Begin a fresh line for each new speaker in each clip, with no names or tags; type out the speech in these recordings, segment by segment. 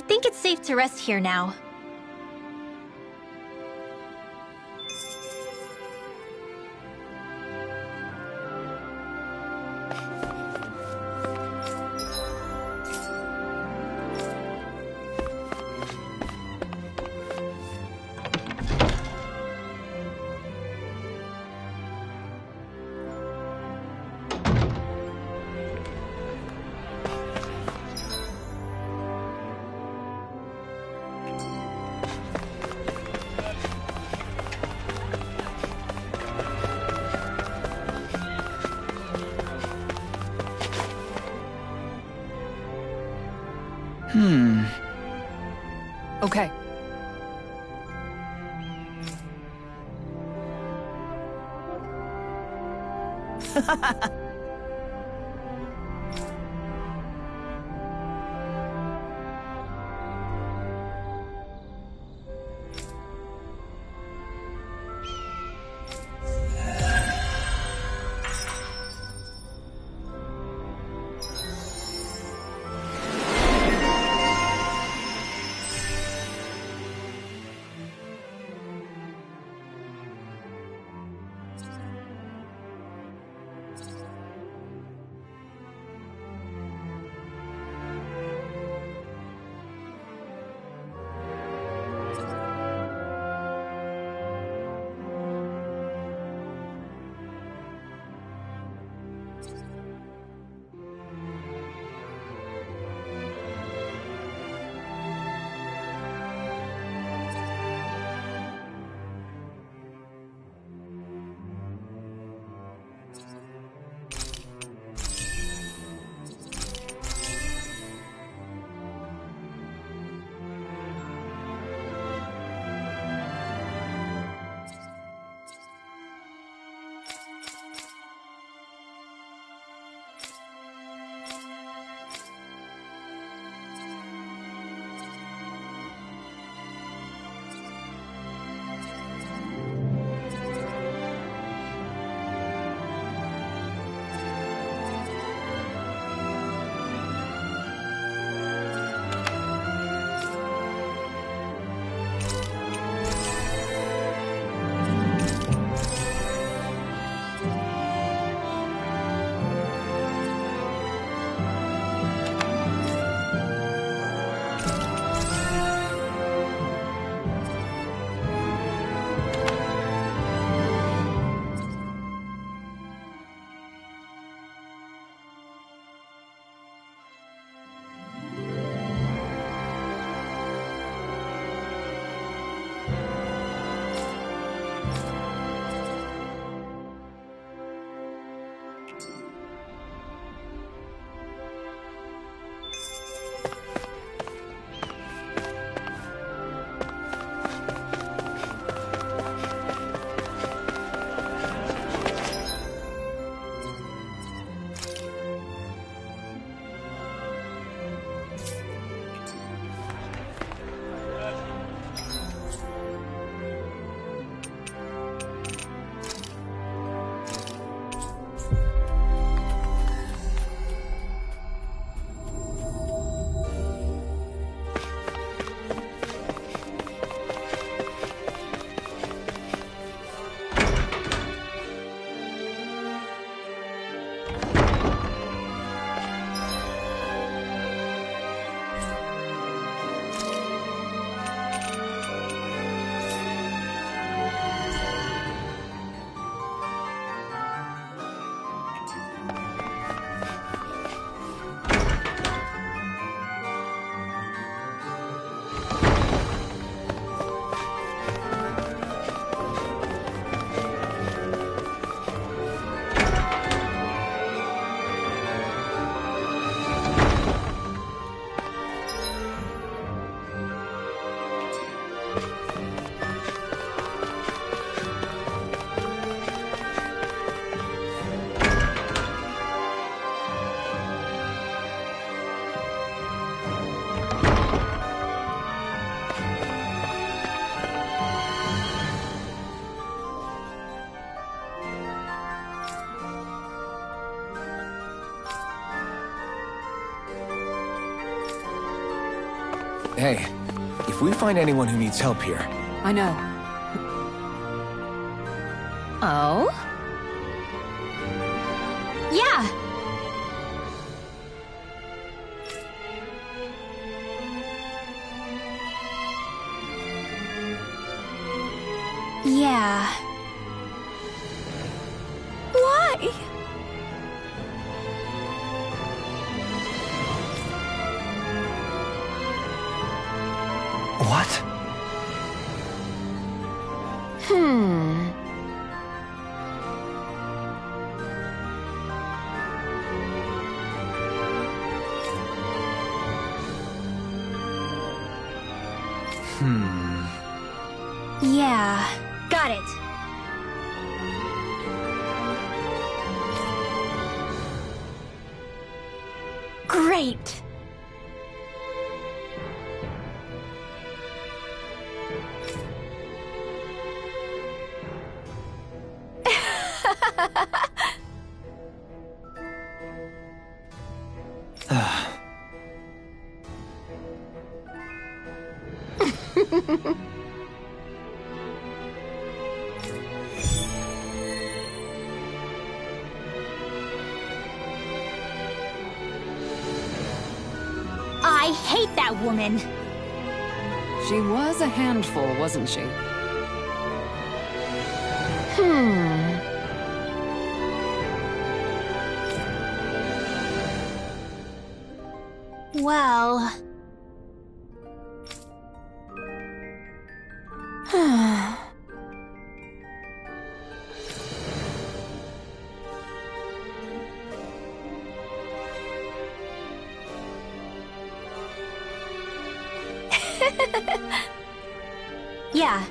think it's safe to rest here now.
Okay. Hey, if we find anyone who needs help here...
I know.
Oh? Yeah. Yeah. Why?
What?
Yeah. Got it. Great. I hate that woman.
She was a handful, wasn't she?
Well... Yeah.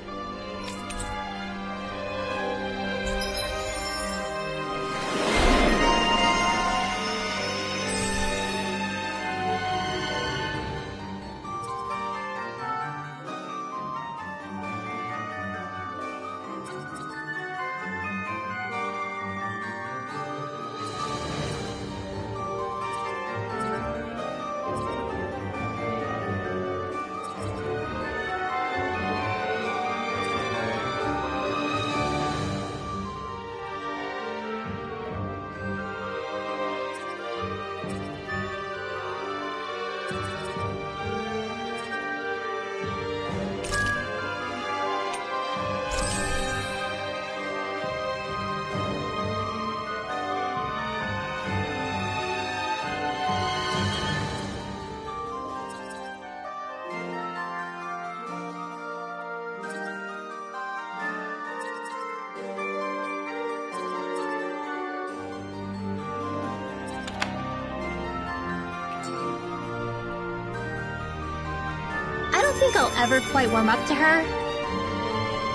I don't think I'll ever quite warm up to her.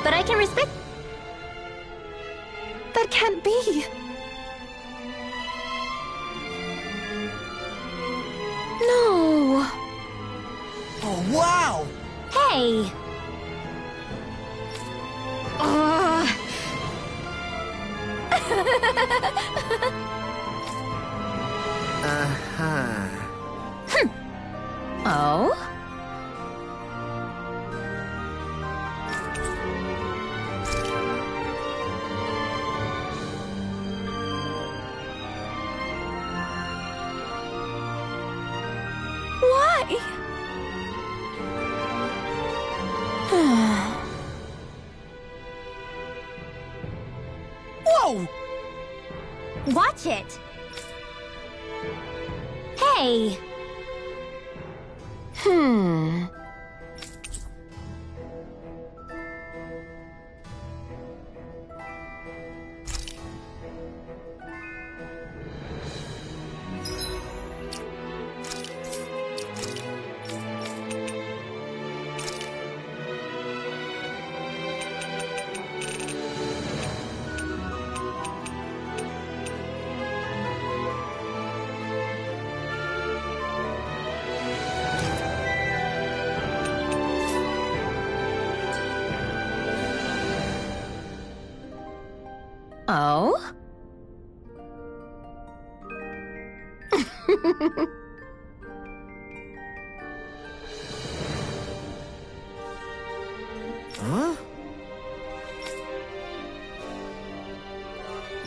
But I can respect...
That can't be. No.
Oh, wow!
Hey!
Uh-huh.
Oh?
Why?
Whoa!
Watch it! Hey! Oh?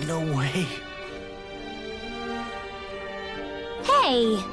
No way.
Hey!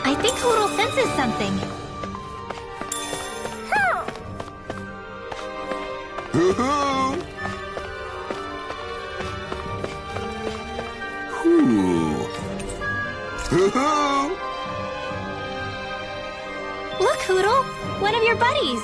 I think Hootle senses something.
Hoo-hoo! Hoo! Hoo-hoo!
Look, Hootle! One of your buddies!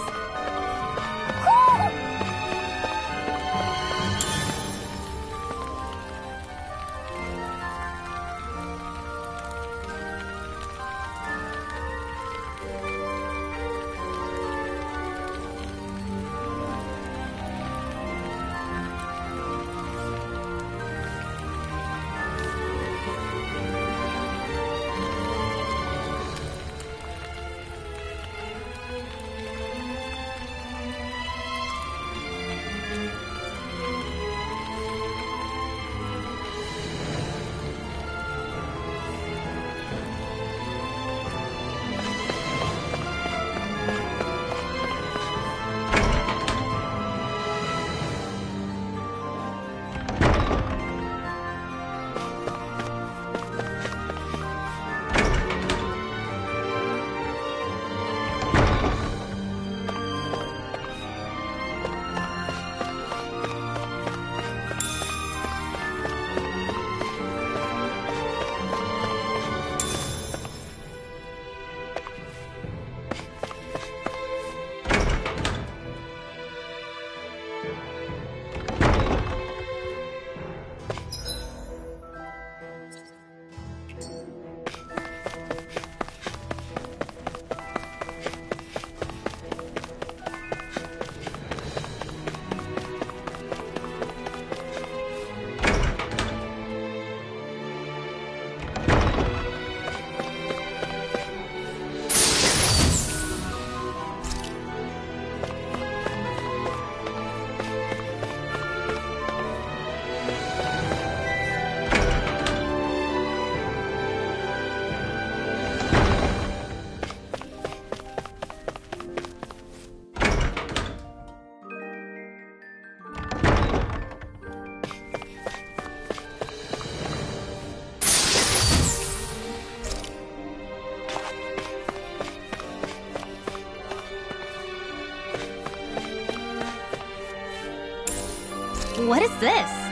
What is this?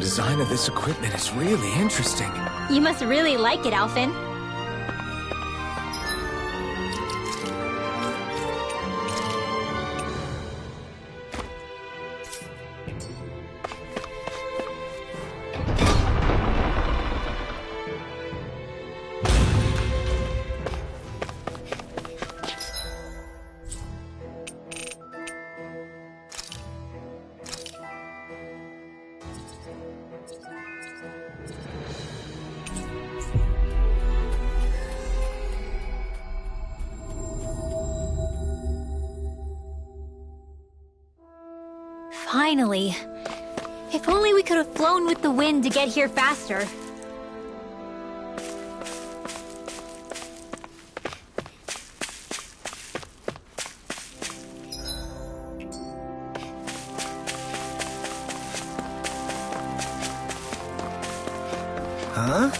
design of this equipment is really interesting.
You must really like it, Alphen. Finally. If only we could have flown with the wind to get here faster.
Huh?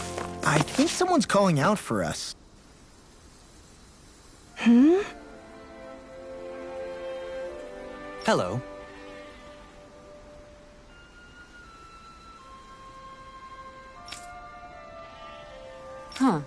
I think someone's calling out for us. Hello.
Huh.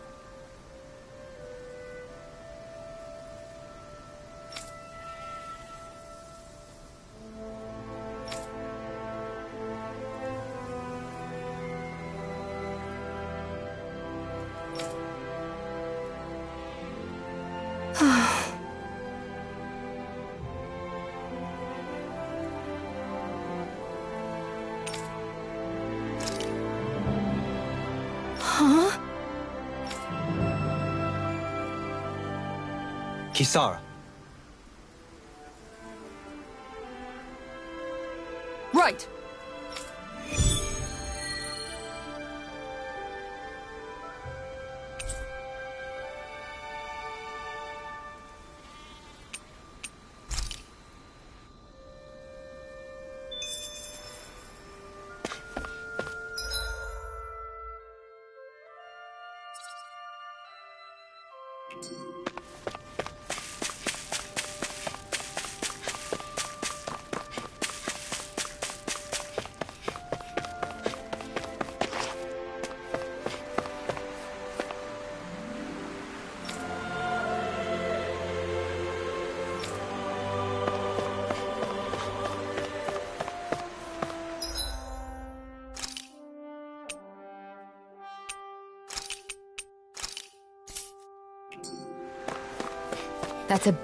Huh? Kisara.
Right! That's a...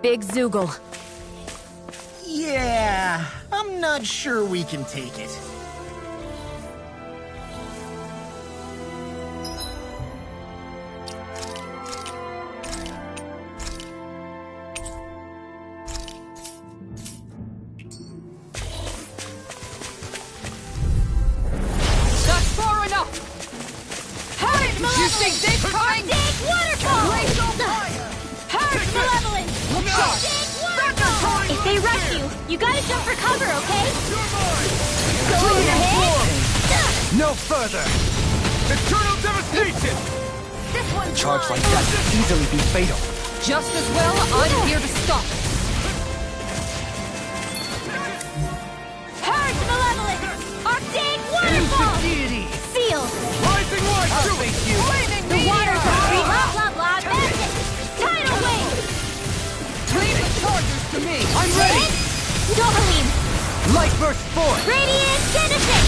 Big Zoogle.
Yeah, I'm not sure we can take it.
That's far enough! Hey! You think this time?
Big waterfall!
Blaze on fire!
Purge malevolence!
Look sharp!
If they rush you, you gotta jump for cover, okay? Go in your head!
No further! Eternal devastation!
This one's
Charge
mine.
like that could easily be fatal.
Just as well, I'm here to stop it.
Purge malevolence! Arctic waterfall!
deity!
Seal!
Rising light! I'll face you!
The water country, blah blah blah, magic! Tidal wave!
Leave the chargers to me!
I'm ready!
Doberline!
Light burst forth!
Radiant Genesis!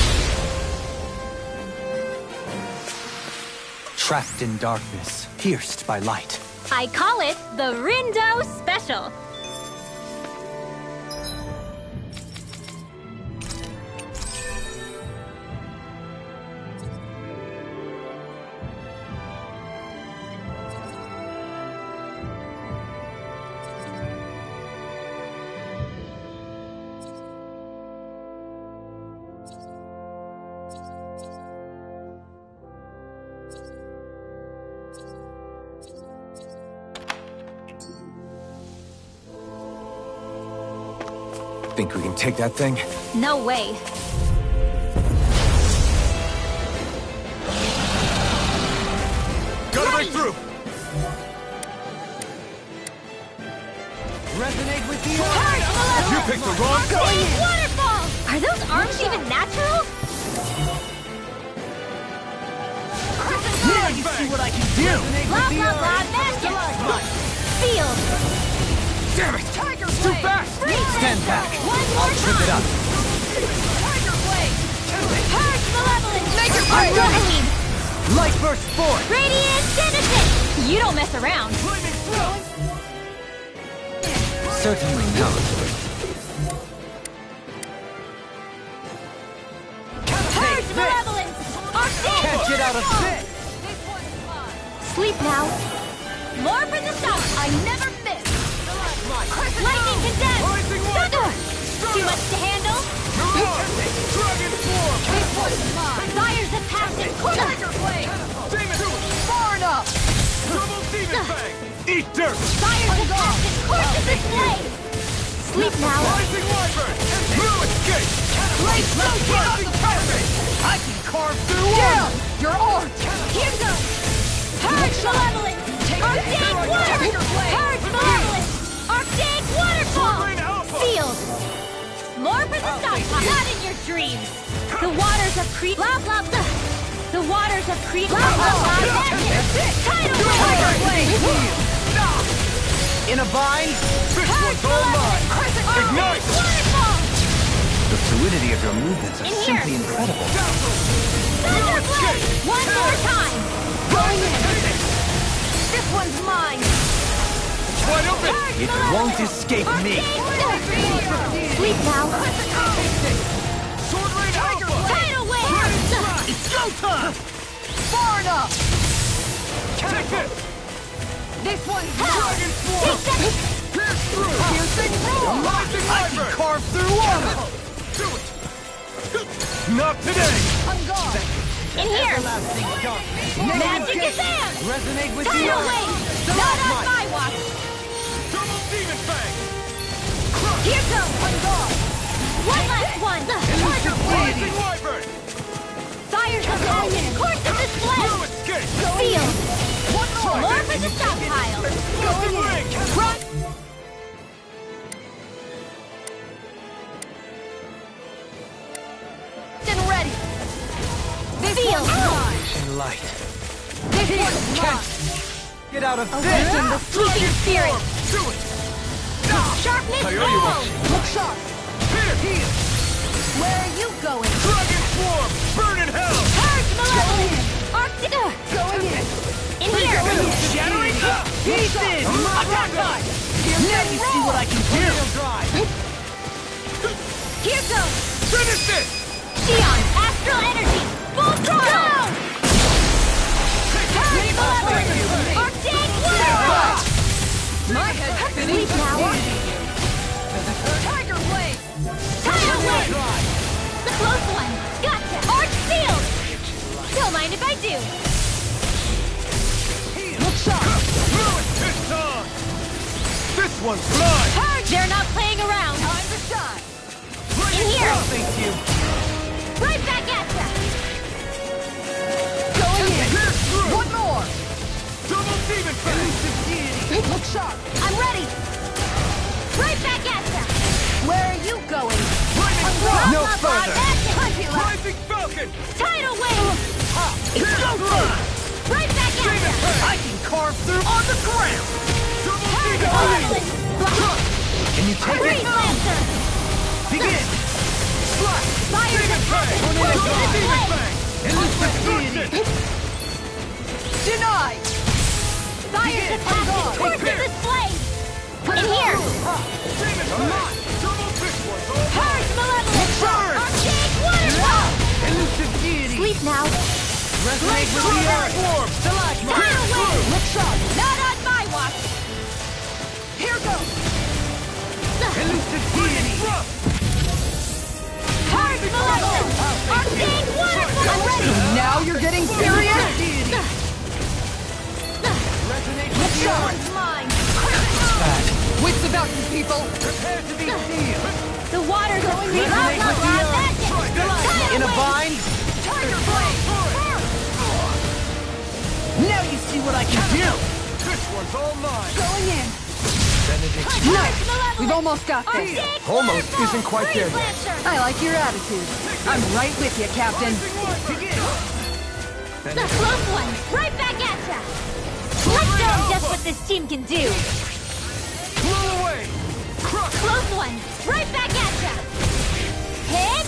Trapped in darkness, pierced by light.
I call it the Rindo Special.
Think we can take that thing?
No way.
Gotta break through!
Resonate with the
You picked the wrong one!
Waterfall! Are those arms even natural?
Yeah, you see what I can do!
Blah, blah, blah, magic! Field!
Damn it!
Tiger
Too
Blade!
fast!
Stand back.
One more
Trip it
time!
up.
Tiger Blade!
Purge Malevolence!
Make it
I'm
right!
ready!
Light burst forward.
Radiant Genesis! You don't mess around.
Certainly not.
Purge Malevolence! Arctic!
Can't get out of this.
Sleep now. More for the south! I never miss! Lightning condemned!
Rising one!
Too much to handle?
Dragon form!
This one's mine!
Fires of passion!
Tiger Blade!
Demon!
Far enough!
Double demon fang! Eat dirt!
Fires of passion! Course of display! Sleep now.
Rising wyvern! Blue escape!
Blade
Rising casting!
I can carve through
Down! Your art!
Here goes! Purge Malevolence! Arctic Water!
Tiger Blade!
Purge Malevolence! Arctic Waterfall!
Rain Alpha!
Field! More for the stockpile! Not in your dreams! The waters of Crete... Blah, blah, blah! The waters of Crete... Blah, blah, blah! Magic! Tidal
Tiger
Wave!
Blade!
In a vine.
This one's all mine! Ignite!
Waterfall!
The fluidity of your movements
In
are
here.
simply incredible.
Thunder Blade! One more time!
Going in! This one's mine!
Wide open!
Purge
It
Malevolence!
won't escape me.
Sleep now.
Sword rain
Tiger
alpha!
Tidal Wave!
It's go time.
Far enough!
Take this!
This one's
Dragon swarm!
Take that!
Pierce through!
Piercing roar!
Rising
I can
wyvern!
carve through armor.
Do it! Not today!
I'm gone!
In here!
Everlasting darkness.
Magic is in!
Resonate with the
Tidal
earth.
Wave! Not on my watch!
Double demon fang!
Here goes!
I'm gone!
One last one!
Rising wyvern!
Fires of passion! Course of display!
Blue escape!
Field!
One more!
More for the stockpile!
Frozen ring!
Run! And ready!
Field!
And light.
This one's mine!
Get out of
Awaken the sleeping spirit!
Do it!
Sharpness
I owe you
bow!
one.
Look sharp!
Here!
Where are you going?
Dragon swarm! Burn in hell!
Purge Malevolence! Arctic...
Going in!
In here!
Shattering!
pieces.
Attack time!
Now you see what I can do.
Here goes!
Finish this!
Xion! Astral Energy! Full throttle! Purge Malevolence! Arctic Waterfall!
My head's
Sleep now!
Tiger Blade!
Tidal Wave! The close one! Gotcha! Arch Field! Don't mind if I do!
Look sharp!
It's on! This one's mine!
Purge! They're not playing around!
Time to shine!
In here!
Thank you.
Right back at ya!
Going in!
Pierce through!
One more!
Double demon fang!
Look sharp!
I'm ready! Right back at ya!
Where are you going?
Blah,
No
blah, blah,
further.
magic!
Rising falcon!
Tidal Wave!
It's go time.
Right back at
Demon
ya!
fang!
I can carve through on the ground.
Double
Purge
demon fang!
Malevolence!
Can you take
Breeze
it?
Lancer!
Begin.
Fires of passion!
Double
Course of
demon
display!
fang!
Elusive
Denied!
Fires of passion! Course of display! In here!
Demon fang! Double this one's all
Purge Malevolence!
Burn!
Arctic Waterfall!
Elusive deity.
Sleep now!
Resonate with the earth.
Swarm!
Tidal Wave!
Look sharp!
Not on my watch!
Here goes!
Elusive deity.
Purge Malevolence! Arctic Waterfall! I'm ready!
Now you're getting serious?
Resonate
Look
with the
sharp!
earth.
Mine!
Bad.
Wits about you, people!
Prepare to be sealed.
The waters of creation. Magic!
In a bind?
Tiger Blade!
Now you see what I can do!
This one's all mine.
Going in.
Benediction.
Nice! We've almost got this.
Almost isn't quite there yet.
I like your attitude. I'm right with you, Captain.
The close one, right back at ya! Let's show 'em just what this team can do!
Blow away. Crush.
Close one, right back at ya! Hit!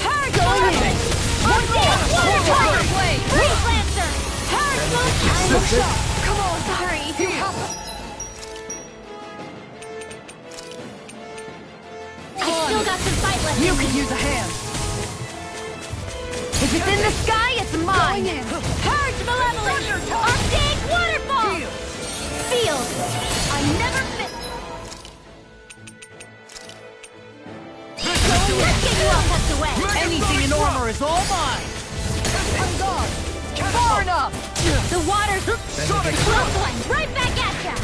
Hard
Going in.
blade!
One more! Tiger Blade!
Freeze Lancer! Hard blade!
Come on!
Sorry! I still got some fight left
You
in
could
me.
use a hand.
If it's in the sky, it's mine!
Going in.
Purge Malevolence! Arctic Waterfall! Field! I never fit... Let's get you all tucked away!
Anything in armor is all mine!
I'm gone. Far enough.
The waters... Close one! Right back at ya!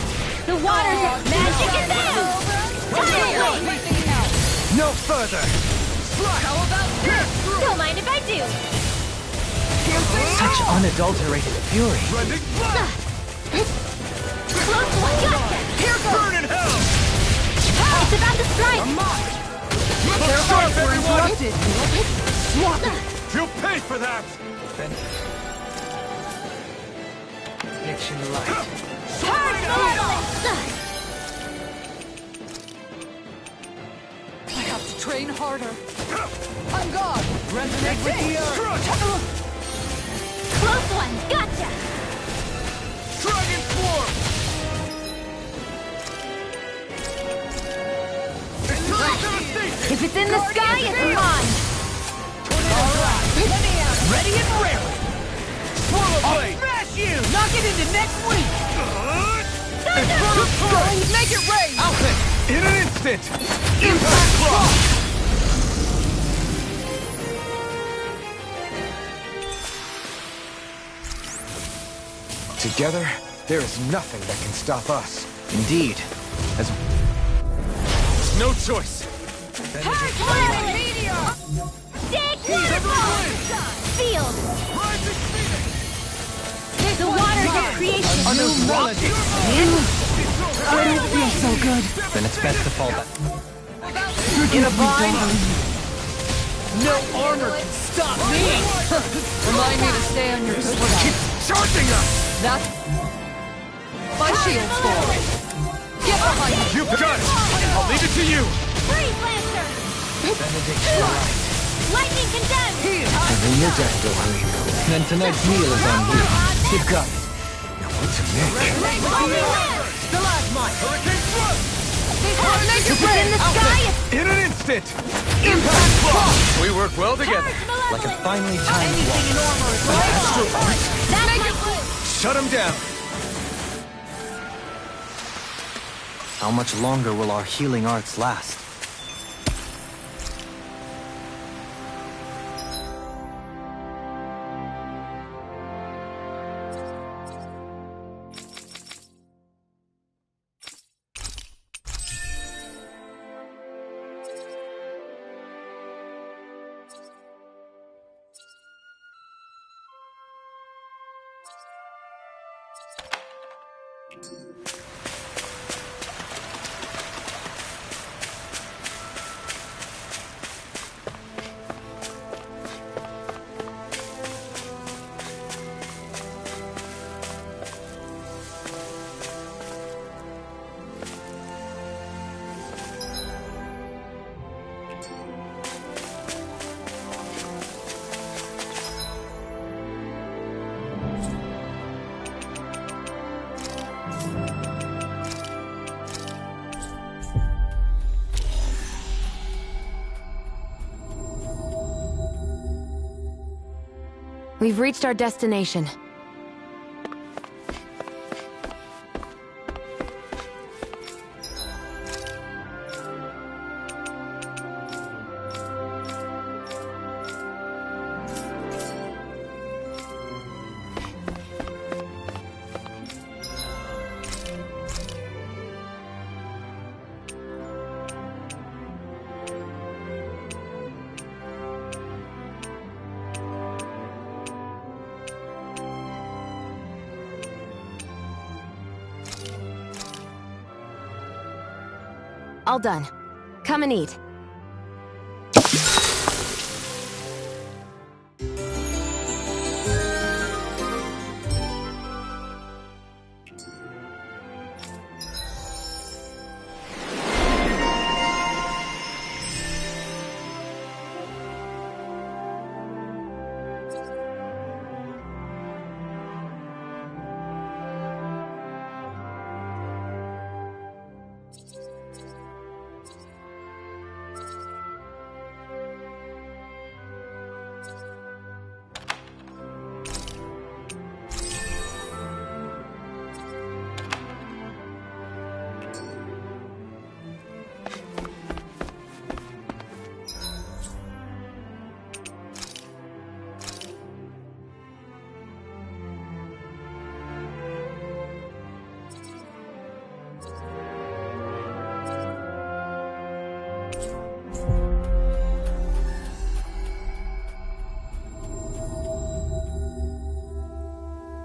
The waters of magic is out! Tidal Wave!
No further.
How about this?
Don't mind if I do!
Such unadulterated fury.
Rending blast.
Close one! Gotcha!
Here goes.
Burn in hell.
It's about to strike!
Their hearts were interrupted. Swap it.
You'll pay for that.
Benediction light.
Purge Malevolence!
I have to train harder. I'm gone.
Resonate with the earth.
Close one! Gotcha!
Dragon Swarm. It's time to devastation.
If it's in the sky, it's mine!
Ready and raring.
Swirl of blade.
Smash you! Knock it into next week!
Make it rain.
Outfit. In an instant. Impact block. Together, there is nothing that can stop us.
Indeed. As
No choice.
Purge Meteor! Dig Waterfall! Field!
Rising Phoenix.
The waters of creation!
are those rockets?
I don't feel so good.
Then it's best to fall back. In a bind? No armor can stop me!
Remind me to stay on your good side.
Charging us.
That's my shield's full. Get behind me.
You've got it. I'll leave it to you.
Freeze Lancer!
Benediction light.
Lightning Condemned!
And then your death, Dohalim.
Then tonight's meal is on you. You've got it.
Now what to make?
Only live!
Stalagmite!
Hurricane Thrust.
If it's in the sky, it's
In an instant. Impact block. We work well together.
Purge
Like a
Malevolence!
finely timed
Anything in armor is all mine.
That's my clue!
Shut him down.
How much longer will our healing arts last?
We've reached our destination. All done. Come and eat.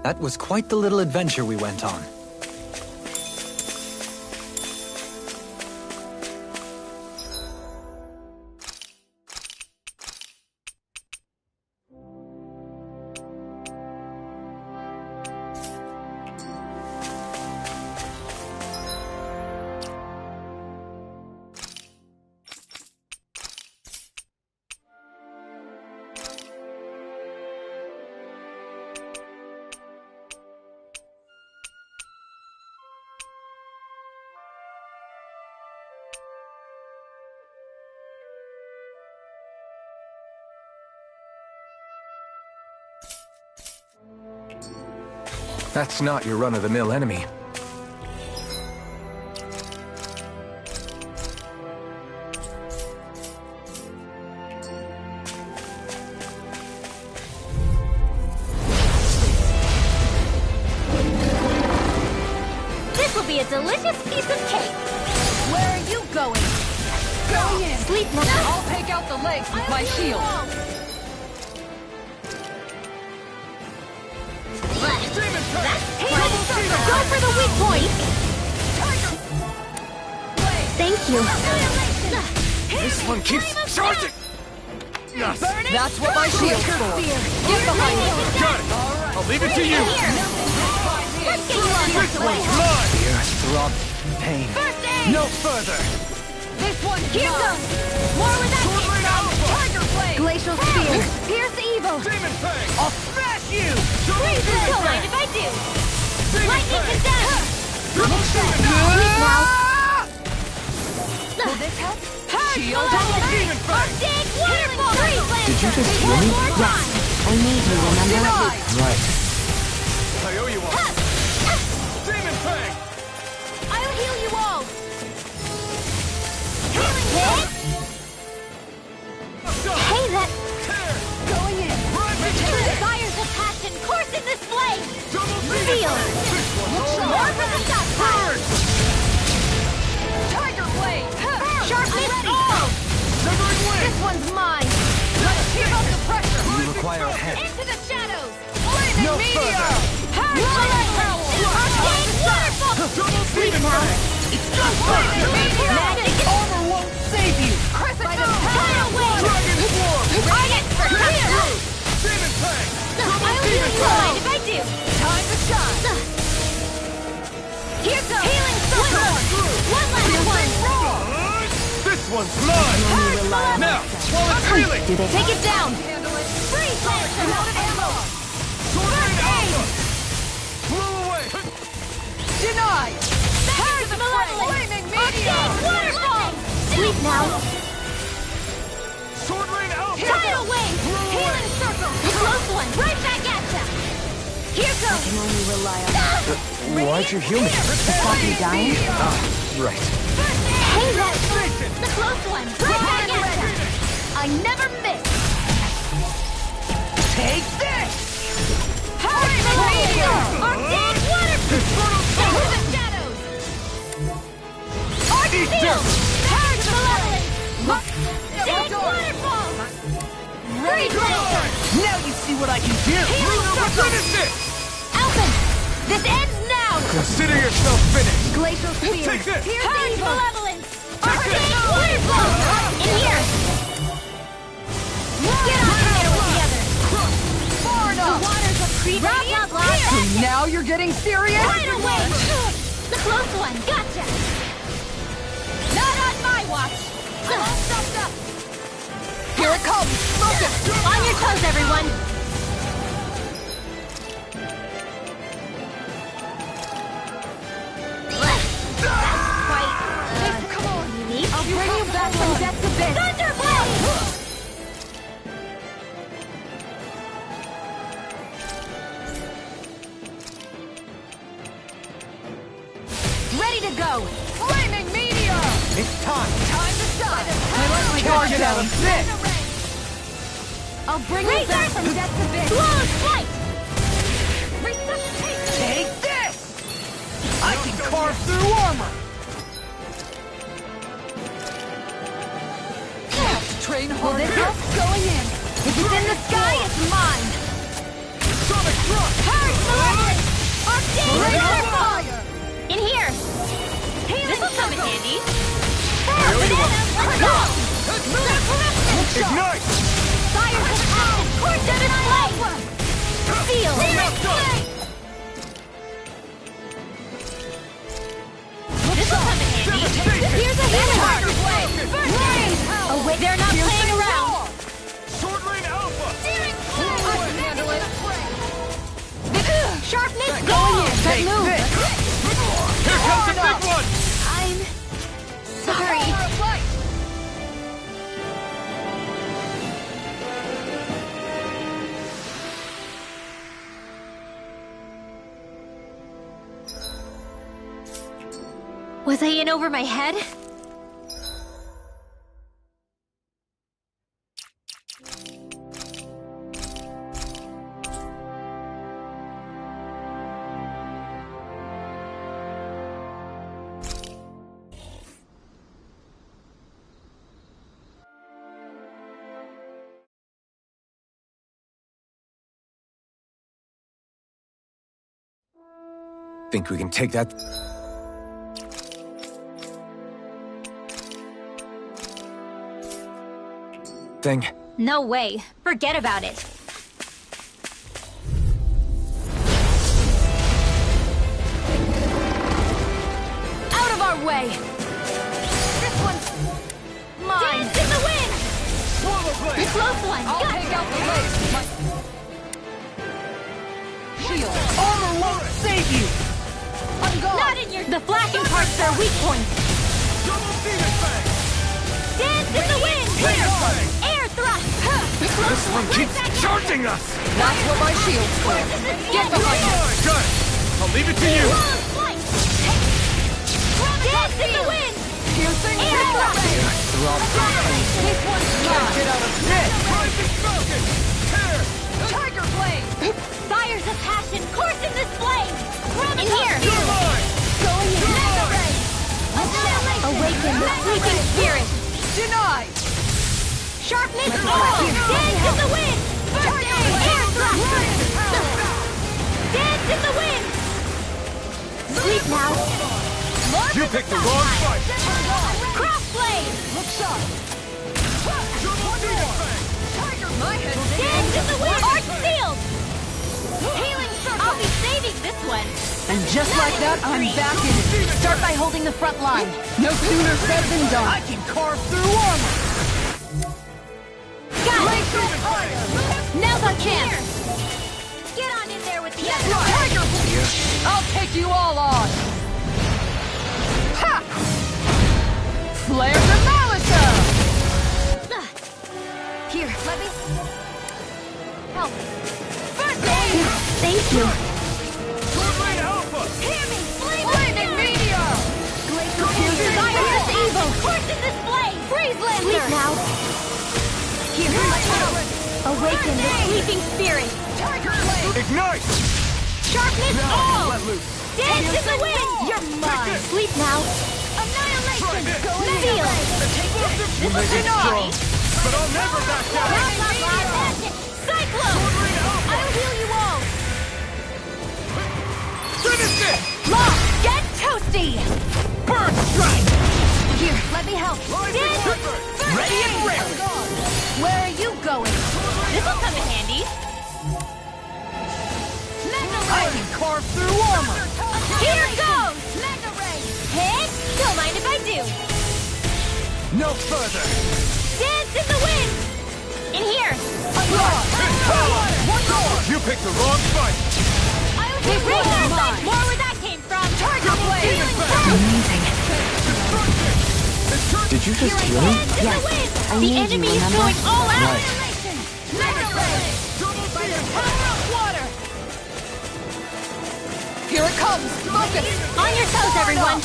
That was quite the little adventure we went on.
That's not your run-of-the-mill enemy.
This will be a delicious piece of cake.
Where are you going? Going in.
Sleep now.
I'll take out the legs with my shield.
Go for the weak point! Thank you.
This one keeps charging! Yes!
That's what my shield's for. Get behind me.
Got it! I'll leave it to you!
Let's get you on
This
this way.
one's mine!
Ears throb in pain.
First aid!
No further!
This one
Here goes! More with that
Sword Rain Alpha!
Tiger Blade.
Glacial Spear!
Pierce evil!
Demon Fang!
I'll smash you!
Freeze and don't mind if I do!
Demon
Lightning
Fang!
condemn!
Double Demon
Sleep now!
Will this help?
Shield
Demon Fang!
Dig waterfall!
Did you just heal me?
Yes!
I need you, remember?
Denied.
Right.
I owe you one! Demon Fang!
I'll heal you all! Healing hit! Hey, that
Tear!
Going in.
the fires of passion course in this flame!
Double Demon
Feel!
Fang! This one's all
More
mine!
for the stockpile!
Tiger Blade.
Sharp missed all!
Severing Wing!
This one's mine. Let's keep up the pressure.
You require a hand.
Into the shadows!
Flaming
No
meteor.
further.
Harsh Howl.
Arcane waterfall!
Double Demon Fang!
Flaming meteor.
Magic
Armor won't save you!
Crescent
Tidal
Moon.
wave!
Dragon Swarm!
Radiant for here!
Demon Fang!
I'll heal you all if I do!
Time to shine.
Here goes! Healing circle! One last one!
This one's mine! Now, while it's healing!
Do they
Take it down!
Handle it.
Freeze Lancer!
Ammo.
Sword Rain Alpha! Blew away!
Denied.
Surge Malevolence!
Flaming meteor.
Arcane waterfall! Sleep now!
Sword Rain Alpha!
Tidal wave! Healing circle! The close one! Right back at ya! Here goes!
can only rely on
Why'd you heal me?
Stop me dying?
Right.
Hey, that the close one! Right back at ya! I never miss!
Take this!
Flaming meteor! Arcane waterfall! Into the shadows!
Eat dirt!
Surge Malevolence! Dig waterfall! Freeze Lancer!
Now you see what I can do!
Healing circle!
Finish this!
Alphen! This ends now!
Consider yourself finished!
Glacial Spear!
Take this!
Purge Malevolence!
Take
Water flow! In here! Get on there with the others!
Far
The
enough!
waters of Crete blah, blah, blah.
So now you're getting serious?
Right away! The close one, gotcha! Not on my watch!
I'm all stuffed up! Here it comes! Focus!
On your toes, everyone!
Come on!
Unique.
I'll bring you back from death's abyss!
Thunderblade!
Ready to go! Flaming meteor!
It's time.
Time to shine! I let my guard down! I'll bring you back from death's abyss!
Flawless flight!
Resuscitation!
Take this! I can carve through armor!
Train harder! This is going in! If it's in the sky, it's mine!
Sonic thrust!
Hurry, Celeste!
Rain
Arcane
fire!
In here! This'll come in handy!
Really
Bananas, let's go!
Ignite!
Fires of passion, course of flame! Feel! This'll come in handy! Here's a healing heart! Rain! Oh wait, they're not playing around!
Sword Rain Alpha!
I can handle it!
Sharpness, going in! But
Take
move!
this!
Here comes the big one!
I'm sorry. Was I in over my head?
Think we can take that? Thing?
No way. Forget about it.
Out of our way! This one's mine!
Dance in the wind!
Swallow
The
Blade!
close one!
I'll
Gotcha.
take out the blade! Shield!
Armor won't save you!
I'm gone!
Not in your... The flashing parts are weak points.
Double Demon Fang!
Dance in the wind!
Laser Fang!
Air thrust! The close
This one keeps charging us!
That's what my shield's for! Get behind me!
Got it! I'll leave it to you!
Long flight! Dance in the wind!
Piercing
Air thrust!
This one's mine!
Get out of this!
Rising Falcon! Tear!
Tiger blade!
Fires of passion course in this flame! In here!
You're mine!
Going in! Awaken the sleeping spirit!
Denied!
Sharpness all! Dance in the wind! First air thrust! Dance in the wind! Sleep now!
You picked the wrong fight!
Crossblade!
Look sharp!
Double Demon Fang!
Tiger, my head!
Dance in the wind! Arch sealed! Healing circle! I'll be saving this one!
And just like that, I'm back in it. Start by holding the front line. No sooner said than done.
I can carve through armor!
Got it! Now's our chance! Get on in there with the others!
Tiger blade! I'll take you all on! Ha! Flare to Malisa!
Here, let me... Help.
First aid!
Thank you.
Sword Rain Alpha!
Hear me!
Flaming meteor!
Fires of evil! Course in this flame! Freeze Lancer! Sleep now! Here, awaken the sleeping spirit!
Tiger blade!
Ignite!
Sharpness all!
Let loose!
Dance in the wind! You're mine! Sleep now! Annihilation!
Try this.
Feel!
You may be strong, but I'll never back down!
Blah, blah, blah, magic! Cyclone!
Sword Rain Alpha!
I'll heal you all!
Finish it!
Lock! Get toasty!
Bird strike!
Here, let me
help.
Ready and ready.
Where are you going?
This'll come in handy.
I can carve through armor.
Here goes! Hey, don't mind if I do.
No further.
Dance in the wind! In here!
You picked the wrong fight!
Hey, Razor, find more where that came from! Target blade!
Did you just hear me?
Dance in the wind!
I
The
need you,
enemy is
remember?
going all out!
Right.
Mega Ray! By the power of water!
Here it comes! Focus!
On your toes, everyone!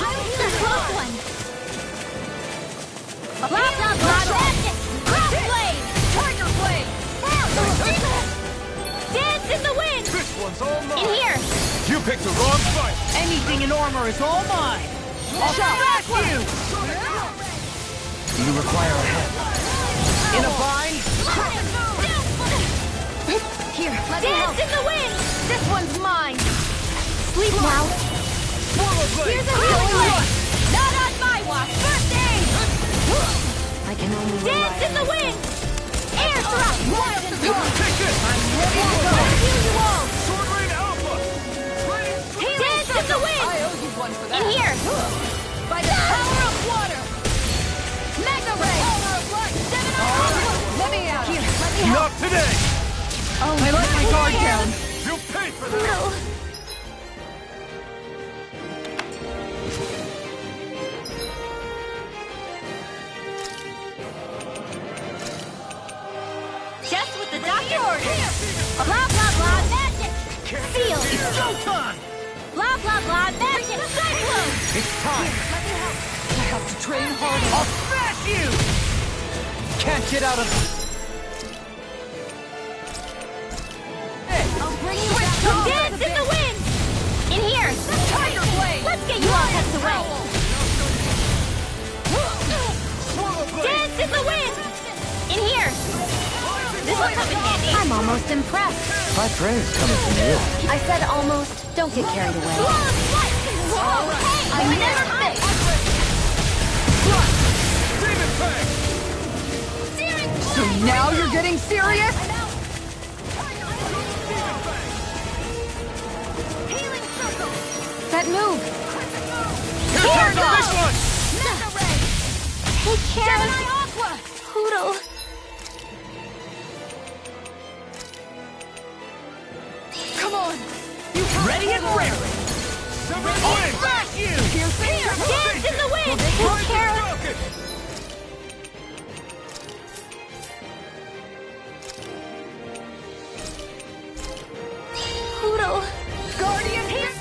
The close one! Blah, blah, blah, magic! Cross blade!
Tiger blade!
Dance in the wind!
This one's all
In
mine!
here!
You picked the wrong fight!
Anything in armor is all mine. I'll smash you.
Do you require a hand?
In a bind.
Here, let me help.
Dance in the wind!
This one's mine!
Sleep now!
Swallow blade!
Here's a healing blade! Not on my watch! First aid!
I can only rely
Dance in the wind! Air thrust! Wild and
Take this!
Heal you all!
Sword Rain Alpha!
Dance in the wind!
I owe you one for that.
In here!
By the power of water! Mega Ray! Power of light! Let me out! Here, let me help!
Not today!
I let my guard down!
You paid for that!
No. Just what the doctor ordered! Blah, blah, blah, magic! Seal!
Showtime!
Blah, blah, blah, magic! Cyclone!
It's time.
I have to train harder.
I'll smash you. Can't get out of.
I'll bring you back.
Dance in the wind! In here!
Tiger blade!
Let's get you all tucked away!
Swallow blade!
Dance in the wind! In here! This will come in handy.
I'm almost impressed.
My praise coming from you.
I said almost. Don't get carried away.
Flawless flight! Whoa! Hey! I never miss!
Demon Fang!
So now you're getting serious?
Healing circle!
That move!
Here comes the big one!
Mega Ray! Take care! Gemini Aqua! Poodle!
Come on!
Ready and ready.
I'll
Smash you.
Dance in the wind! Take care!
Rocket!
Poodle!
Guardian here!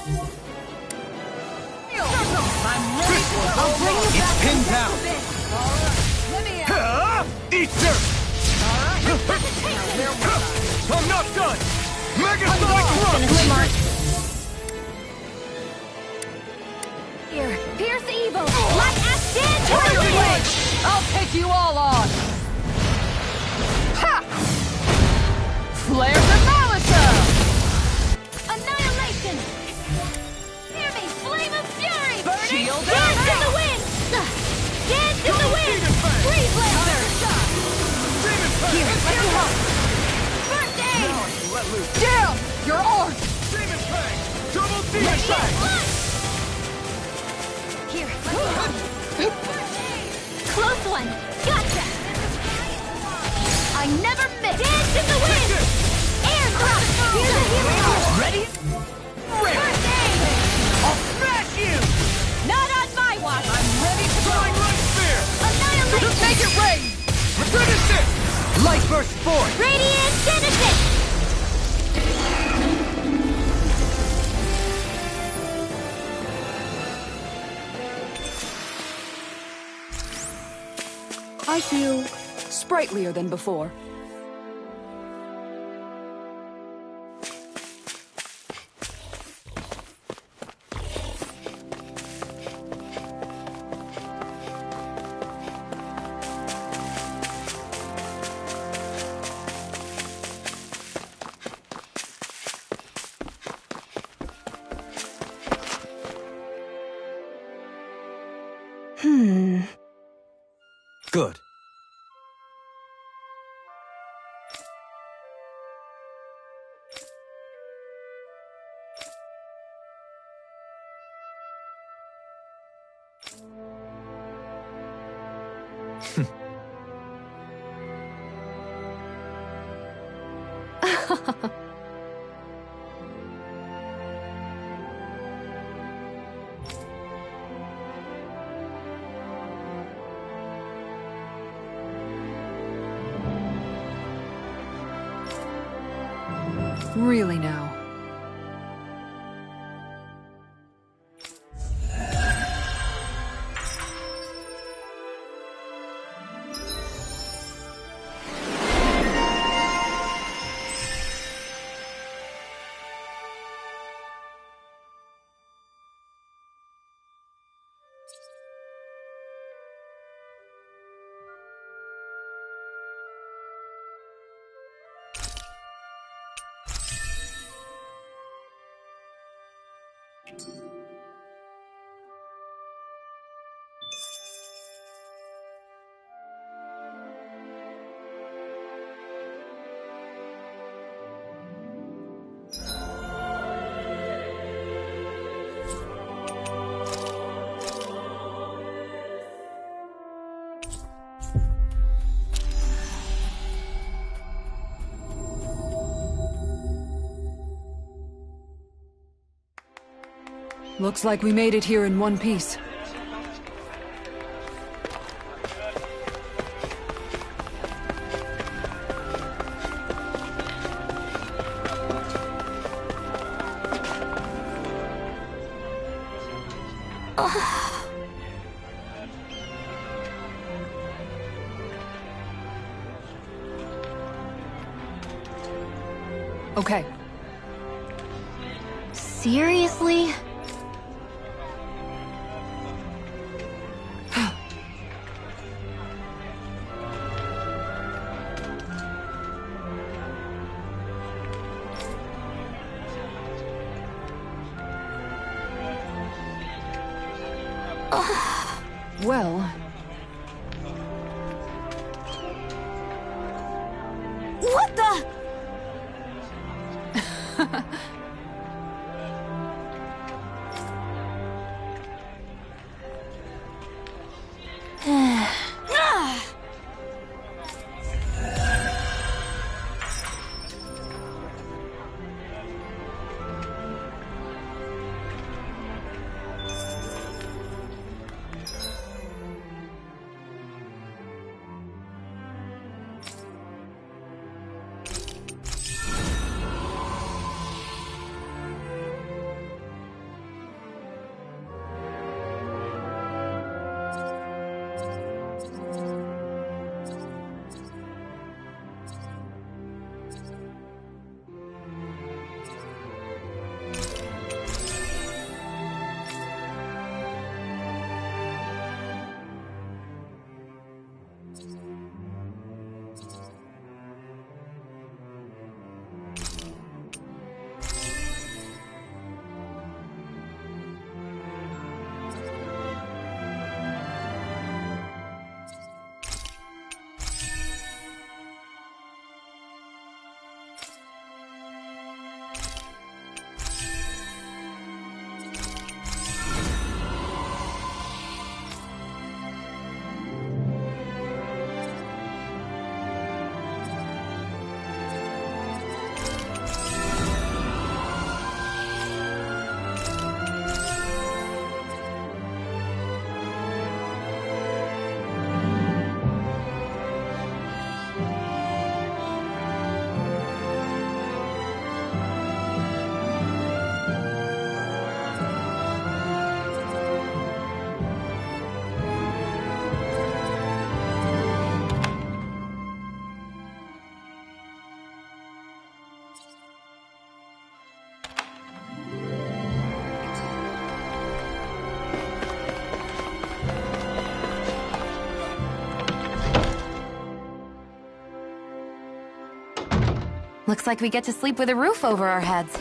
I'll bring you back. It's pinned down.
Let me out!
Eat dirt! I'm not done! Megasonic Crunch!
Smart. Here, pierce evil! Let us dance to the wind!
I'll take you all on! Ha! Flare the Malisa!
Annihilation! Hear me, flame of fury! Burning
Shield
dance
down.
in the wind! Dance in the wind!
Demon Fang!
Freeze laser!
Demon Fang!
Here, let me help!
First aid!
Let loose!
Down! Your arm!
Demon Fang! Double Demon Fang!
Here, let me help! Close one! Gotcha! I never miss! Dance in the wind! Air thrust! Here's a healing orb!
Ready? Ready.
First aid!
I'll smash you.
Not on my watch!
I'm ready to go!
Throwing Light Spear!
Annihilation!
Make it rain!
Finish it!
Light burst forth.
Radiant Genesis!
I feel sprightlier than before.
Good.
Really now. Looks like we made it here in one piece. Okay.
Seriously?
Well...
What the?
Looks like we get to sleep with a roof over our heads.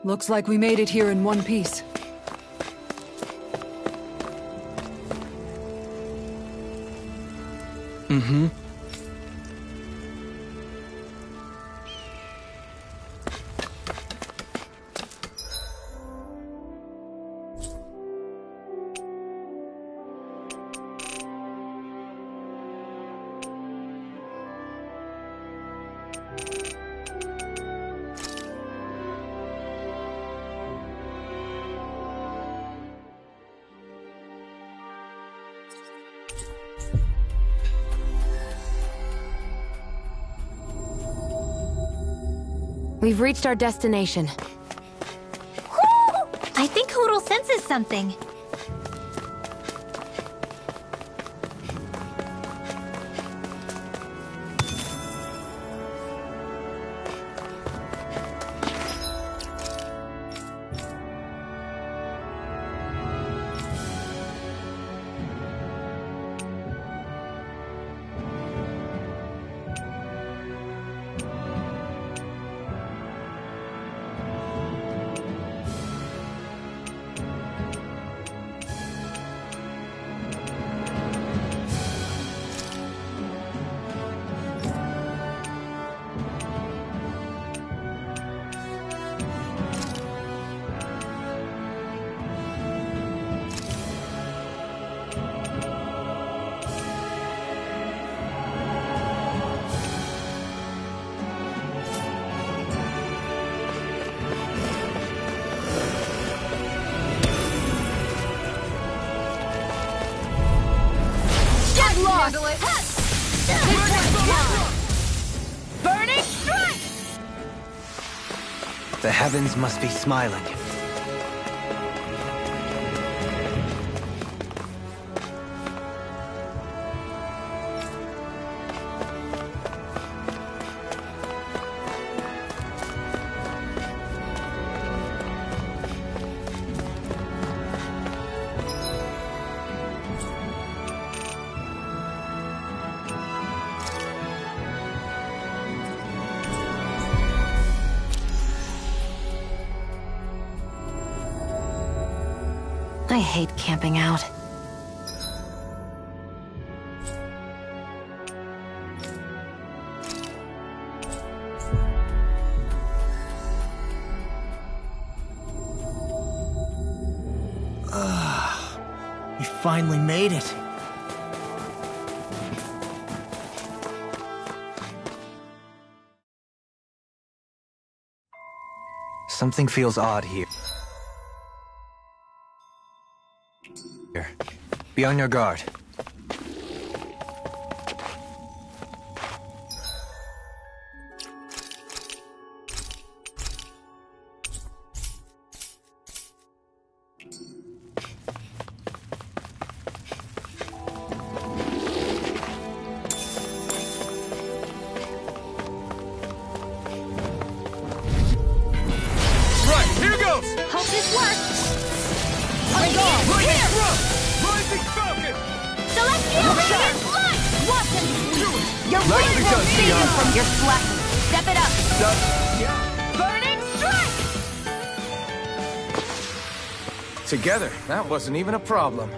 Looks like we made it here in one piece.
Mm-hmm.
We've reached our destination.
Whoo! I think Hootle senses something.
Handle it.
Burning strike!
The heavens must be smiling.
I hate camping out.
We finally made it.
Something feels odd here. Be on your guard.
Right, here goes!
Hope this works.
Lightning Thrust! Rising Falcon!
Celestial Radiant Light! Watch them! Your
Lightning
wind will
Thrust,
save you
Diana.
from your slacking. Step it up! Burning Strike!
Together, that wasn't even a problem.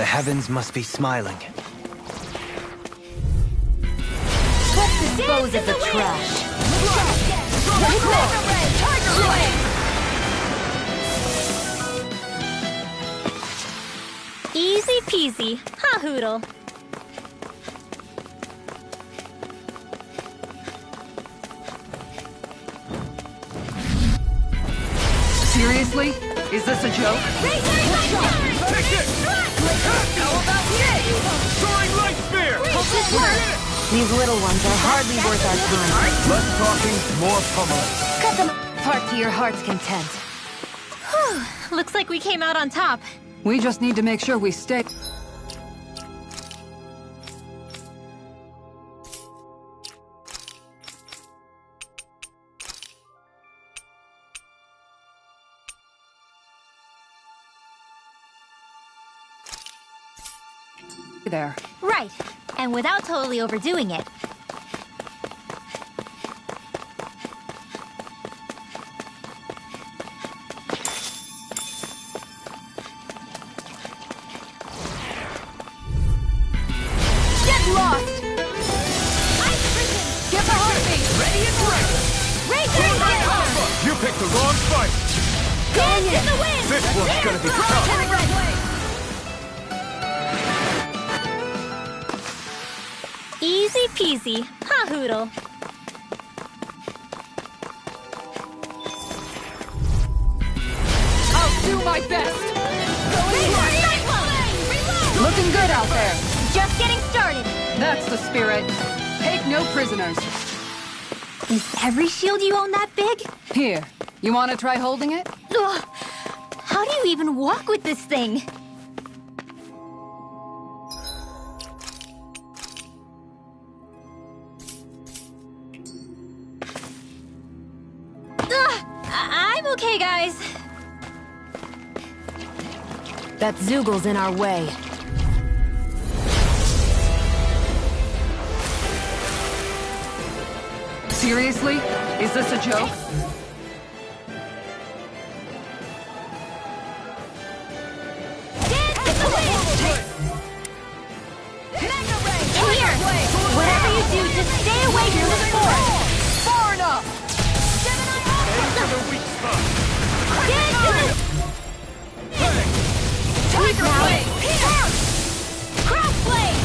The heavens must be smiling.
Let's dispose of the trash. Easy peasy. Ha hoodle.
Seriously? Is this a joke?
Take it!
How about this?
Soaring light spear!
These little ones are hardly worth our time.
Less talking, more pummeling.
Cut them apart to your heart's content.
Looks like we came out on top.
We just need to make sure we stay. There.
Right. And without totally overdoing it.
Get lost! Ice prison! Get the heartbeat! Ready and ready!
You picked the wrong fight!
Dance in the wind!
This one's gonna be tough!
Easy peasy. Ha hoodle.
I'll do my best! Looking good out there.
Just getting started.
That's the spirit. Take no prisoners.
Is every shield you own that big?
Here, you want to try holding it?
Ugh. How do you even walk with this thing? I'm okay, guys.
That Zoogel's in our way.
Seriously? Is this a joke?
Dance in the wind! In here! Whatever you do, just stay away from the sword!
Far enough!
Aim for the weak spot!
Dance in the...
Tiger blade!
Crossblade!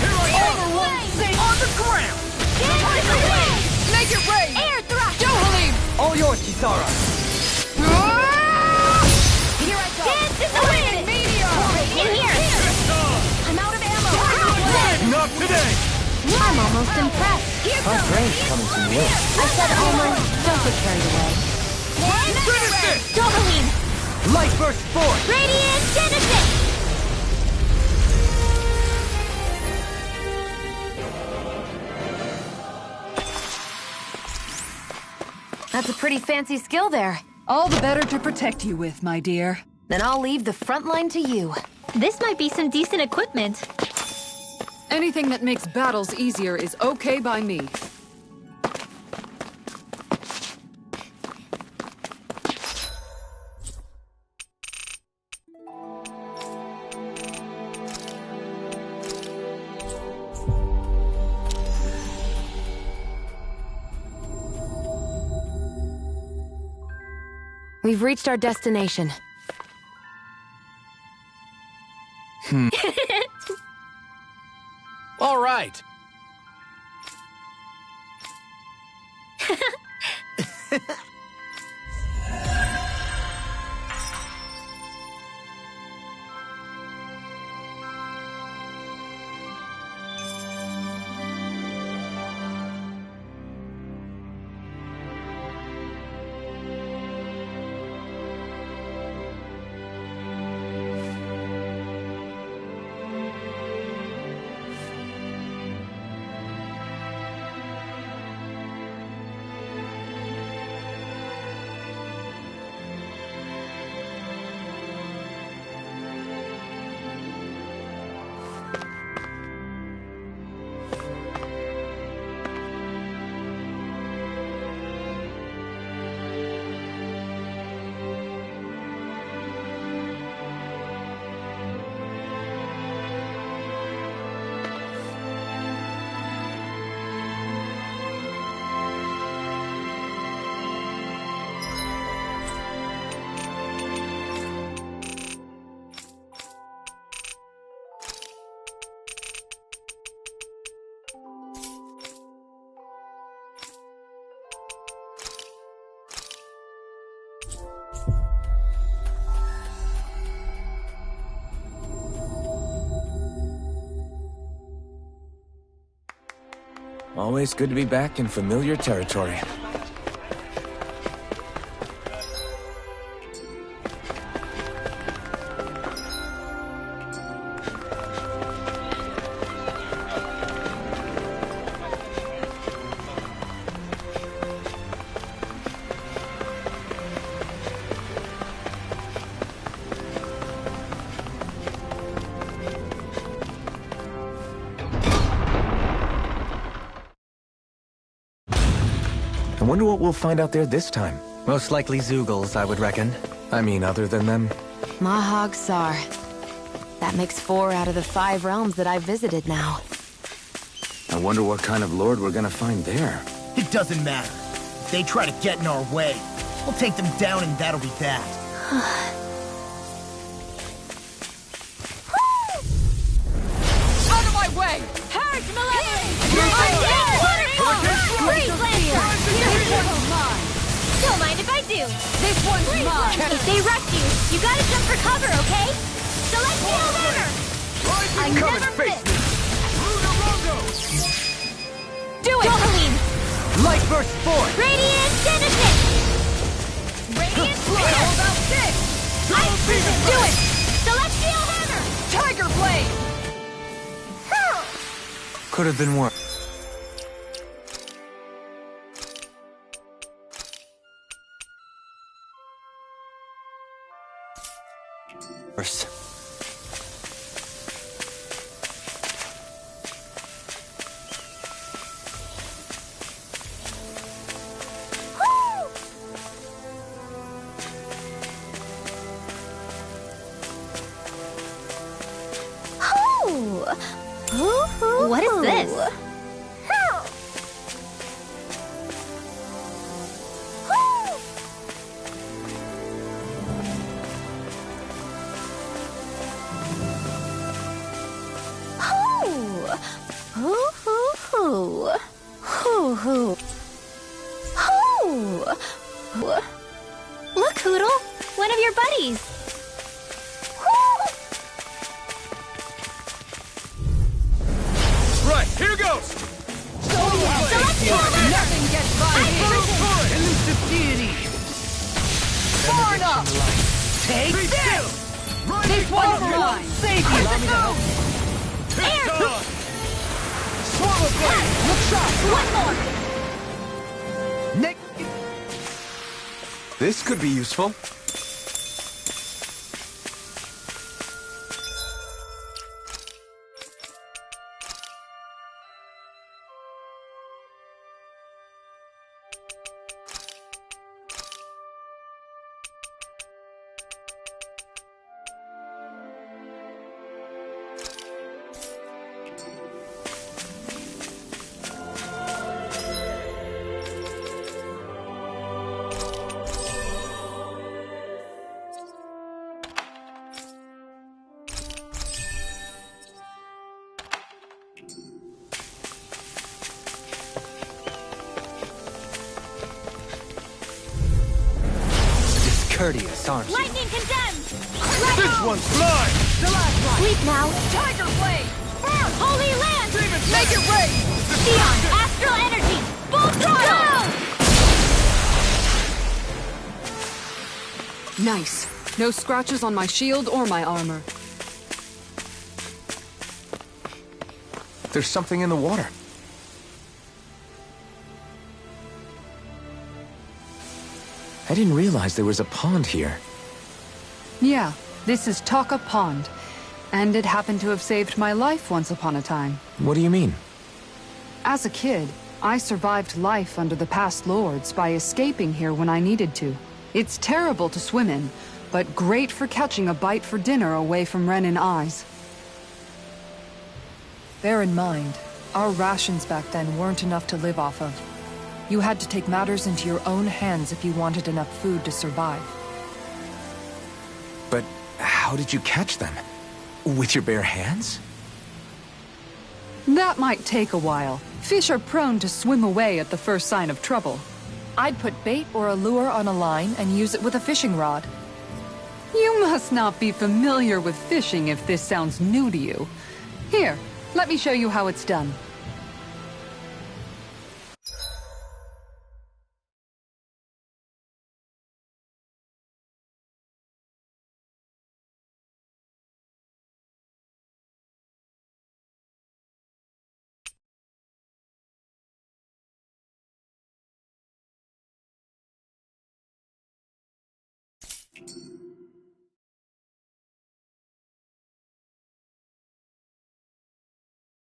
On the ground!
Dance in the wind!
Make it rain!
Air thrust!
Johalim!
All yours, Kisara.
Here I go!
Dance in the wind!
Meteor!
In here!
I'm out of ammo!
Not today!
I'm almost impressed.
Here
Our
goes!
brain's coming from you.
I said almost. Don't get carried away.
Finish this!
Dohalim!
Light burst forth!
Radiant Genesis!
That's a pretty fancy skill there.
All the better to protect you with, my dear.
Then I'll leave the front line to you.
This might be some decent equipment.
Anything that makes battles easier is okay by me.
We've reached our destination.
All right.
Always good to be back in familiar territory. I wonder what we'll find out there this time.
Most likely Zeugles, I would reckon.
I mean, other than them.
Mahag Sar. That makes 4 out of the 5 realms that I've visited now.
I wonder what kind of lord we're gonna find there.
It doesn't matter. If they try to get in our way, we'll take them down and that'll be that.
Out of my way!
Purge malevolence! Undead waterfall! Freeze Lancer! Don't mind if I do.
This one's mine!
If they rush you, you gotta jump for cover, okay? Celestial Hammer! I never miss! Do it! Dohalim!
Light burst forth!
Radiant Genesis!
Radiant Blade! How about this?
Do it! Celestial Hammer!
Tiger Blade!
Could have been worse.
What is this? Look, Hoodle! One of your buddies!
Right, here goes!
Nothing gets by me!
Elusive deity!
Far enough!
Take
Be
this!
still! Right
This one's mine!
Save you!
Let's go!
It's done!
Swallow blade! Look sharp!
One more!
Nick!
This could be useful.
Courteous, aren't you?
Lightning condemned!
This one's mine!
The last one!
Sleep now!
Tiger Blade! Burn!
Holy Land!
Make it rain!
Sion! Astral Energy! Full throttle!
Nice. No scratches on my shield or my armor.
There's something in the water. I didn't realize there was a pond here.
Yeah, this is Taka Pond. And it happened to have saved my life once upon a time.
What do you mean?
As a kid, I survived life under the past lords by escaping here when I needed to. It's terrible to swim in, but great for catching a bite for dinner away from Renin eyes. Bear in mind, our rations back then weren't enough to live off of. You had to take matters into your own hands if you wanted enough food to survive.
But how did you catch them? With your bare hands?
That might take a while. Fish are prone to swim away at the first sign of trouble. I'd put bait or a lure on a line and use it with a fishing rod. You must not be familiar with fishing if this sounds new to you. Here, let me show you how it's done.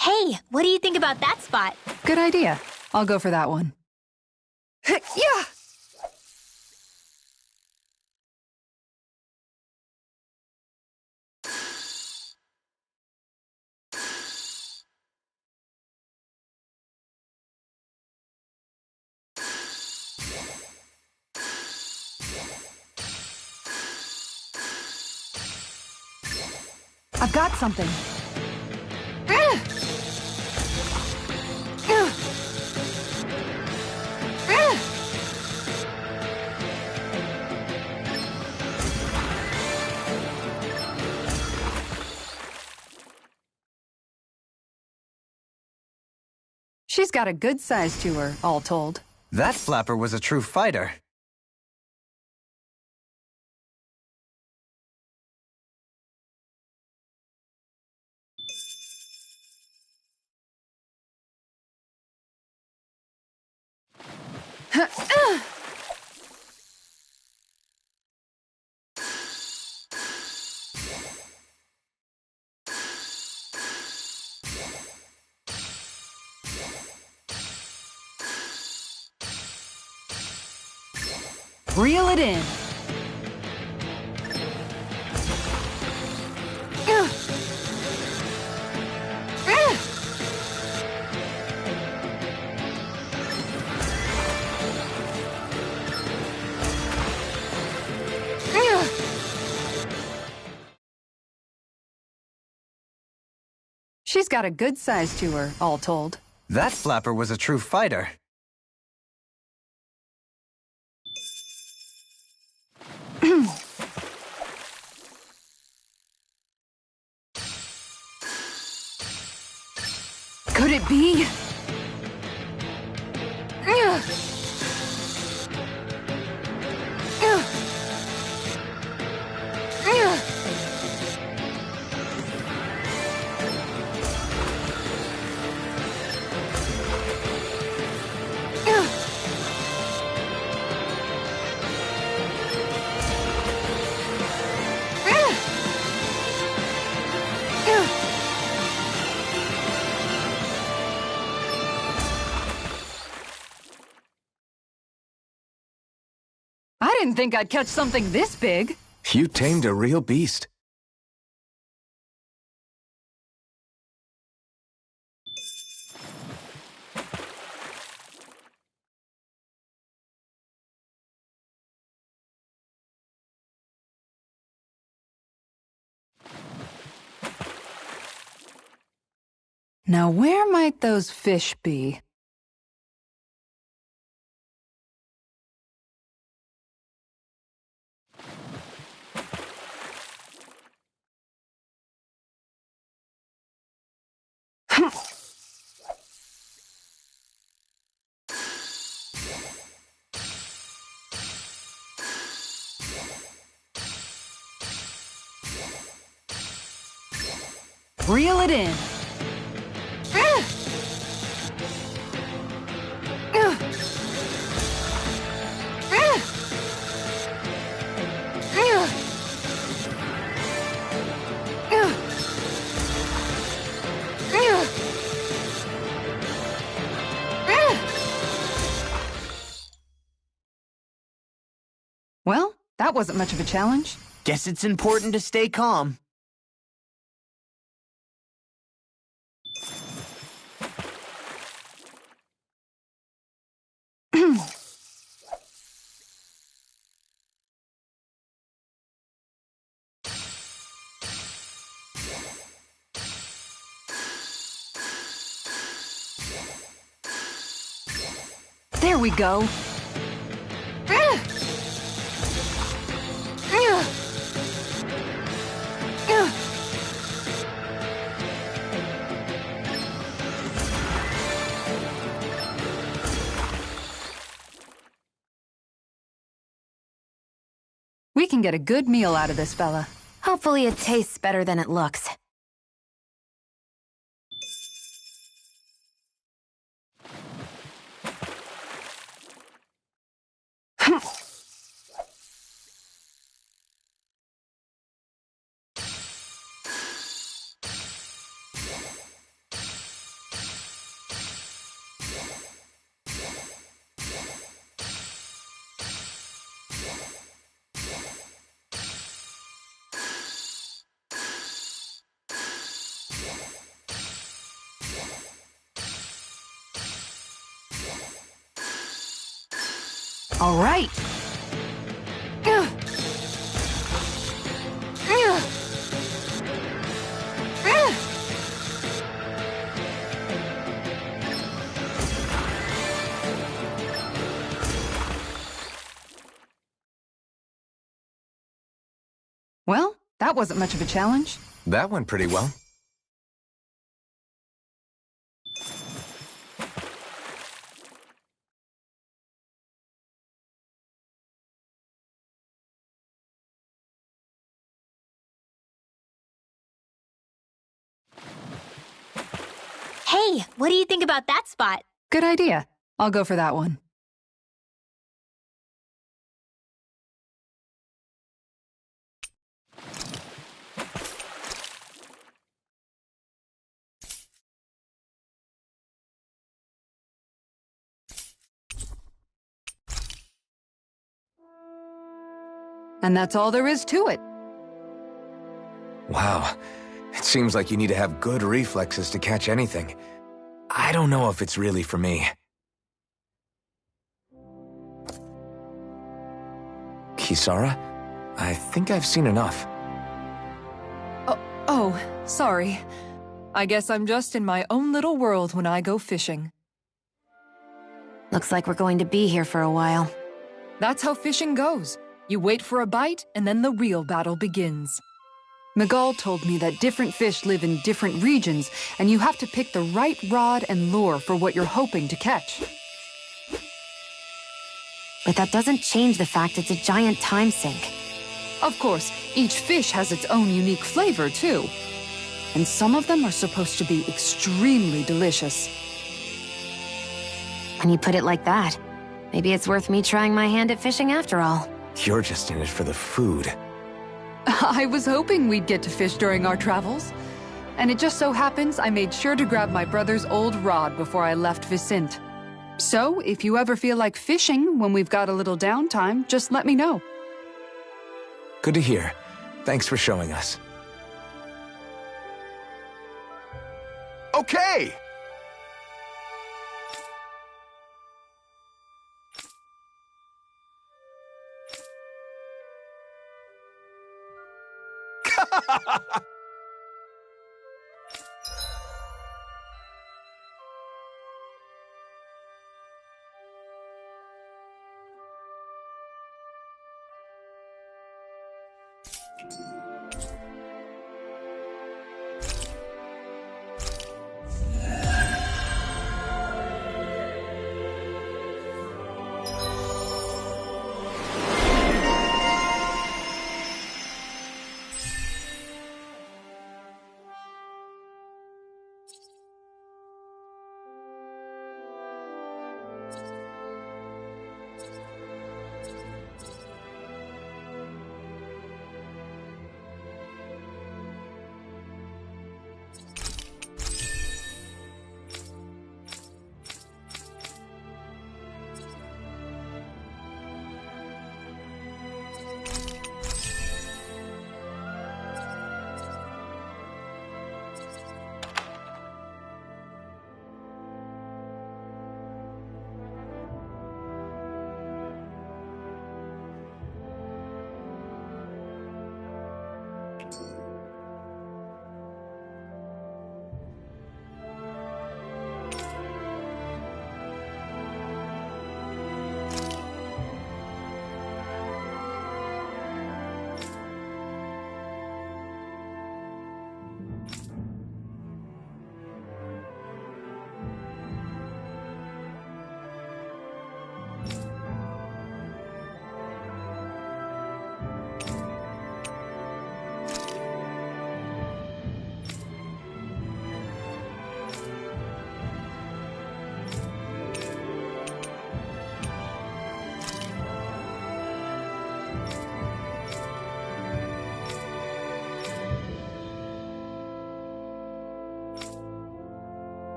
Hey, what do you think about that spot?
Good idea. I'll go for that one. Yeah! I've got something. She's got a good size to her, all told.
That flapper was a true fighter.
Reel it in. She's got a good size to her, all told.
That flapper was a true fighter.
Could it be? I didn't think I'd catch something this big.
You tamed a real beast.
Now where might those fish be? Reel it in. Well, that wasn't much of a challenge.
Guess it's important to stay calm.
There we go. We can get a good meal out of this fella.
Hopefully it tastes better than it looks.
All right. Well, that wasn't much of a challenge.
That went pretty well.
Hey, what do you think about that spot?
Good idea. I'll go for that one. And that's all there is to it.
Wow. It seems like you need to have good reflexes to catch anything. I don't know if it's really for me. Kisara? I think I've seen enough.
Oh, sorry. I guess I'm just in my own little world when I go fishing.
Looks like we're going to be here for a while.
That's how fishing goes. You wait for a bite, and then the real battle begins. Miguel told me that different fish live in different regions, and you have to pick the right rod and lure for what you're hoping to catch.
But that doesn't change the fact it's a giant time sink.
Of course, each fish has its own unique flavor, too. And some of them are supposed to be extremely delicious.
When you put it like that, maybe it's worth me trying my hand at fishing after all.
You're just in it for the food.
I was hoping we'd get to fish during our travels. And it just so happens I made sure to grab my brother's old rod before I left Vicente. So, if you ever feel like fishing when we've got a little downtime, just let me know.
Good to hear. Thanks for showing us. Okay!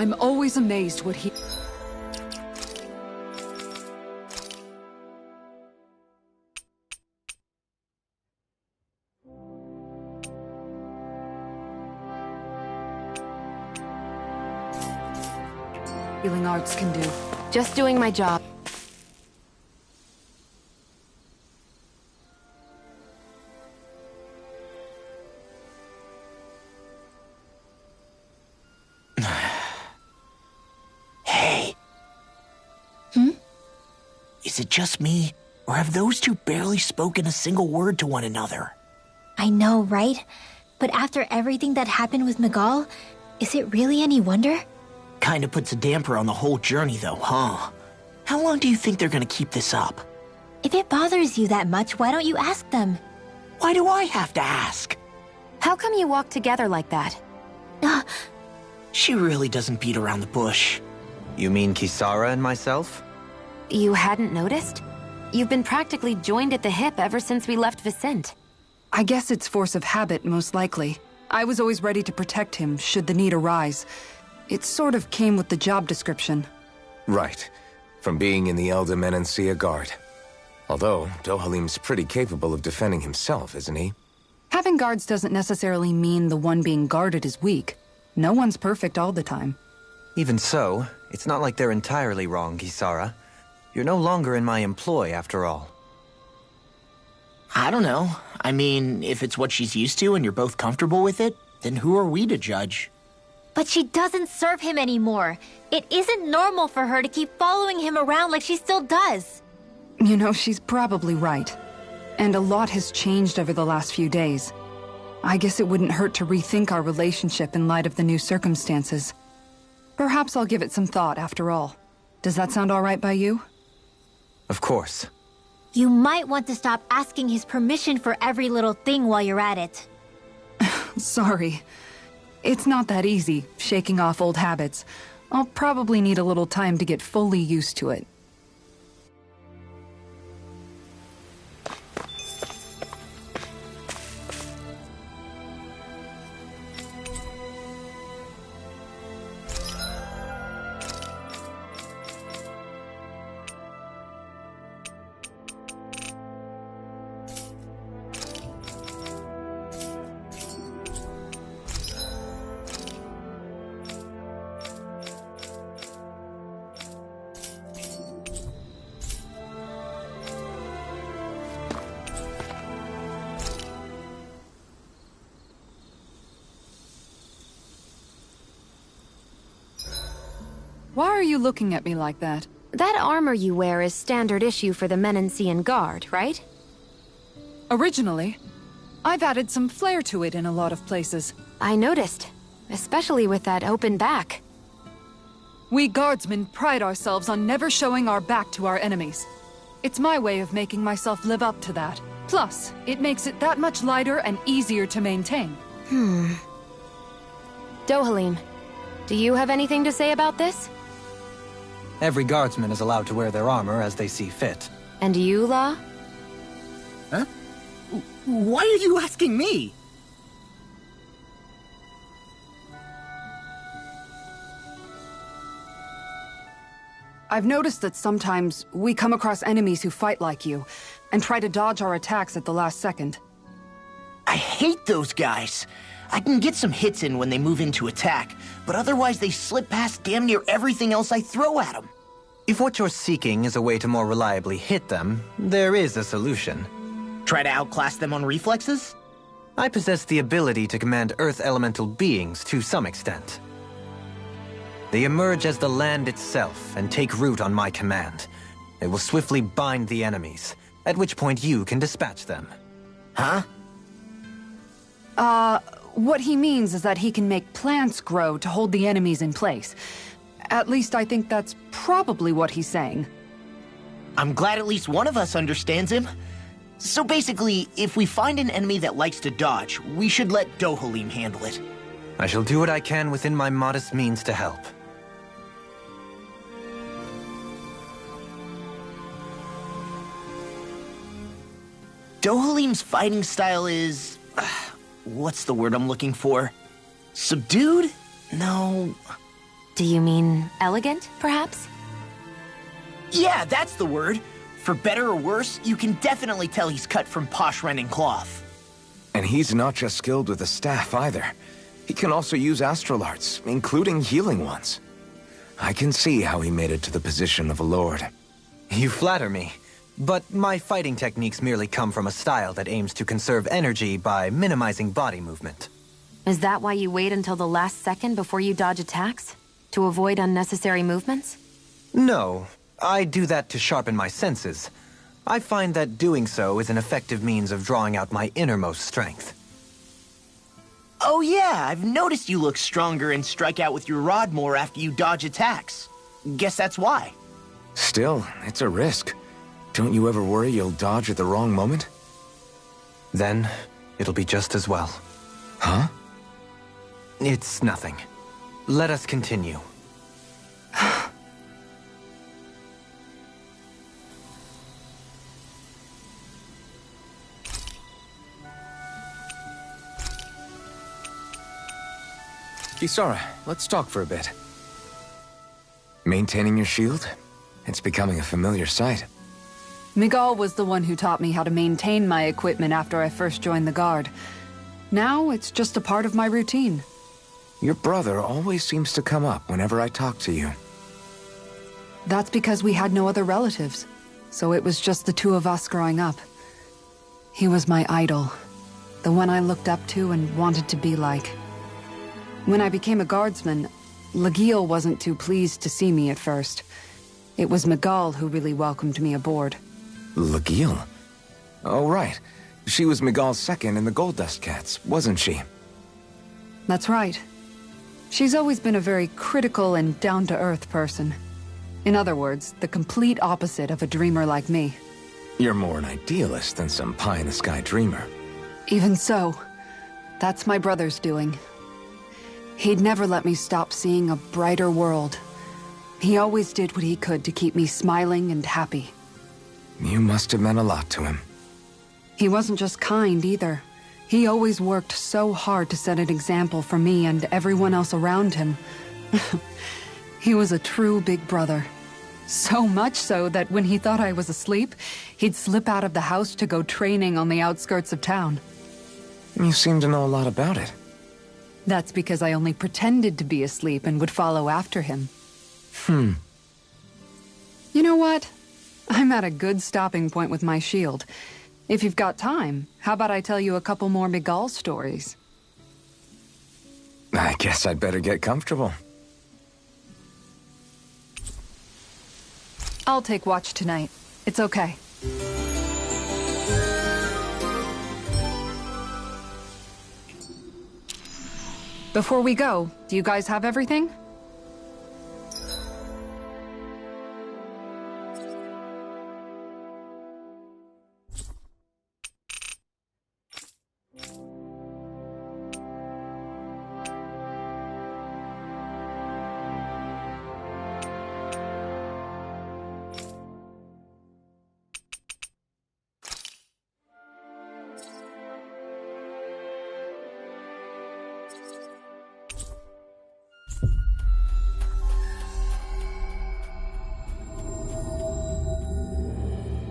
I'm always amazed what he... healing arts can do.
Just doing my job.
Hey. Is it just me, or have those two barely spoken a single word to one another?
I know, right? But after everything that happened with Miguel, is it really any wonder?
Kinda puts a damper on the whole journey, though, huh? How long do you think they're gonna keep this up?
If it bothers you that much, why don't you ask them?
Why do I have to ask?
How come you walk together like that?
She really doesn't beat around the bush.
You mean Kisara and myself?
You hadn't noticed? You've been practically joined at the hip ever since we left Vicente.
I guess it's force of habit, most likely. I was always ready to protect him, should the need arise. It sort of came with the job description.
Right. From being in the Elder Menancia Guard. Although, Dohalim's pretty capable of defending himself, isn't he?
Having guards doesn't necessarily mean the one being guarded is weak. No one's perfect all the time.
Even so, it's not like they're entirely wrong, Kisara. You're no longer in my employ, after all.
I don't know. I mean, if it's what she's used to and you're both comfortable with it, then who are we to judge?
But she doesn't serve him anymore. It isn't normal for her to keep following him around like she still does.
You know, she's probably right. And a lot has changed over the last few days. I guess it wouldn't hurt to rethink our relationship in light of the new circumstances. Perhaps I'll give it some thought, after all. Does that sound all right by you?
Of course.
You might want to stop asking his permission for every little thing while you're at it.
Sorry. It's not that easy, shaking off old habits. I'll probably need a little time to get fully used to it. Why are you looking at me like that?
That armor you wear is standard issue for the Menancian Guard, right?
Originally, I've added some flair to it in a lot of places.
I noticed, especially with that open back.
We guardsmen pride ourselves on never showing our back to our enemies. It's my way of making myself live up to that. Plus, it makes it that much lighter and easier to maintain.
Dohalim, do you have anything to say about this?
Every guardsman is allowed to wear their armor as they see fit.
And you, La?
Huh? Why are you asking me?
I've noticed that sometimes we come across enemies who fight like you, and try to dodge our attacks at the last second.
I hate those guys. I can get some hits in when they move into attack, but otherwise they slip past damn near everything else I throw at them.
If what you're seeking is a way to more reliably hit them, there is a solution.
Try to outclass them on reflexes?
I possess the ability to command Earth elemental beings to some extent. They emerge as the land itself and take root on my command. They will swiftly bind the enemies, at which point you can dispatch them.
Huh?
What he means is that he can make plants grow to hold the enemies in place. At least I think that's probably what he's saying.
I'm glad at least one of us understands him. So basically, if we find an enemy that likes to dodge, we should let Dohalim handle it.
I shall do what I can within my modest means to help.
Dohalim's fighting style is... what's the word I'm looking for? Subdued? No.
Do you mean elegant, perhaps?
Yeah, that's the word. For better or worse, you can definitely tell he's cut from posh Renin cloth.
And he's not just skilled with the staff either. He can also use astral arts, including healing ones. I can see how he made it to the position of a lord.
You flatter me. But my fighting techniques merely come from a style that aims to conserve energy by minimizing body movement.
Is that why you wait until the last second before you dodge attacks? To avoid unnecessary movements?
No, I do that to sharpen my senses. I find that doing so is an effective means of drawing out my innermost strength.
Oh yeah, I've noticed you look stronger and strike out with your rod more after you dodge attacks. Guess that's why.
Still, it's a risk. Don't you ever worry you'll dodge at the wrong moment?
Then, it'll be just as well.
Huh?
It's nothing. Let us continue.
Kisara, let's talk for a bit. Maintaining your shield? It's becoming a familiar sight.
Miguel was the one who taught me how to maintain my equipment after I first joined the Guard. Now, it's just a part of my routine.
Your brother always seems to come up whenever I talk to you.
That's because we had no other relatives, so it was just the two of us growing up. He was my idol, the one I looked up to and wanted to be like. When I became a guardsman, Lagiel wasn't too pleased to see me at first. It was Miguel who really welcomed me aboard.
Lagiel? Oh, right. She was Miguel's second in the Gold Dust Cats, wasn't she?
That's right. She's always been a very critical and down-to-earth person. In other words, the complete opposite of a dreamer like me.
You're more an idealist than some pie-in-the-sky dreamer.
Even so, that's my brother's doing. He'd never let me stop seeing a brighter world. He always did what he could to keep me smiling and happy.
You must have meant a lot to him.
He wasn't just kind, either. He always worked so hard to set an example for me and everyone else around him. He was a true big brother. So much so that when he thought I was asleep, he'd slip out of the house to go training on the outskirts of town.
You seem to know a lot about it.
That's because I only pretended to be asleep and would follow after him. You know what? I'm at a good stopping point with my shield. If you've got time, how about I tell you a couple more Miguel stories?
I guess I'd better get comfortable.
I'll take watch tonight. It's okay. Before we go, do you guys have everything?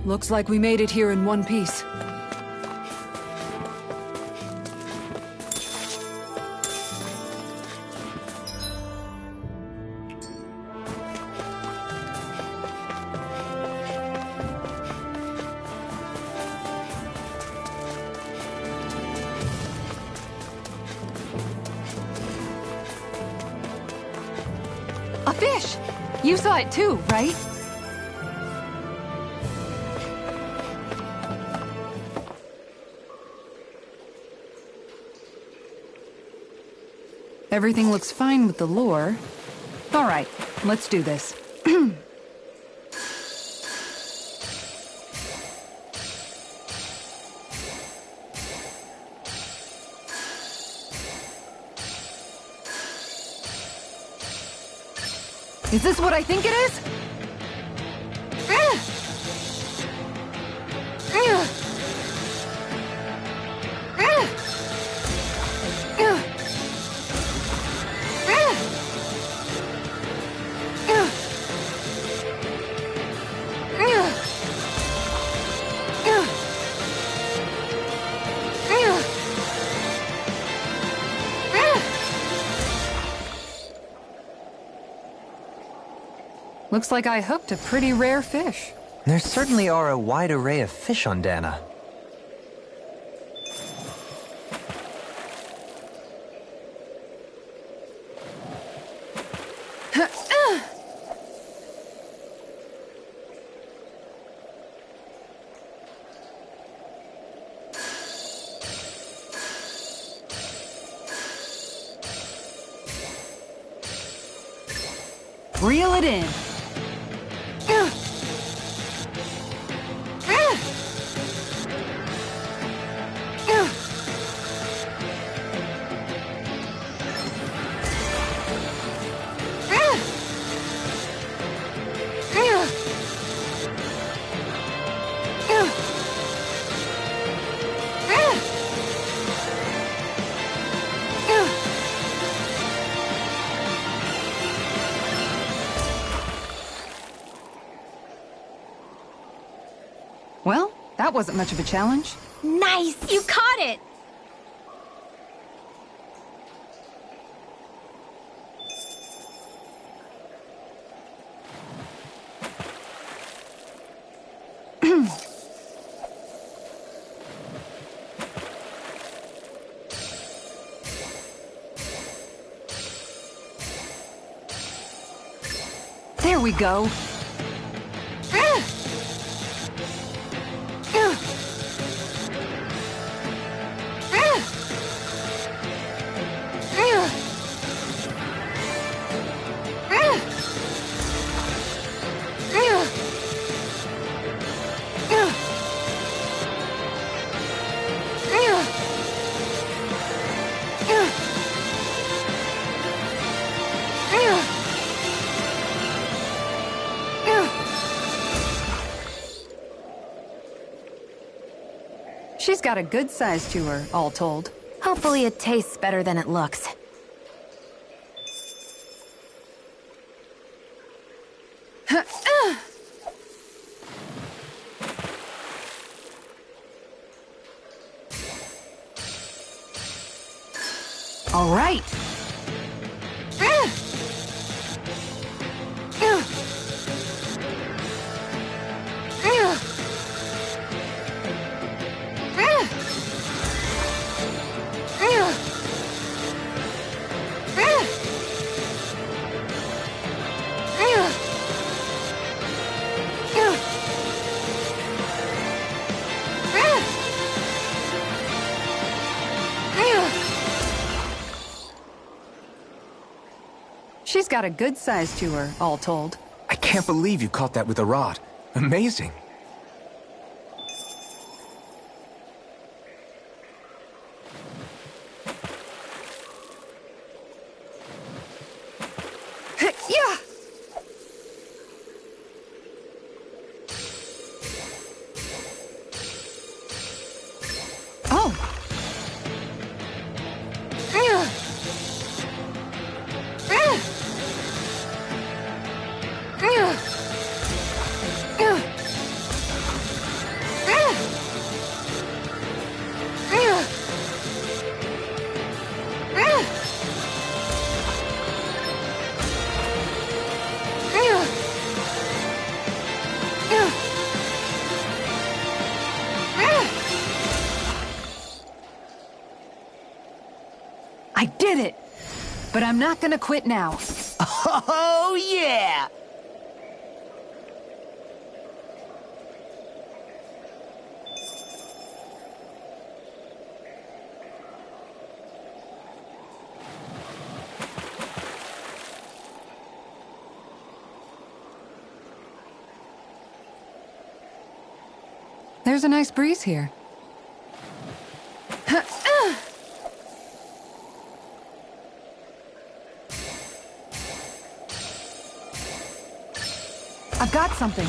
Looks like we made it here in one piece. A fish! You saw it too, right? Everything looks fine with the lure. All right, let's do this. Is this what I think it is? Looks like I hooked a pretty rare fish.
There certainly are a wide array of fish on Dana.
Reel it in. Well, that wasn't much of a challenge.
Nice! You caught it!
There we go. She's got a good size to her, all told.
Hopefully it tastes better than it looks.
All right. She's got a good size to her, all told.
I can't believe you caught that with a rod. Amazing.
Yeah! Oh! I did it! But I'm not gonna quit now.
Oh, yeah!
There's a nice breeze here. I've got something.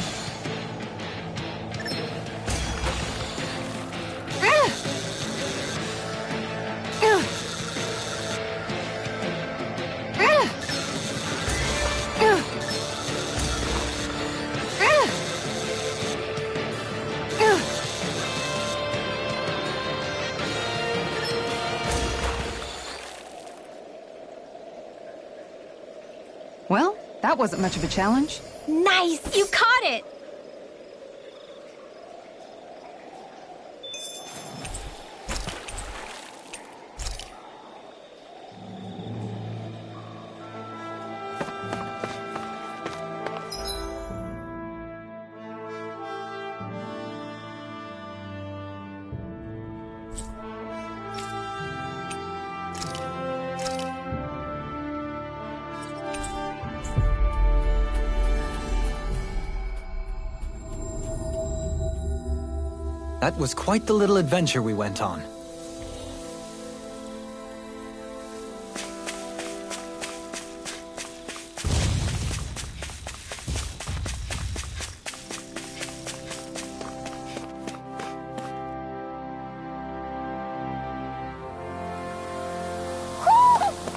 Well, That wasn't much of a challenge.
Nice! You caught it!
That was quite the little adventure we went on.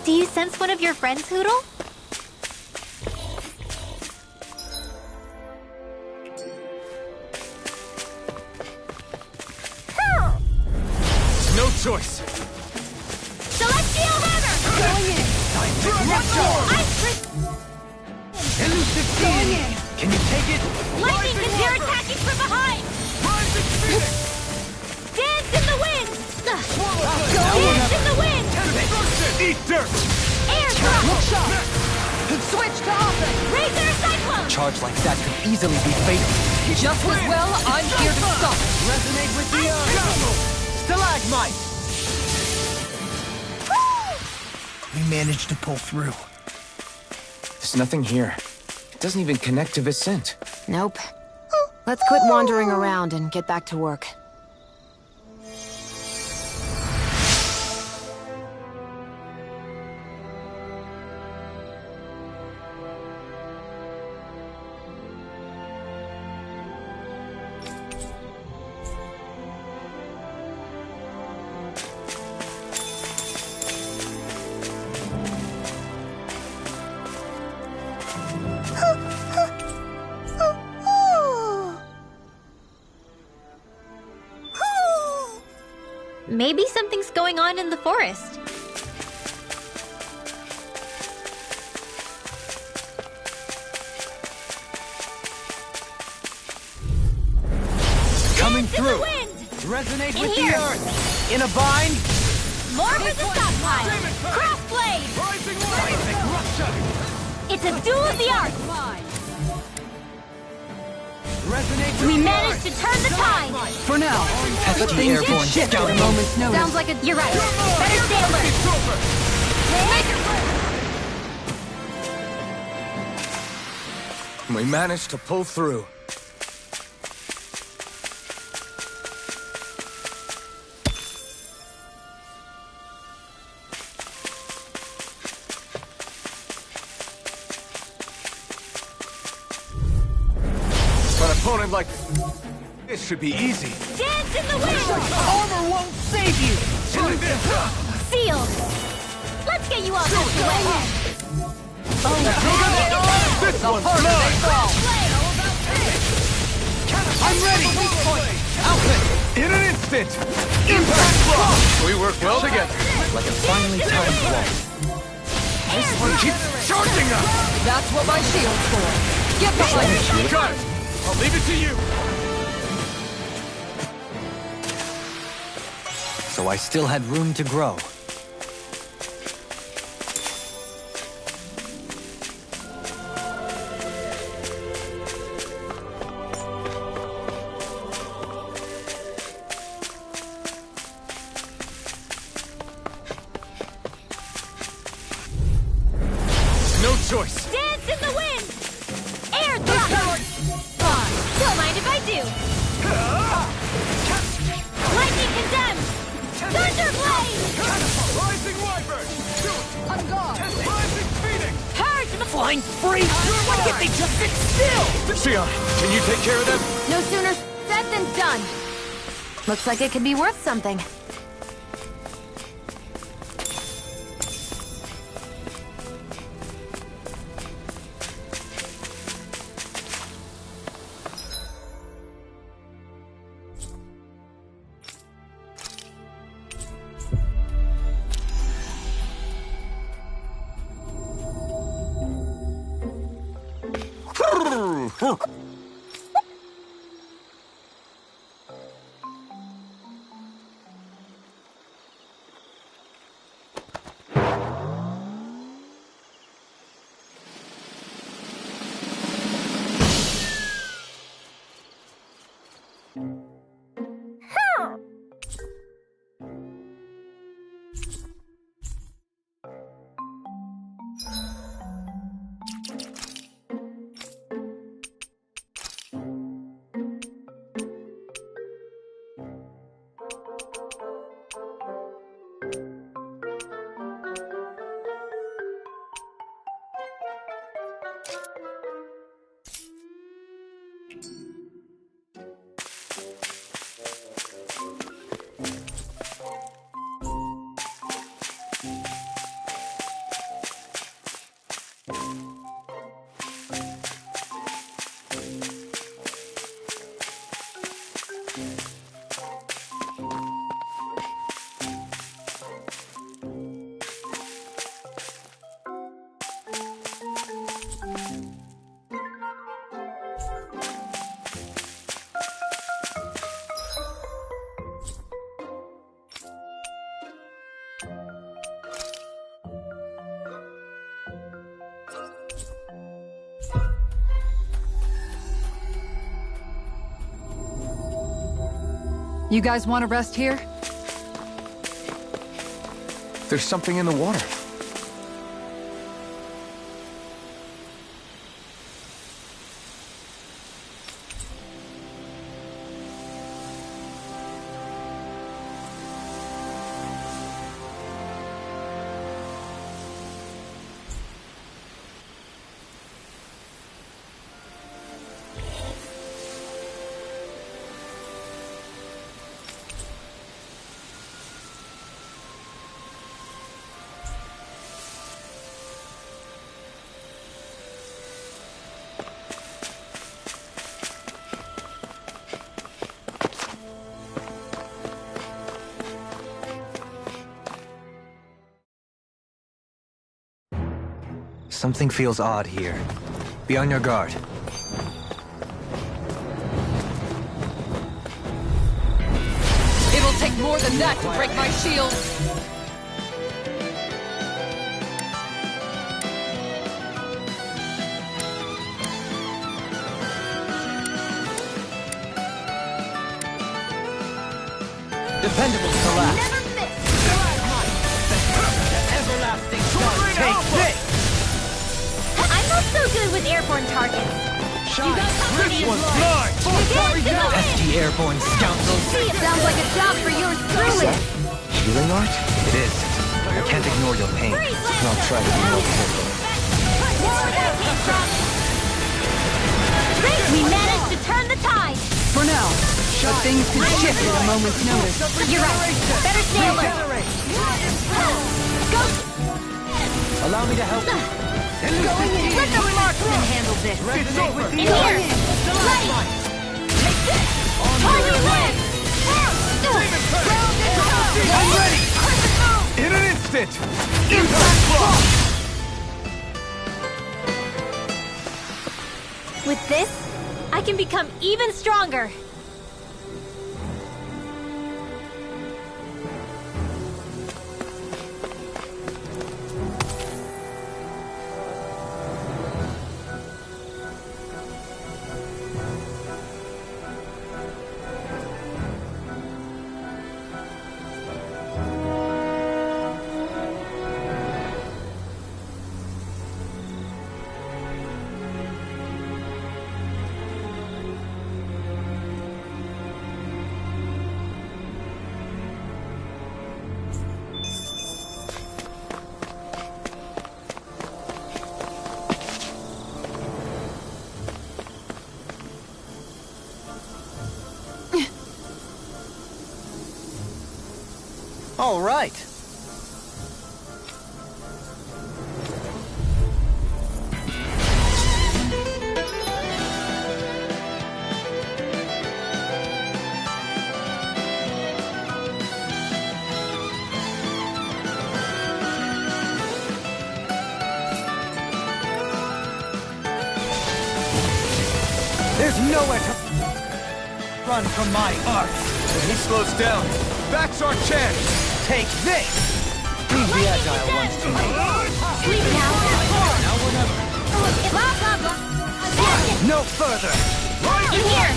Do you sense one of your friends, Hootle?
No choice.
Celestial Hammer!
Going in.
Elusive being! Can you take it?
Lightning Consider attacking from behind!
Rising Phoenix!
Dance in the wind!
Swallowtail!
Dance in the wind!
Destruction! Eat dirt!
Air drop!
Look sharp. Switch to offense.
Razor Cyclone!
Charge like that could easily be fatal.
Just as well, I'm here to stop.
Resonate with the earth! Stalagmite!
We managed to pull through.
There's nothing here. It doesn't even connect to Vicente.
Nope. Let's quit wandering around and get back to work.
Maybe something's going on in the forest.
Coming
Dance in
through!
the wind!
Resonate
In
with
here.
the earth! In a bind!
More for the stockpile! Crossblade!
Rising Seismic Rupture!
It's a duel of the arts!
Resonate with
We
the
managed
earth!
to turn the tide!
For now, but
Pesky
things
airborne
can shift at a
scouting.
moment's notice.
Sounds like a... You're right. Better stay alert.
It's over!
We managed to pull through.
An opponent like this should be easy.
Dance in the wind!
Armor won't save you!
Sealed! Let's get you all tucked away!
This one's mine!
I'm ready!
In an instant! Impact block! We work well together.
Like a finely timed waltz.
This one keeps charging us!
That's what my shield's for. Get behind me!
Got it! I'll leave it to you!
So I still had room to grow.
No choice!
Dance in the wind! Air thrust! Don't mind if I do! Lightning condemned! Thunderblade!
Rising Wyvern!
On guard.
Rising Phoenix!
Purge!
Flying free! Why can't they just sit still?
Xion, can you take care of them?
No sooner said than done. Looks like it could be worth something.
You guys want to rest here?
There's something in the water.
Something feels odd here. Be on your guard.
It'll take more than that to break my shield!
Dependables to last.
Never miss!
Everlasting sun, take this!
I'm not so good with airborne targets. You got company in blood.
Pesky airborne scoundrels.
Sounds like a job for yours truly!
Healing art?
It is. I can't ignore your pain.
I'll try to be more careful.
Great, we managed to turn the tide.
For now, but things can shift at a moment's notice.
You're right. Better stay alert. Go.
Allow me to help you.
Let the marksman handle this. In here. Ready. On your legs.
I'm ready! In an instant! Impact block!
With this, I can become even stronger.
All right.
There's nowhere to run from my art. When he slows down, that's our chance. Take this. Leave the agile ones to me.
Sleep now.
Now or never.
Blah, blah, blah. Imagine.
No further.
In here.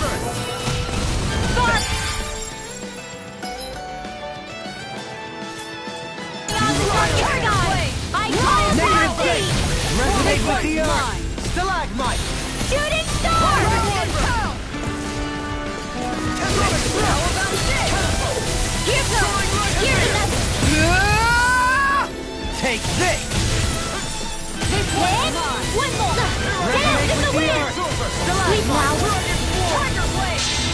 Spark. Turn on. I call
Negative
Rocky.
Resonate with the earth. Stalagmite.
Shooting star. Here goes. Here's another.
Take this.
One more. Dance in the wind. Sleep now.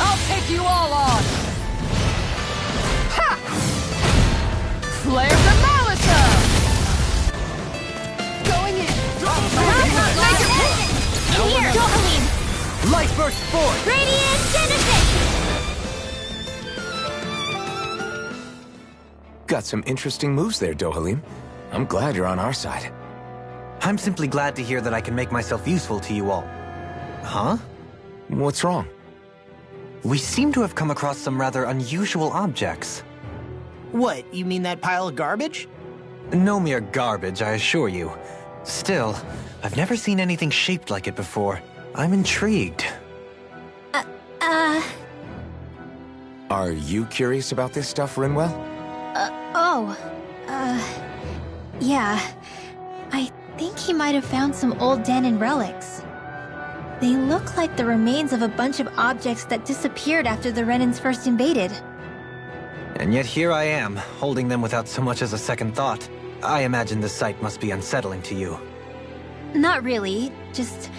I'll take you all on! Ha! Flare the Molotov! Going in!
In here. Dohalim.
Light burst forth.
Radiant Genesis.
Got some interesting moves there, Dohalim. I'm glad you're on our side.
I'm simply glad to hear that I can make myself useful to you all. Huh?
What's wrong?
We seem to have come across some rather unusual objects.
What, you mean that pile of garbage?
No mere garbage, I assure you. Still, I've never seen anything shaped like it before. I'm intrigued.
Are you curious about this stuff, Rinwell?
Yeah. I think he might have found some old Dahnan relics. They look like the remains of a bunch of objects that disappeared after the Renans first invaded.
And yet here I am, holding them without so much as a second thought. I imagine the sight must be unsettling to you.
Not really, just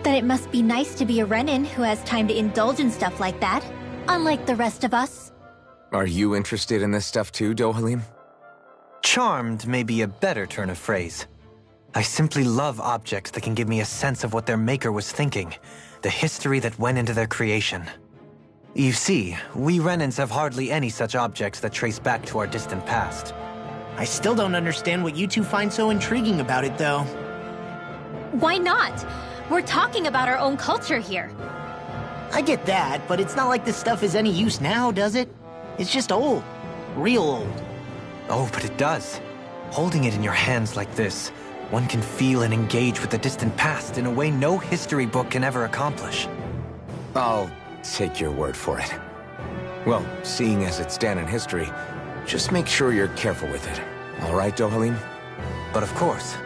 that it must be nice to be a Renan who has time to indulge in stuff like that, unlike the rest of us.
Are you interested in this stuff too, Dohalim?
Charmed may be a better turn of phrase. I simply love objects that can give me a sense of what their maker was thinking, the history that went into their creation. You see, we Renans have hardly any such objects that trace back to our distant past.
I still don't understand what you two find so intriguing about it, though.
Why not? We're talking about our own culture here.
I get that, but it's not like this stuff is any use now, does it? It's just old. Real old.
Oh, but it does. Holding it in your hands like this, one can feel and engage with the distant past in a way no history book can ever accomplish.
I'll take your word for it. Well, seeing as it's Dahnan history, just make sure you're careful with it. All right, Dohalim?
But of course.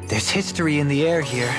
There's history in the air here.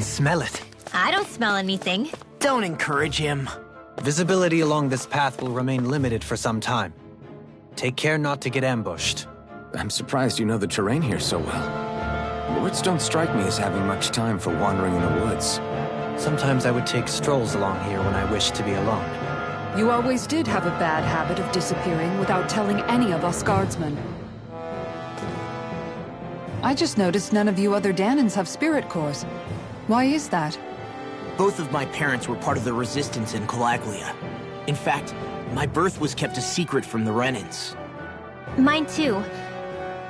smell it.
I don't smell anything.
Don't encourage him.
Visibility along this path will remain limited for some time. Take care not to get ambushed.
I'm surprised you know the terrain here so well. Lords don't strike me as having much time for wandering in the woods.
Sometimes I would take strolls along here when I wished to be alone.
You always did have a bad habit of disappearing without telling any of us guardsmen. I just noticed none of you other Danans have spirit cores. Why is that?
Both of my parents were part of the resistance in Calaglia. In fact, my birth was kept a secret from the Renans.
Mine too.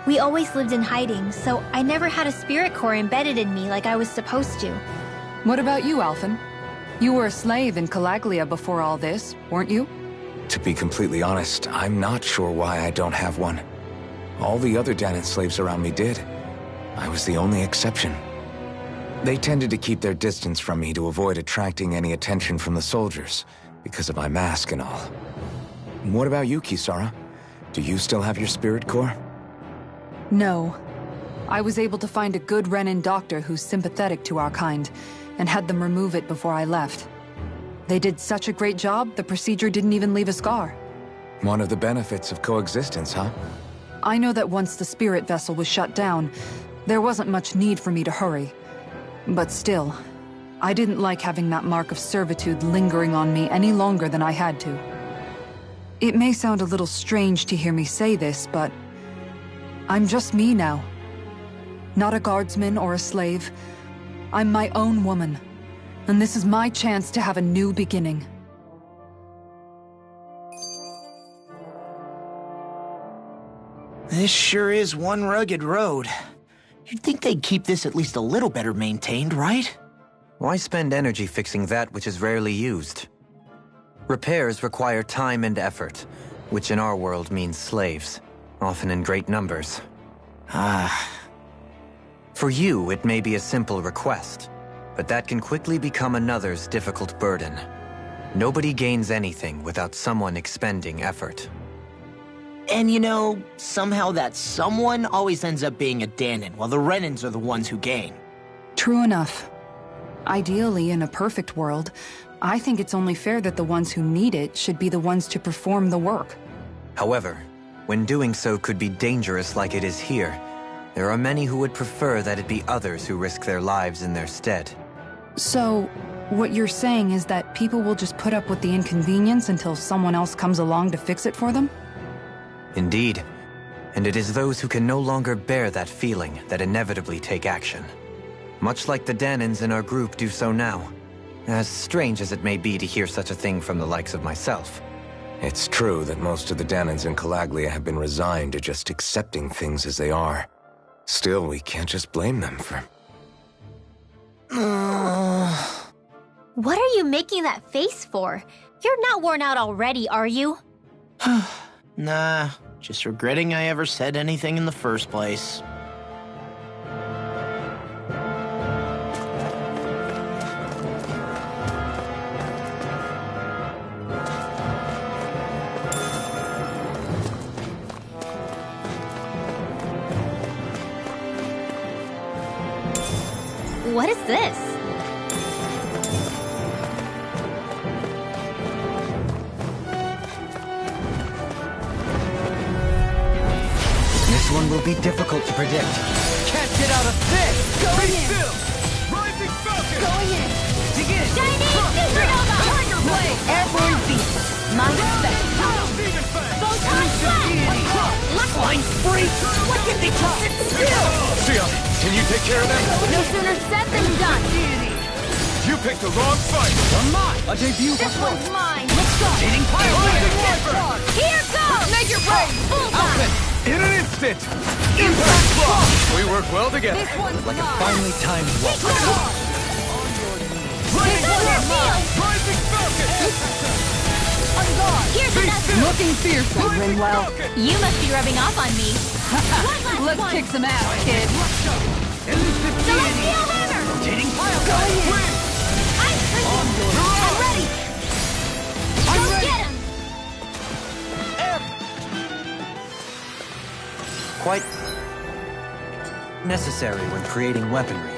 We always lived in hiding, so I never had a spirit core embedded in me like I was supposed to.
What about you, Alphen? You were a slave in Calaglia before all this, weren't you?
To be completely honest, I'm not sure why I don't have one. All the other Danan slaves around me did. I was the only exception. They tended to keep their distance from me to avoid attracting any attention from the soldiers, because of my mask and all. What about you, Kisara? Do you still have your spirit core?
No. I was able to find a good Renan doctor who's sympathetic to our kind, and had them remove it before I left. They did such a great job, the procedure didn't even leave a scar.
One of the benefits of coexistence, huh?
I know that once the spirit vessel was shut down, there wasn't much need for me to hurry. But still, I didn't like having that mark of servitude lingering on me any longer than I had to. It may sound a little strange to hear me say this, but I'm just me now. Not a guardsman or a slave. I'm my own woman, and this is my chance to have a new beginning.
This sure is one rugged road. You'd think they'd keep this at least a little better maintained, right?
Why spend energy fixing that which is rarely used? Repairs require time and effort, which in our world means slaves, often in great numbers. For you, it may be a simple request, but that can quickly become another's difficult burden. Nobody gains anything without someone expending effort.
And you know, somehow that someone always ends up being a Danan, while the Renans are the ones who gain.
True enough. Ideally, in a perfect world, I think it's only fair that the ones who need it should be the ones to perform the work.
However, when doing so could be dangerous like it is here, there are many who would prefer that it be others who risk their lives in their stead.
So, what you're saying is that people will just put up with the inconvenience until someone else comes along to fix it for them?
Indeed. And it is those who can no longer bear that feeling that inevitably take action. Much like the Danans in our group do so now. As strange as it may be to hear such a thing from the likes of myself.
It's true that most of the Danans in Calaglia have been resigned to just accepting things as they are. Still, we can't just blame them for...
What are you making that face for? You're not worn out already, are you?
Nah, just regretting I ever said anything in the first place.
What is this?
This one will be difficult to predict.
Can't get out of this!
Going
Be
in.
still! Rising Falcon!
Going in!
Begin!
Chinese Supernova!
Tiger Blade!
Airborne Beast! My respect!
Demon Fang!
Photon Blast!
Line spree! What did they just sit still?
Sia, can you take care of them?
No sooner said than done!
You picked the wrong fight! You're mine! A debut
This one's mine!
Let's go! Dating pile!
Here goes!
Make it rain!
Bullseye!
In an instant! Impact block! We work well together.
This one's
Like a
mine!
finely timed walk.
Rising Falcon!
On guard!
Here's another!
Looking fearsome, Rinwell.
You must be rubbing off on me. One last
Let's
one!
kick some ass, kid.
Celestial Hammer!
Rotating pile!
I'm pushing! I'm ready! Go get him!
Quite necessary when creating weaponry.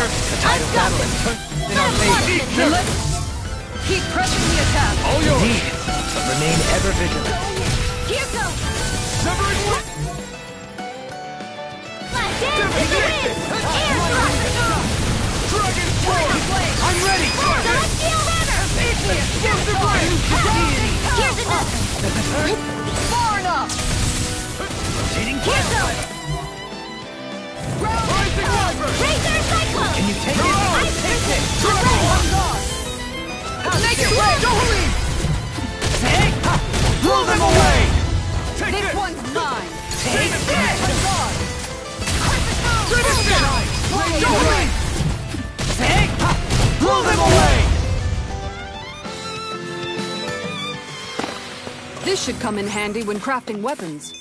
here! The tide of battle has turned in our favor.
Keep pressing the attack.
All yours! Indeed, but remain ever vigilant.
Here goes!
Never expect...
Dance in the wind! Air thrust!
Dragon Sword! I'm ready!
Celestial Hammer!
Explosive Blade!
Here's another!
Far enough.
Rotating
Here
Fire!
goes!
Rising Wyvern!
Razor Cyclone!
Can you take it?
I'm
Take it!
I'm ready!
Make it rain. Dohuli.
Take! Blow them away! Take
This
this!
one's mine.
Take this!
Dohuli.
Take! Blow them away!
This should come in handy when crafting weapons.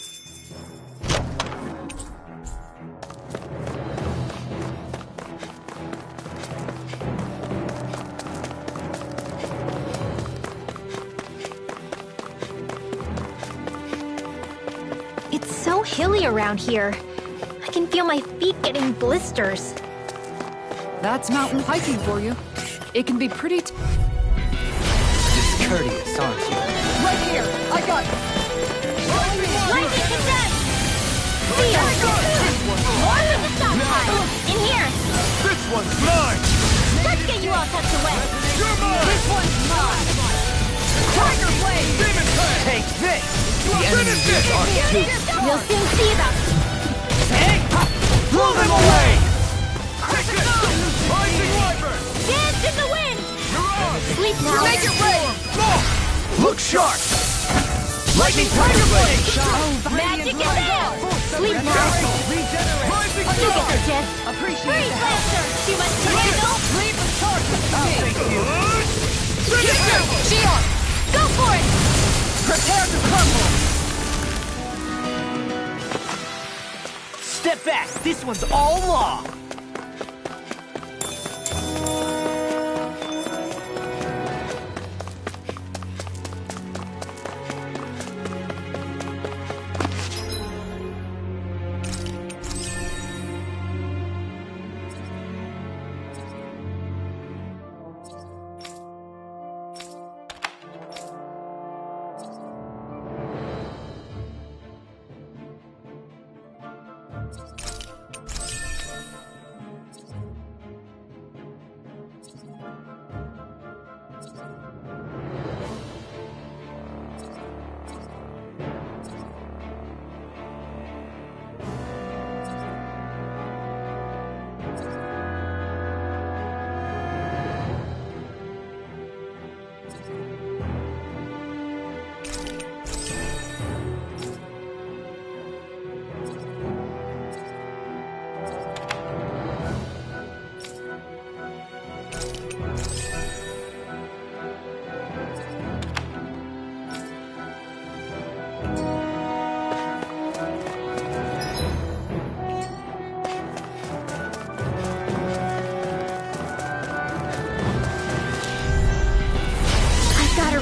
It's so hilly around here. I can feel my feet getting blisters.
That's mountain hiking for you. It can be pretty
Discourteous, aren't you?
right here. I got it.
Lightning Condense! Steel! More with the stockpile! In here!
This one's mine!
Let's get you all tucked away!
You're mine!
This one's mine. Tiger Blade.
Demon Fang! Take this! The enemy is our too!
We'll soon see about it!
Take! Blow them away! Take this! Rising Wyvern!
Dance in the wind!
You're on!
Sleep now!
Make it rain.
Look sharp! Lightning Tiger Blade!
Magic is out! Sleep now!
Rising
You get the
Falcon!
gist!
Appreciate
Freeze
the help.
Lancer! Too much to handle?
Leave the charges to me.
Thank you!
Shion,
Go for it!
prepare to crumble.
Step back. This one's all law.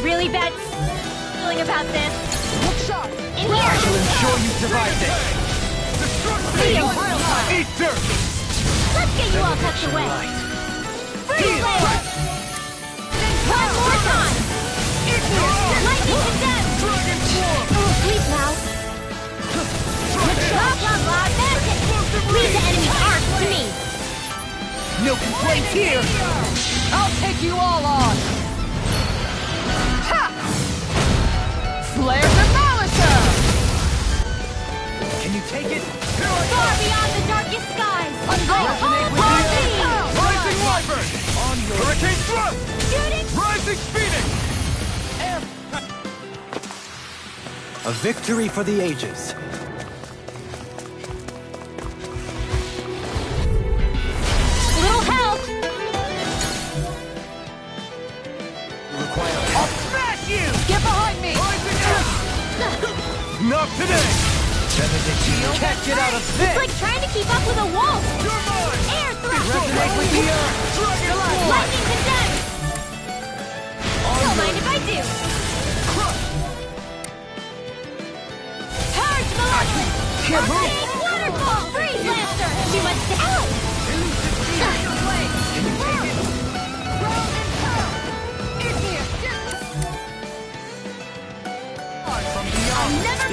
Really bad feeling about this.
Look sharp.
In here!
To ensure you survive this!
Steel!
Eat dirt!
Let's get you all tucked away. Freeze Lancer! One more time! Lightning Condense!
Dragon Swarm!
Sleep now. Blah blah blah magic! Leave the enemy arc to me.
No complaints here.
I'll take you all on. Ha! Flare Demolisher!
Can you take it?
Far beyond the darkest skies! I
Resonate
call
with
upon
the
thee!
Rising Wyvern! On your Hurricane Thrust!
Shooting!
Rising Phoenix!
A victory for the ages.
Little help!
I'll smash you!
Get behind me!
Rising Ash! Not today! Benediction, can't get out of
It's
this!
like trying to keep up with a wolf!
You're mine!
Air thrust!
Resonate with the earth! Dragon Swarm!
Lightning Condense! Don't mind if I do! Purge Malevolence!
Can't move!
Arcane Waterfall! Freeze Lancer! Too much to... Ow!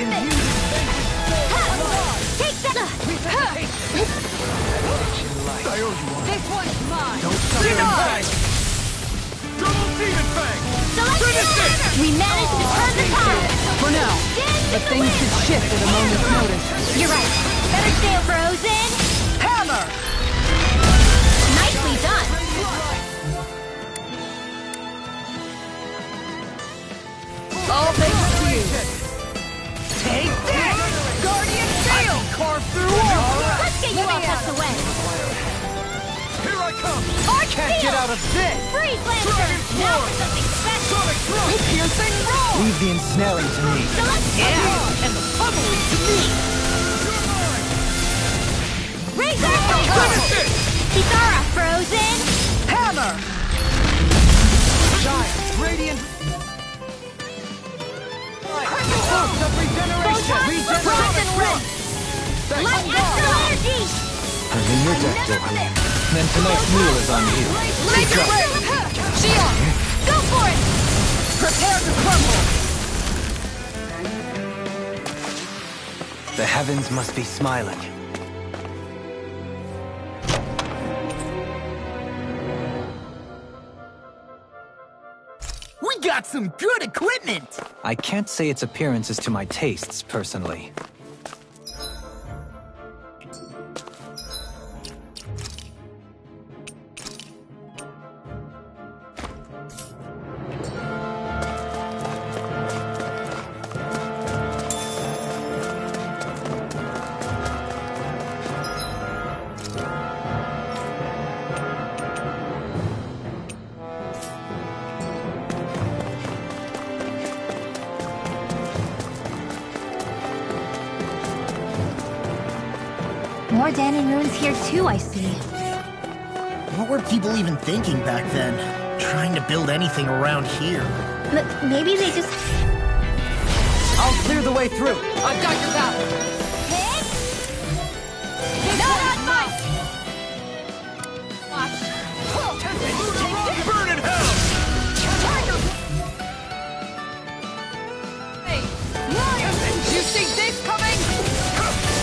miss!
Take that!
This one's mine!
Don't stop it. Bang! Double demon bang!
Select We managed to turn the tide!
For now, but things could shift at a moment's notice.
You're right. Better stay frozen.
Hammer!
Nicely done.
All thanks to you!
Take this!
Guardian Shield!
Carve through armor!
Let's get you all tucked away.
Here I come!
Arch
Can't get out of this!
Freeze Lancer!
Dragon
Now
Sword!
for something special!
Sonic thrust!
Piercing roll!
Leave the ensnaring to me.
Select
And the pummeling to me!
Razor Blade! Kisara frozen!
Hammer!
Giant, radiant... Boost of regeneration!
Frost and Wind! Light Astral Energy!
I'm in your deck, Dohalim. Then tonight's meal is on you.
Laser Ray! Shion!
Go for it!
Prepare to crumble!
The heavens must be smiling.
We got some good equipment!
I can't say its appearance is to my tastes, personally.
More Danon ruins here too, I see.
What were people even thinking back then? Trying to build anything around here.
Maybe they just...
I'll clear the way through!
I've got your back!
Not on my... Watch.
Burn in hell!
Hey, you see this coming?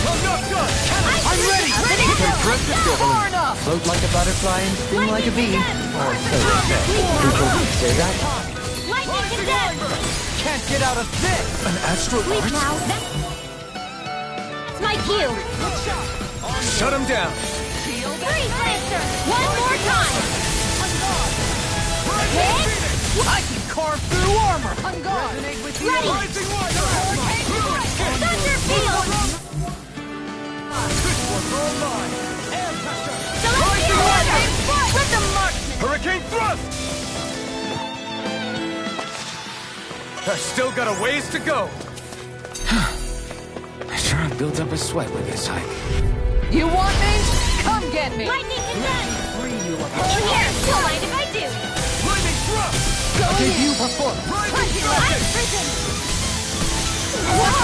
I'm not done!
I'm
ready!
Impressive, Dohalim.
Far enough!
Float like a butterfly and sting like a bee. Or so they say. People do say that.
Lightning Condense!
Can't get out of this! An astral
Sleep
arch?
now. That's my cue.
Shut him down!
Freeze Lancer! One more time! Hit!
I can carve through armor!
On guard!
Ready!
Rising Water!
Thunder Field!
This one's all mine! Air pressure!
Celestial Order! Let the marksman!
Hurricane thrust! I've still got a ways to go!
I sure have built up a sweat with this hike.
You want me? Come get me!
Lightning Condense! In here! Don't mind if I do!
Lightning thrust!
Go
Debut performance! Rising
I'm
Rocket!
prison! Whoa!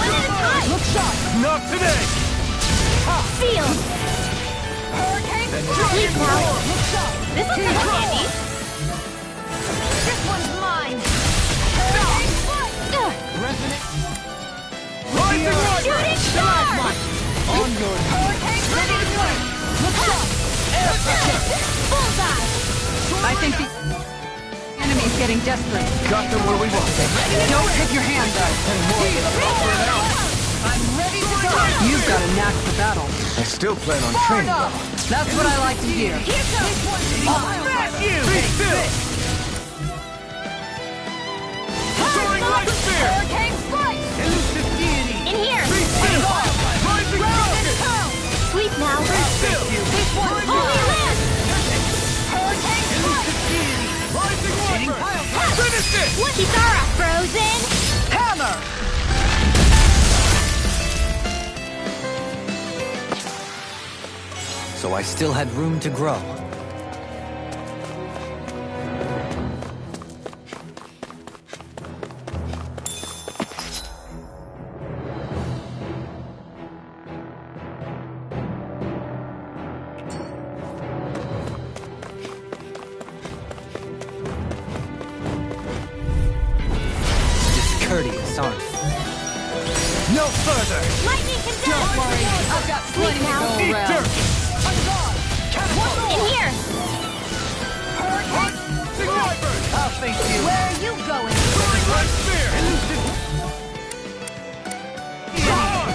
One at a time!
Look sharp!
Not today!
Field!
Hurricane
Sleep now!
Look sharp!
This will come in handy!
This one's mine! Hurricane Flight!
Resonant! Rising Water!
Shooting Star!
On your
Hurricane Flight! Look sharp!
Bullseye!
I think the enemy's getting desperate.
got them where we want them.
Don't take your hand up.
I'm ready to go!
You've got a knack for battle.
I still plan on
Far
training.
enough!
That's what I like to hear.
Here comes! This one's mine!
Be still! Soaring Light Spear!
Hurricane Flight!
Elusive deity!
In here!
Be still! Rising Rocket!
Sleep now!
Still!
This one's
Holy
mine!
Land!
Hurricane Flight!
Rising Water! Finish it!
What? Kisara frozen!
Hammer!
So I still had room to grow. Discourteous, aren't you?
further!
Lightning condense!
Don't worry, I've got plenty to go
Eat
around.
dirt!
In here!
I'll face you!
Where are you going?
Red spear!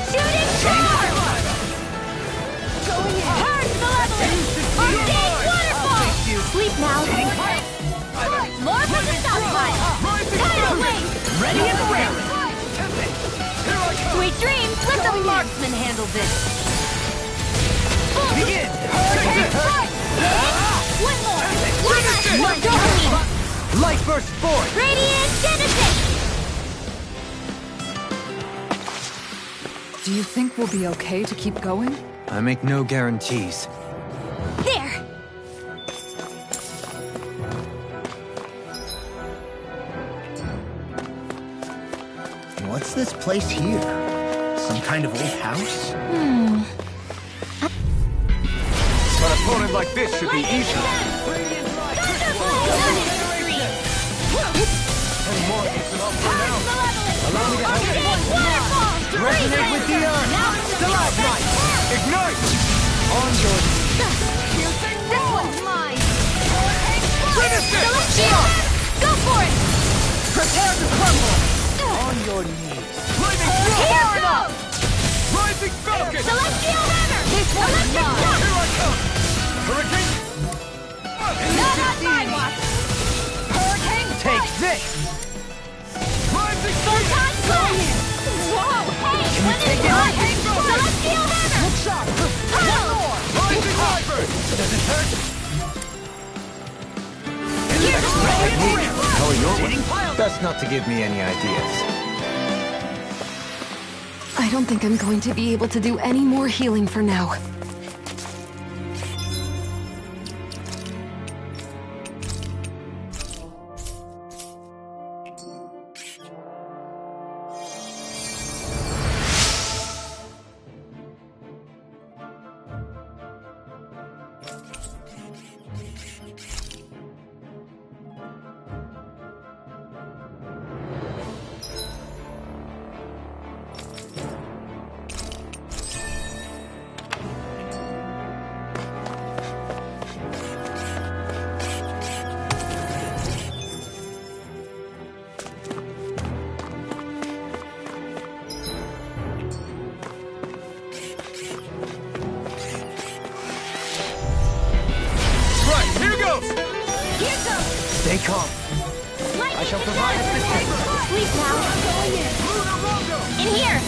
Shooting star! Purge malevolence! Arcane waterfall! Sleep now! More from the stockpile! Tidal wave!
Ready and ready!
Sweet dreams! Let the marksman handle this!
Begin!
One more! One last one! Clean!
Light burst forth!
Radiant Genesis!
Do you think we'll be okay to keep going?
I make no guarantees.
There!
What's this place here? Some kind of old house?
An opponent like this should be easy. Resonate with the earth! Stalagmite! Ignite! On your knees!
This one's mine!
Finish it!
Celestial! Go for it!
Prepare to crumble! On your knees! Lightning
Here
strike!
goes!
Rising Falcon!
Celestial Hammer! Electric
Here
Shock!
I come! Hurricane!
Not on my watch! Hurricane
Take this! Rising
Photon Blast! Whoa! Hey! What is that? Celestial Hammer!
Look sharp!
Tunnel!
Rising Vipers! Does it hurt?
How are your wings? Best not to give me any ideas.
I don't think I'm going to be able to do any more healing for now.
Stay calm.
I
shall provide assistance.
Sleep now. In here.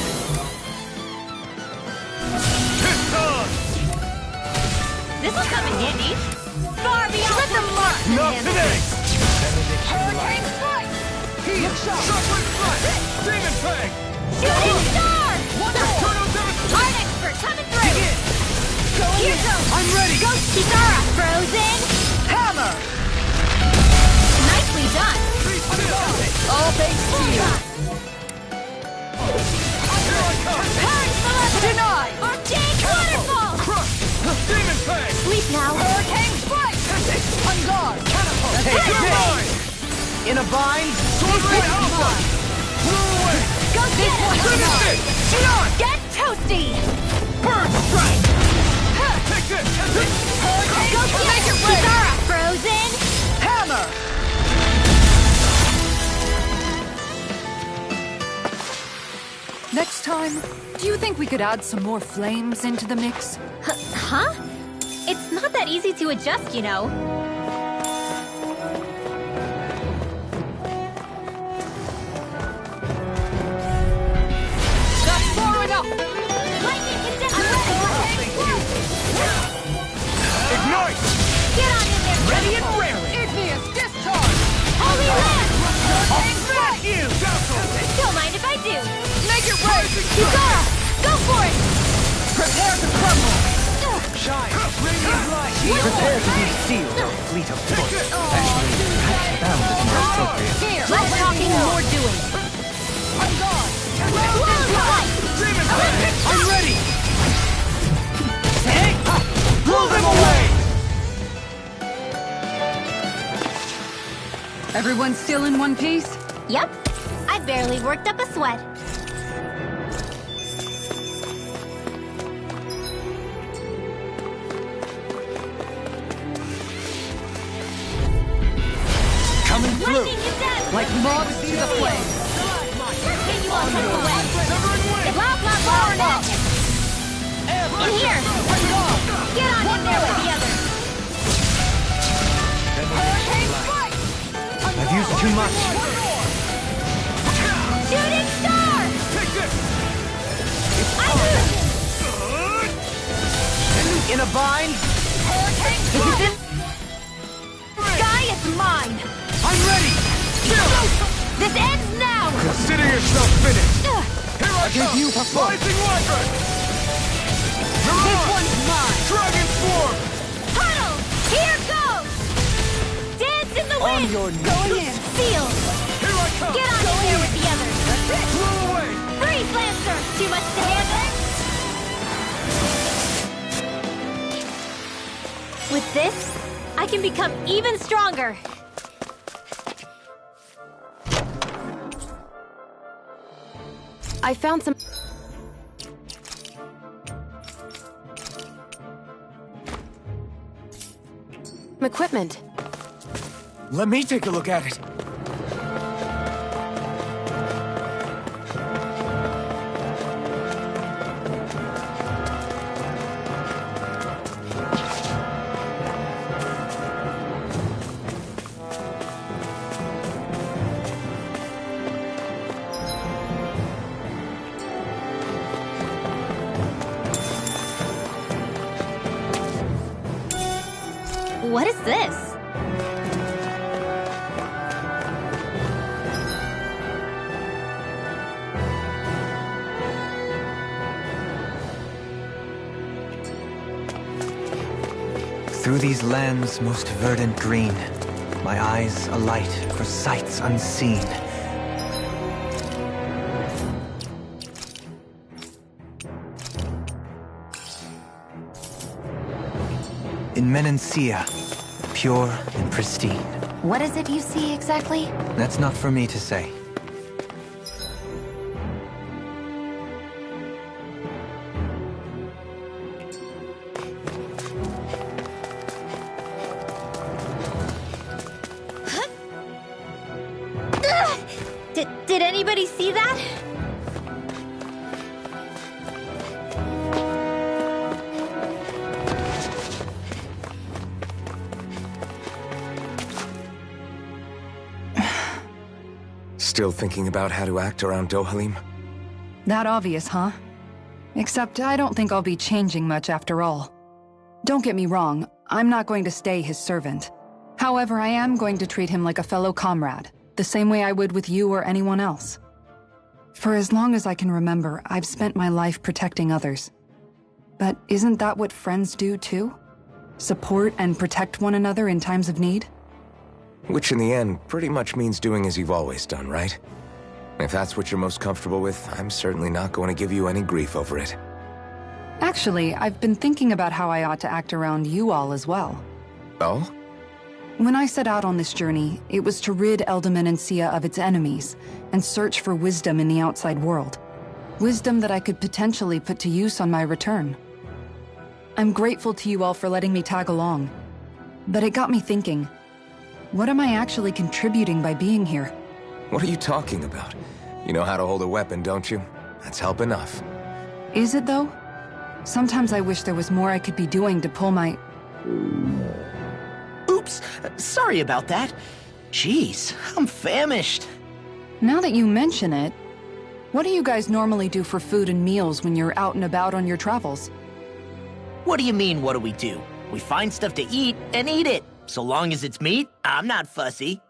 This will come in handy. Far beyond. Let the marksman
Not
handle
today!
this. Hurricane strike.
Heat! Shockwave strike! Demon Fang!
Shooting star.
Eternal devastation!
Art expert coming through. Here goes.
I'm ready!
Go Kisara. Frozen.
Hammer!
Nicely done.
All thanks to you! Here I come!
Purge malevolence.
Denied!
Arcane waterfall.
Crush! Demon Fang!
Sleep now.
Hurricane strike! On guard! Catapult! Take this! In a bind? Sword Blade Alpha! Blew away!
Go this one.
Finish it! Shion!
Get toasty.
Burn strike! Take this!
Go make it rain. Kisara. Frozen.
Hammer!
Next time, do you think we could add some more flames into the mix?
Huh? It's not that easy to adjust, you know.
That's far enough!
Lightning condense.
Ignite!
Get on in there.
Ready and raring!
Igneous discharge!
Holy Land.
I'll smack you!
Don't mind if I do.
Make it rain!
Kisara, go for it.
Prepare to crumble! Shine! Radiant light!
Prepare to be sealed, O fleet of foot. Actually, perhaps bound is more appropriate.
Here,
Less talking, more doing.
on guard!
Wall light.
Demon Fang! I'm ready! Hey! Blow them away!
Everyone still in one piece?
Yep. I barely worked up a sweat.
Like moths to the flame.
Continue on the way. Blah, blah, blah, blah. In here. Get on in there with the others.
I've used too much.
Shooting star!
Take this!
In a bind?
Sky is mine!
I'm ready!
This ends now!
Consider yourself finished! Here I
give
come!
you a foot.
Rising Wyvern!
This one's mine!
Dragon Swarm!
Huddle! Here goes! Dance in the wind!
your
Going in! Sealed!
Here I come!
Get on in there with the others!
Blow away!
Freeze, Lancer! Too much to handle? With this, I can become even stronger!
I found some equipment.
Let me take a look at it.
What is this?
Through these lands most verdant green, my eyes alight for sights unseen. In Menancia, pure and pristine.
What is it you see exactly?
That's not for me to say.
Did anybody see that?
Still thinking about how to act around Dohalim?
That obvious, huh? Except I don't think I'll be changing much after all. Don't get me wrong, I'm not going to stay his servant. However, I am going to treat him like a fellow comrade, the same way I would with you or anyone else. For as long as I can remember, I've spent my life protecting others. But isn't that what friends do too? Support and protect one another in times of need?
Which in the end pretty much means doing as you've always done, right? If that's what you're most comfortable with, I'm certainly not going to give you any grief over it.
Actually, I've been thinking about how I ought to act around you all as well.
Oh?
When I set out on this journey, it was to rid Menancia of its enemies and search for wisdom in the outside world. Wisdom that I could potentially put to use on my return. I'm grateful to you all for letting me tag along. But it got me thinking, what am I actually contributing by being here?
What are you talking about? You know how to hold a weapon, don't you? That's help enough.
Is it though? Sometimes I wish there was more I could be doing to pull my...
Oops, sorry about that. Jeez, I'm famished.
Now that you mention it, what do you guys normally do for food and meals when you're out and about on your travels?
What do you mean, what do we do? We find stuff to eat and eat it. So long as it's meat, I'm not fussy.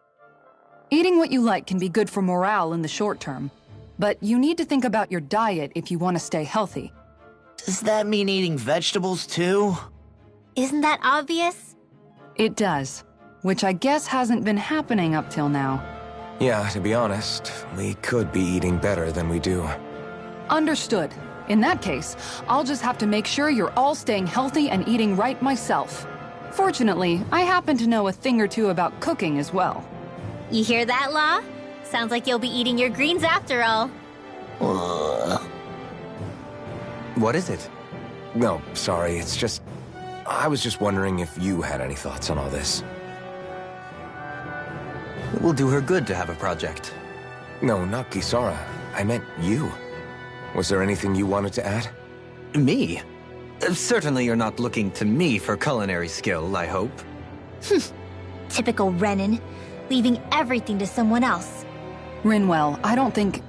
Eating what you like can be good for morale in the short term, but you need to think about your diet if you want to stay healthy.
Does that mean eating vegetables too?
Isn't that obvious?
It does, which I guess hasn't been happening up till now.
Yeah, to be honest, we could be eating better than we do.
Understood. In that case, I'll just have to make sure you're all staying healthy and eating right myself. Fortunately, I happen to know a thing or two about cooking as well.
You hear that, Law? Sounds like you'll be eating your greens after all.
What is it?
No, sorry, it's just... I was just wondering if you had any thoughts on all this.
It will do her good to have a project.
No, not Kisara. I meant you. Was there anything you wanted to add?
Me? Certainly you're not looking to me for culinary skill, I hope.
Typical Renan, leaving everything to someone else.
Rinwell, I don't think...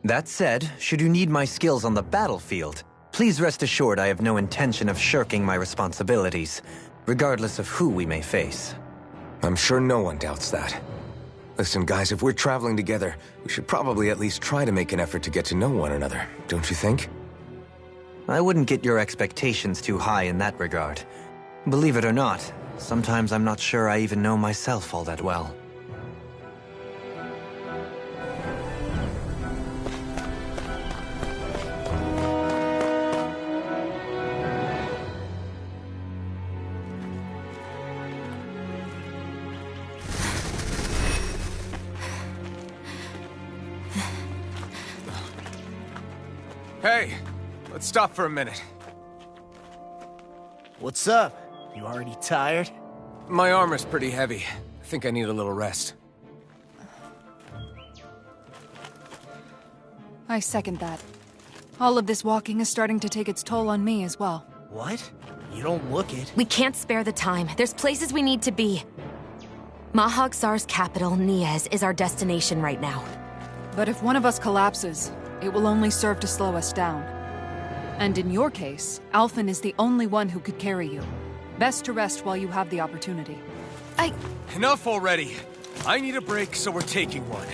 That said, should you need my skills on the battlefield, please rest assured I have no intention of shirking my responsibilities, regardless of who we may face.
I'm sure no one doubts that. Listen, guys, if we're traveling together, we should probably at least try to make an effort to get to know one another, don't you think?
I wouldn't get your expectations too high in that regard. Believe it or not, sometimes I'm not sure I even know myself all that well.
Hey, let's stop for a minute.
What's up? You already tired?
My armor's pretty heavy. I think I need a little rest.
I second that. All of this walking is starting to take its toll on me as well.
What? You don't look it.
We can't spare the time. There's places we need to be. Mahag Saar's capital, Niez, is our destination right now.
But if one of us collapses, it will only serve to slow us down. And in your case, Alphen is the only one who could carry you. Best to rest while you have the opportunity.
Enough already! I need a break, so we're taking one.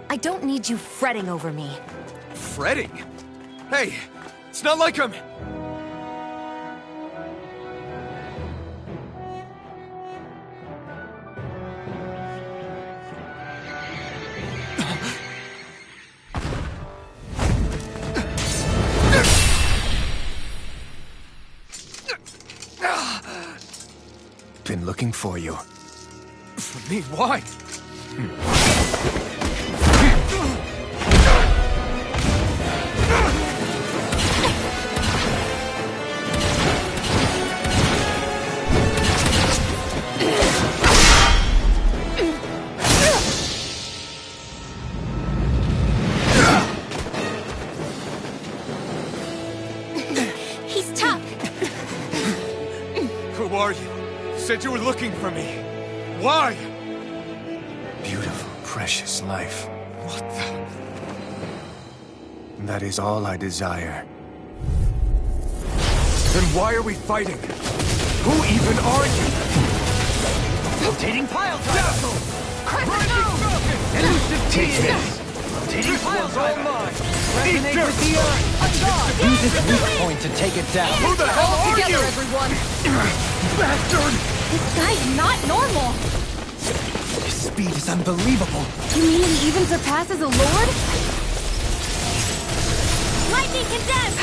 I don't need you fretting over me.
Fretting? Hey, it's not like I'm...
Been looking for you.
For me? Why?
He's tough.
Who are you? Said you were looking for me. Why?
Beautiful, precious life.
What the...
That is all I desire.
Then why are we fighting? Who even are you?
Rotating pile driver!
Elusive
Take this!
Rotating pile driver!
Eat
Resonate
dirt!
with the earth! Use its weak point to take it down!
Who the hell are
Together,
you?
everyone!
Bastard!
This guy's not normal!
His speed is unbelievable!
You mean he even surpasses a lord?
Lightning condemned!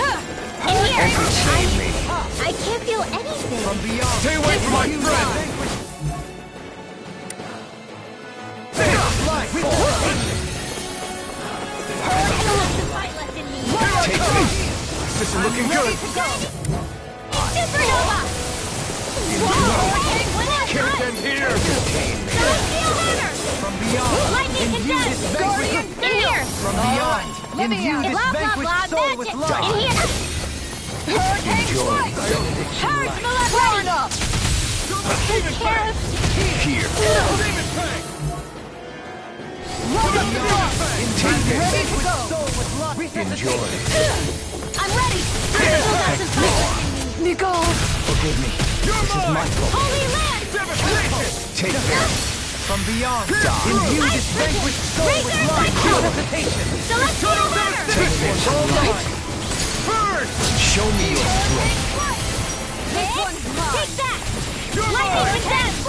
In here!
I can't feel anything.
From beyond!
Stay away from my friend!
Take this!
This isn't looking good!
Supernova!
Can't end here!
Celestial hammer!
From beyond!
Lightning condemned!
Guardian
In here!
From beyond! Imbue this
Blah, blah,
vanquished
blah,
soul with
magic!
life!
In here! Hurricane strike! Purge malevolence! Take care of...
Here! Enjoy.
I'm ready!
Nicole!
Forgive me. This is my fault.
Holy land!
Take this!
From beyond! Imbue this vanquished soul with
Razor
life!
cycle!
Hesitation!
Celestial hammer!
Take this! Show me your strength!
Take that! Lightning condemned!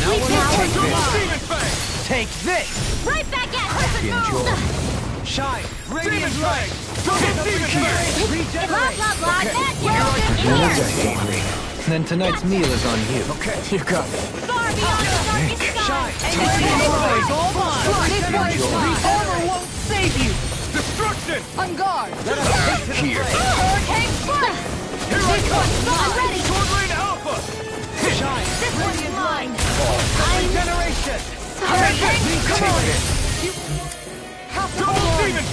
Now
Take this!
take this!
Right back at her!
Enjoy.
Shine! Radiant light!
Blah,
Regenerate!
blah, blah, magic! In here!
Then tonight's meal is on you.
Okay, you got it.
Far beyond the darkest sky!
This way!
Armor won't save you!
Destruction!
On guard!
Here.
Hurricane strike! I'm ready!
Sword Lane Alpha! Shine!
This one's mine!
Regeneration!
Sorry!
Come on! Double demon!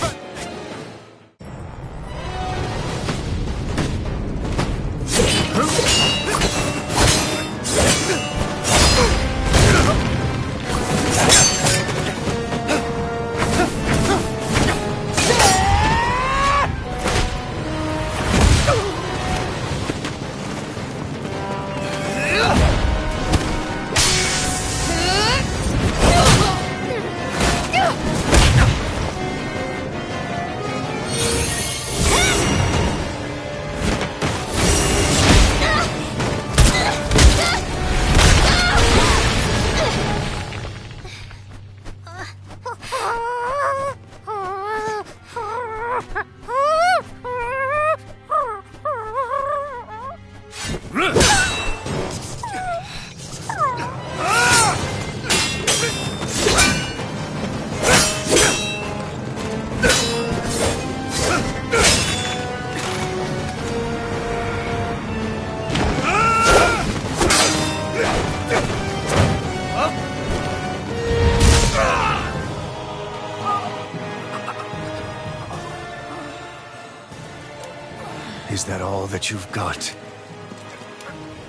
Is that all that you've got?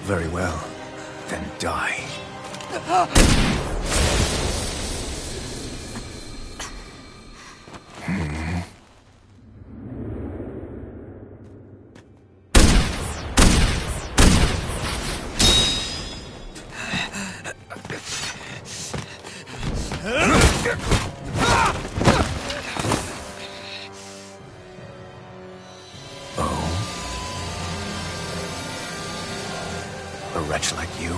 Very well. Then die. A wretch like you?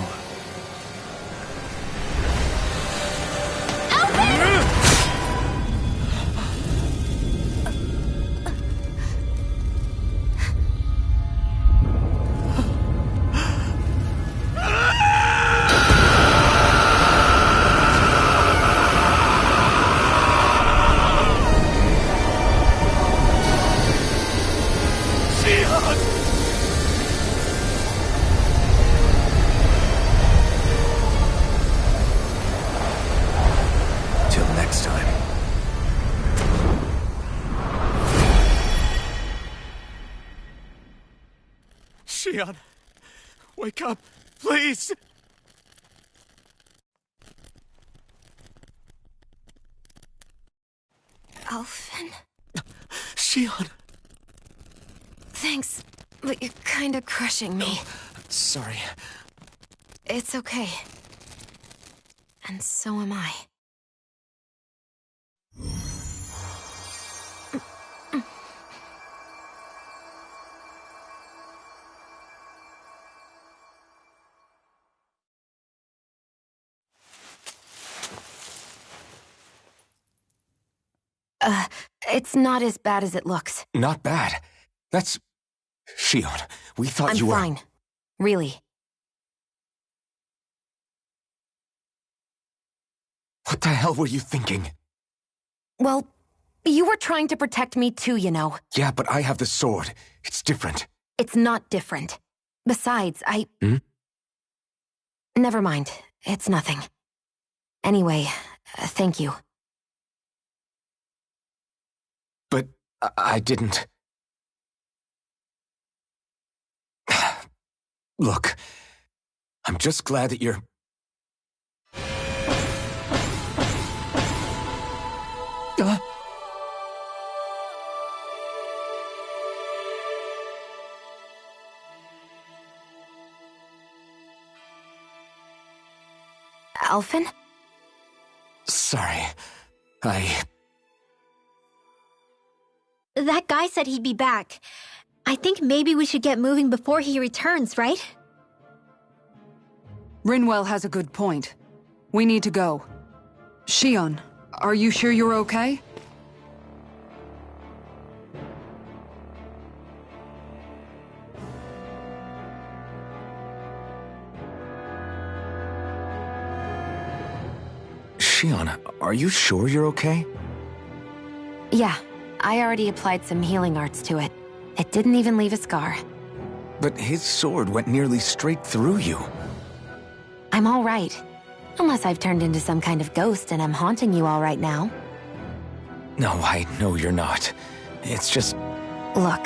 Till next time.
Shion, wake up, please!
Alphen?
Shion!
Thanks, but you're kinda crushing me.
Sorry.
It's okay. And so am I. It's not as bad as it looks.
Not bad. That's... Shion, we thought
I'm
you were...
fine. Really.
What the hell were you thinking?
Well, you were trying to protect me too, you know.
Yeah, but I have the sword. It's different.
It's not different. Besides, Never mind. It's nothing. Anyway, thank you.
But I didn't... Look, I'm just glad that you're...
Alphen?
Sorry.
That guy said he'd be back. I think maybe we should get moving before he returns, right?
Rinwell has a good point. We need to go. Shion, are you sure you're okay?
Shion, are you sure you're okay?
Yeah, I already applied some healing arts to it. It didn't even leave a scar.
But his sword went nearly straight through you.
I'm all right. Unless I've turned into some kind of ghost and I'm haunting you all right now.
No, I know you're not. It's just...
Look,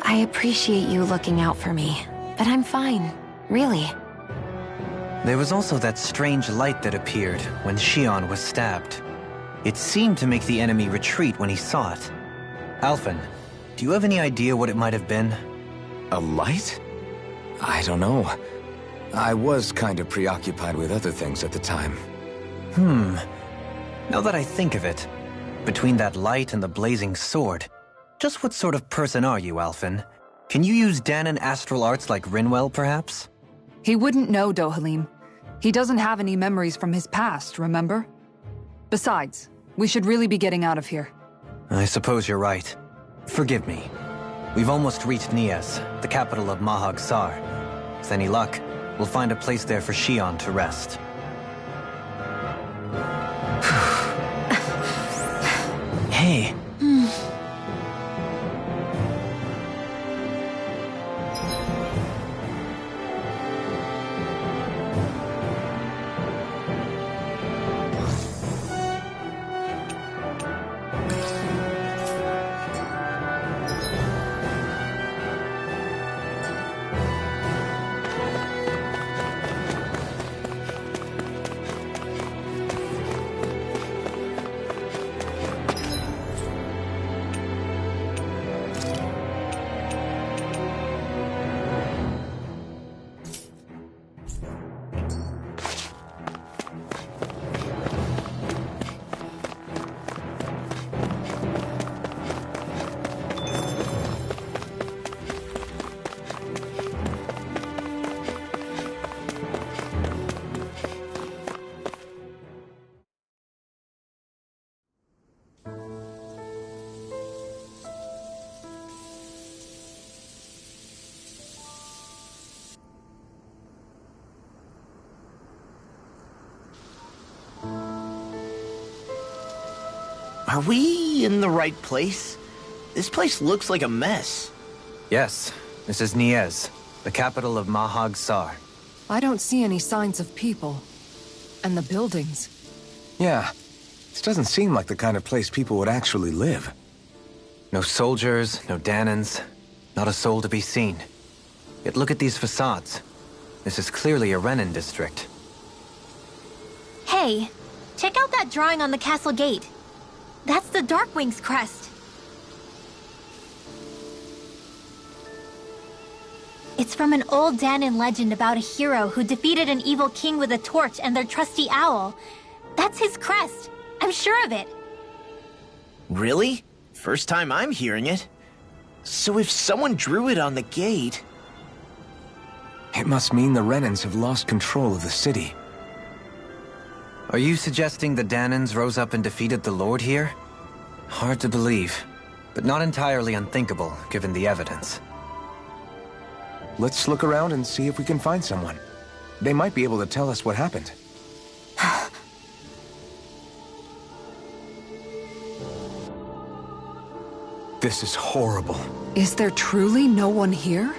I appreciate you looking out for me, but I'm fine, really.
There was also that strange light that appeared when Xion was stabbed. It seemed to make the enemy retreat when he saw it. Alphen, do you have any idea what it might have been?
A light? I don't know. I was kind of preoccupied with other things at the time.
Now that I think of it, between that light and the blazing sword, just what sort of person are you, Alphen? Can you use Dahnan astral arts like Rinwell, perhaps?
He wouldn't know, Dohalim. He doesn't have any memories from his past, remember? Besides, we should really be getting out of here.
I suppose you're right. Forgive me. We've almost reached Niez, the capital of Mahag Saar. With any luck, we'll find a place there for Xion to rest.
Hey. Are we in the right place? This place looks like a mess.
Yes, this is Niez, the capital of Mahag Saar.
I don't see any signs of people. And the buildings.
Yeah, this doesn't seem like the kind of place people would actually live.
No soldiers, no Dahnans, not a soul to be seen. Yet look at these facades. This is clearly a Renan district.
Hey, check out that drawing on the castle gate. That's the Darkwing's crest. It's from an old Dahnan legend about a hero who defeated an evil king with a torch and their trusty owl. That's his crest. I'm sure of it.
Really? First time I'm hearing it. So if someone drew it on the gate...
It must mean the Renans have lost control of the city.
Are you suggesting the Dahnans rose up and defeated the Lord here? Hard to believe, but not entirely unthinkable, given the evidence.
Let's look around and see if we can find someone. They might be able to tell us what happened. This is horrible.
Is there truly no one here?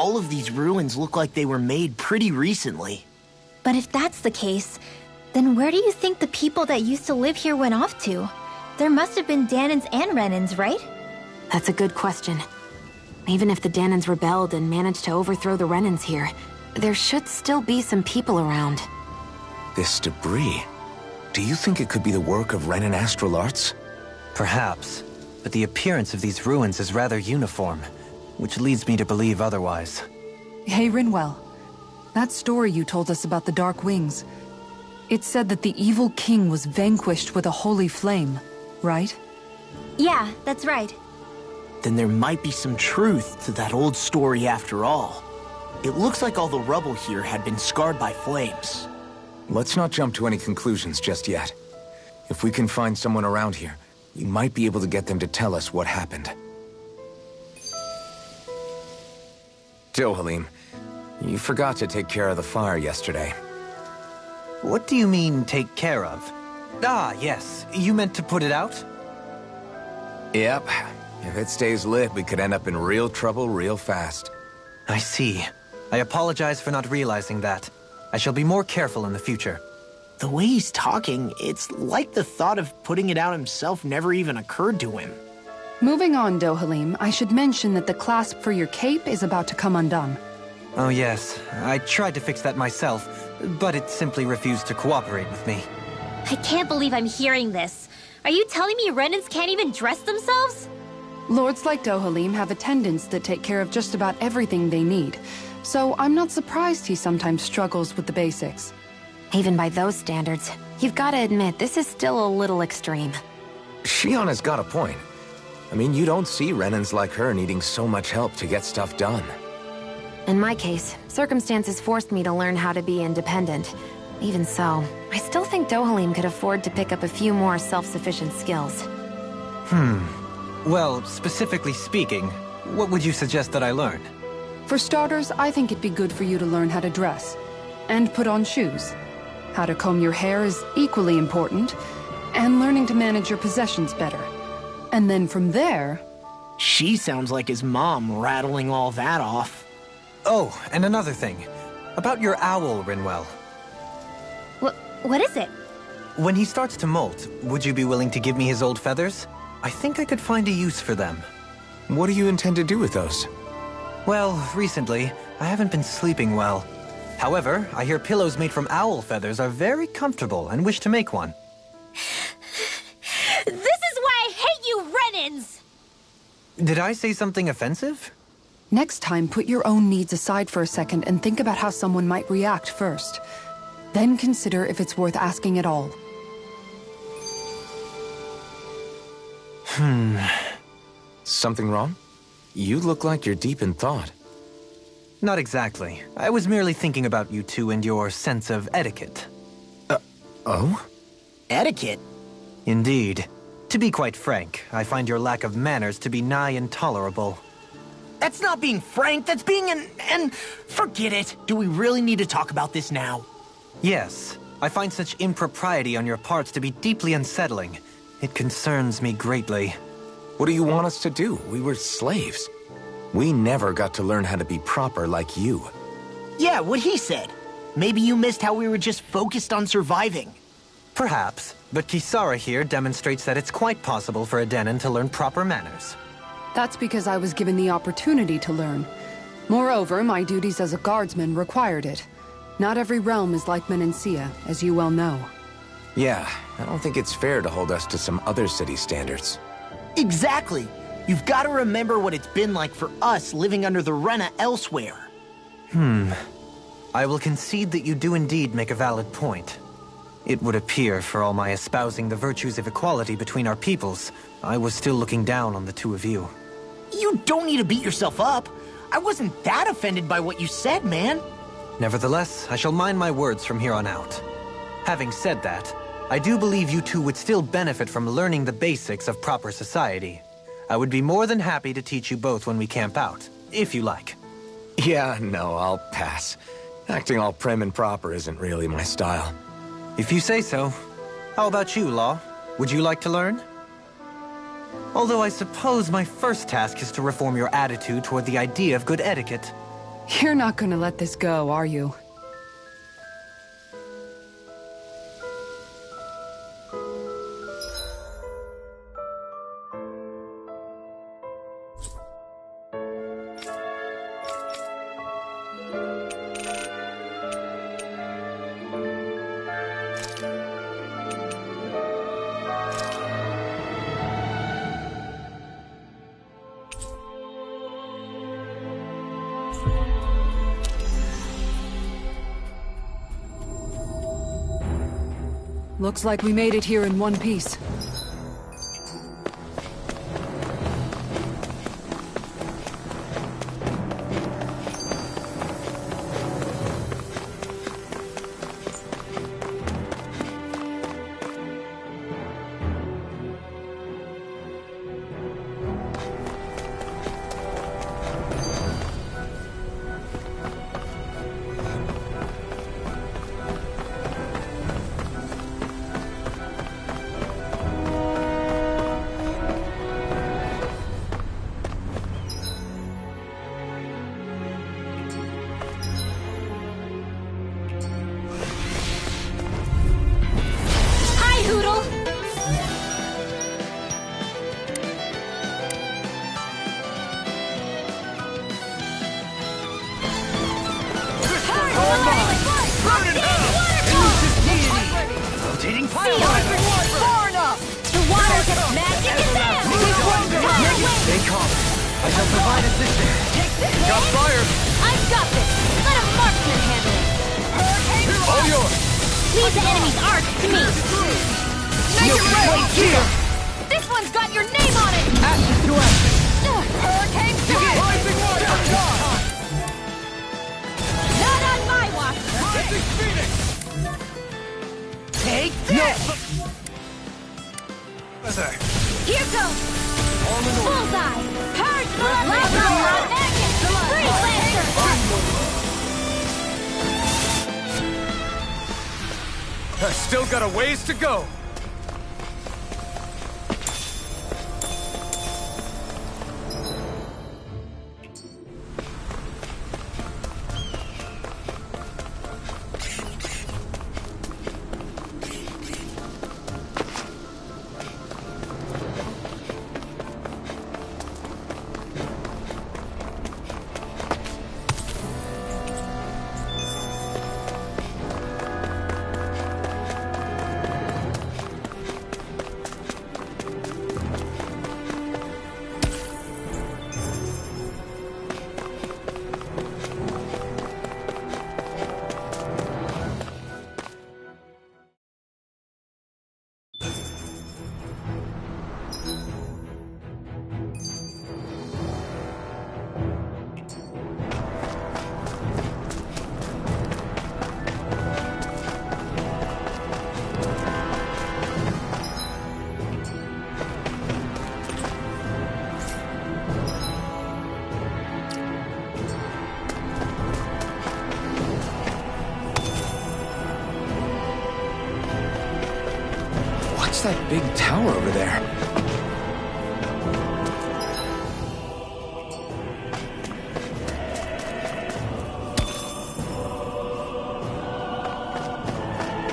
all of these ruins look like they were made pretty recently.
But if that's the case, then where do you think the people that used to live here went off to? There must have been Danans and Renans, right?
That's a good question. Even if the Danans rebelled and managed to overthrow the Renans here, there should still be some people around.
This debris... Do you think it could be the work of Renan astral arts?
Perhaps, but the appearance of these ruins is rather uniform, which leads me to believe otherwise.
Hey, Rinwell. That story you told us about the Dark Wings, it said that the evil king was vanquished with a holy flame, right?
Yeah, that's right.
Then there might be some truth to that old story after all. It looks like all the rubble here had been scarred by flames.
Let's not jump to any conclusions just yet. If we can find someone around here, we might be able to get them to tell us what happened. Dohalim, you forgot to take care of the fire yesterday.
What do you mean, take care of? Ah, yes. You meant to put it out?
Yep. If it stays lit, we could end up in real trouble real fast.
I see. I apologize for not realizing that. I shall be more careful in the future.
The way he's talking, it's like the thought of putting it out himself never even occurred to him.
Moving on, Dohalim, I should mention that the clasp for your cape is about to come undone.
Oh yes, I tried to fix that myself, but it simply refused to cooperate with me.
I can't believe I'm hearing this. Are you telling me Renans can't even dress themselves?
Lords like Dohalim have attendants that take care of just about everything they need, so I'm not surprised he sometimes struggles with the basics.
Even by those standards, you've got to admit this is still a little extreme.
Shionna's got a point. I mean, you don't see Renans like her needing so much help to get stuff done.
In my case, circumstances forced me to learn how to be independent. Even so, I still think Dohalim could afford to pick up a few more self-sufficient skills.
Well, specifically speaking, what would you suggest that I learn?
For starters, I think it'd be good for you to learn how to dress. And put on shoes. How to comb your hair is equally important. And learning to manage your possessions better. And then from there...
She sounds like his mom rattling all that off.
Oh, and another thing. About your owl, Rinwell.
What is it?
When he starts to molt, would you be willing to give me his old feathers? I think I could find a use for them.
What do you intend to do with those?
Well, recently, I haven't been sleeping well. However, I hear pillows made from owl feathers are very comfortable and wish to make one.
This is why I hate you, Renans!
Did I say something offensive?
Next time, put your own needs aside for a second and think about how someone might react first. Then consider if it's worth asking at all.
Something wrong? You look like you're deep in thought.
Not exactly. I was merely thinking about you two and your sense of etiquette.
Oh?
Etiquette?
Indeed. To be quite frank, I find your lack of manners to be nigh intolerable.
That's not being frank, that's being forget it. Do we really need to talk about this now?
Yes. I find such impropriety on your parts to be deeply unsettling. It concerns me greatly.
What do you want us to do? We were slaves. We never got to learn how to be proper like you.
Yeah, what he said. Maybe you missed how we were just focused on surviving.
Perhaps, but Kisara here demonstrates that it's quite possible for a Denan to learn proper manners.
That's because I was given the opportunity to learn. Moreover, my duties as a guardsman required it. Not every realm is like Menancia, as you well know.
Yeah, I don't think it's fair to hold us to some other city standards.
Exactly. You've got to remember what it's been like for us living under the Rena elsewhere.
I will concede that you do indeed make a valid point. It would appear, for all my espousing the virtues of equality between our peoples, I was still looking down on the two of you.
You don't need to beat yourself up. I wasn't that offended by what you said, man.
Nevertheless, I shall mind my words from here on out. Having said that, I do believe you two would still benefit from learning the basics of proper society. I would be more than happy to teach you both when we camp out, if you like.
Yeah, no, I'll pass. Acting all prim and proper isn't really my style.
If you say so. How about you, Law? Would you like to learn? Although I suppose my first task is to reform your attitude toward the idea of good etiquette.
You're not gonna let this go, are you? Looks like we made it here in one piece.
Still got a ways to go.
What's that big tower over there?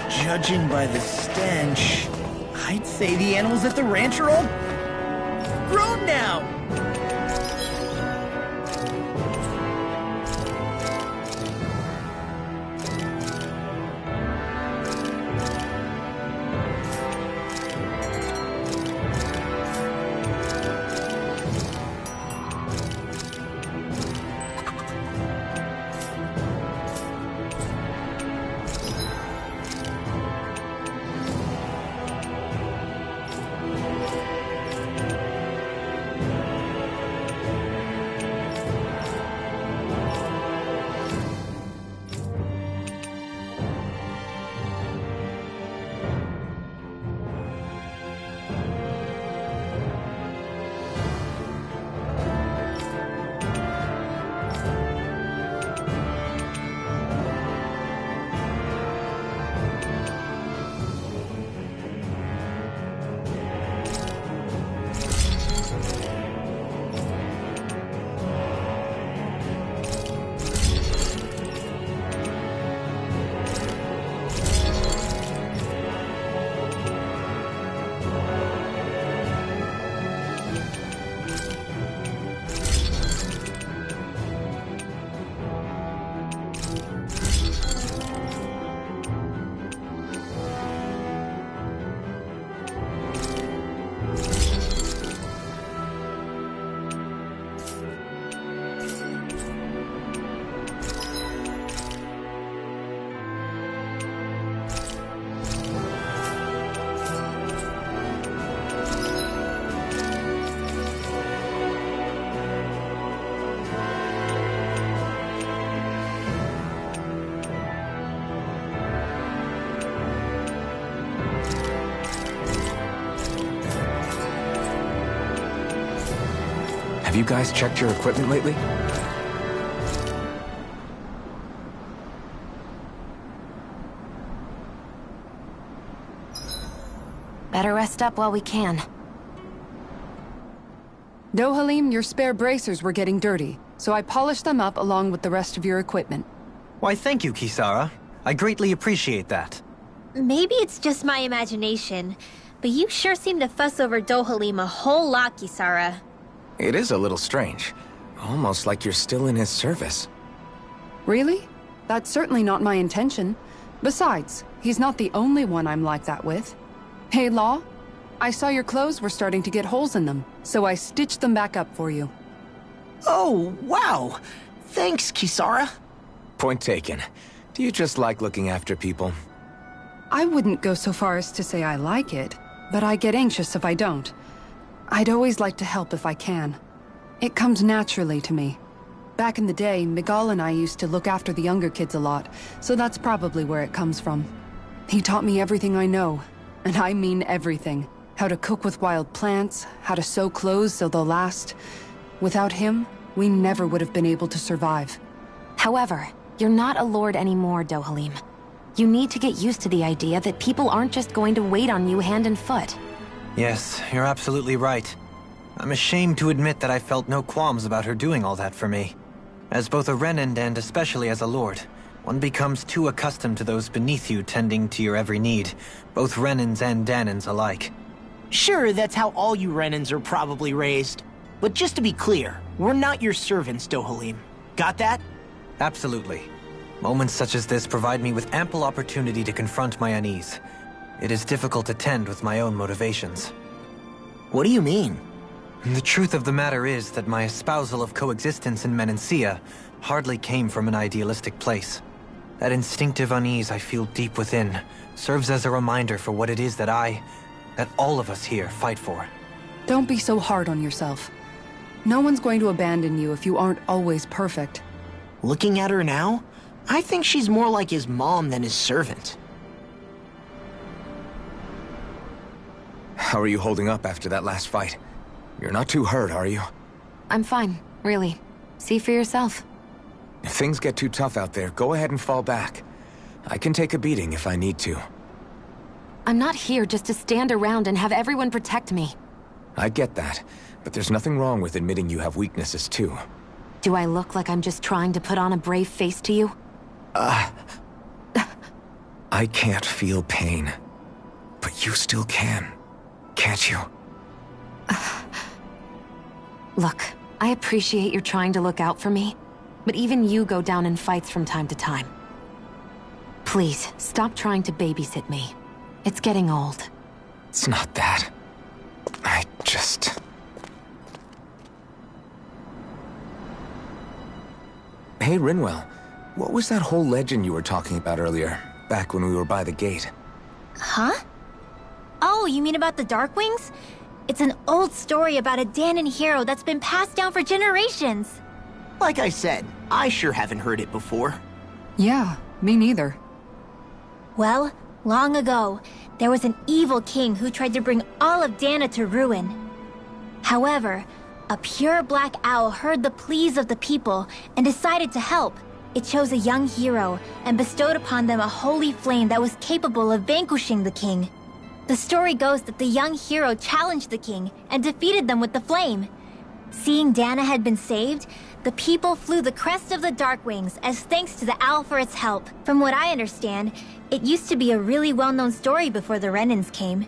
Judging by the stench, I'd say the animals at the ranch are all grown now.
Have you guys checked your equipment lately?
Better rest up while we can.
Dohalim, your spare bracers were getting dirty, so I polished them up along with the rest of your equipment.
Why, thank you, Kisara. I greatly appreciate that.
Maybe it's just my imagination, but you sure seem to fuss over Dohalim a whole lot, Kisara.
It is a little strange. Almost like you're still in his service.
Really? That's certainly not my intention. Besides, he's not the only one I'm like that with. Hey, Law, I saw your clothes were starting to get holes in them, so I stitched them back up for you.
Oh, wow. Thanks, Kisara.
Point taken. Do you just like looking after people?
I wouldn't go so far as to say I like it, but I get anxious if I don't. I'd always like to help if I can. It comes naturally to me. Back in the day, Miguel and I used to look after the younger kids a lot, so that's probably where it comes from. He taught me everything I know, and I mean everything. How to cook with wild plants, how to sew clothes so they'll last. Without him, we never would have been able to survive.
However, you're not a lord anymore, Dohalim. You need to get used to the idea that people aren't just going to wait on you hand and foot.
Yes, you're absolutely right. I'm ashamed to admit that I felt no qualms about her doing all that for me. As both a Renan and especially as a lord, one becomes too accustomed to those beneath you tending to your every need, both Renans and Danans alike.
Sure, that's how all you Renans are probably raised. But just to be clear, we're not your servants, Dohalim. Got that?
Absolutely. Moments such as this provide me with ample opportunity to confront my unease. It is difficult to tend with my own motivations.
What do you mean?
The truth of the matter is that my espousal of coexistence in Menancia hardly came from an idealistic place. That instinctive unease I feel deep within serves as a reminder for what it is that all of us here fight for.
Don't be so hard on yourself. No one's going to abandon you if you aren't always perfect.
Looking at her now, I think she's more like his mom than his servant.
How are you holding up after that last fight? You're not too hurt, are you?
I'm fine, really. See for yourself.
If things get too tough out there, go ahead and fall back. I can take a beating if I need to.
I'm not here just to stand around and have everyone protect me.
I get that, but there's nothing wrong with admitting you have weaknesses too.
Do I look like I'm just trying to put on a brave face to you?
I can't feel pain. But you still can, can't you?
Look, I appreciate you're trying to look out for me, but even you go down in fights from time to time. Please, stop trying to babysit me. It's getting old.
It's not that. I just... Hey, Rinwell. What was that whole legend you were talking about earlier, back when we were by the gate?
Huh? Oh, you mean about the Darkwings? It's an old story about a Danan hero that's been passed down for generations.
Like I said, I sure haven't heard it before.
Yeah, me neither.
Well, long ago, there was an evil king who tried to bring all of Dana to ruin. However, a pure black owl heard the pleas of the people and decided to help. It chose a young hero and bestowed upon them a holy flame that was capable of vanquishing the king. The story goes that the young hero challenged the king and defeated them with the flame. Seeing Dana had been saved, the people flew the crest of the Darkwings as thanks to the owl for its help. From what I understand, it used to be a really well-known story before the Renans came.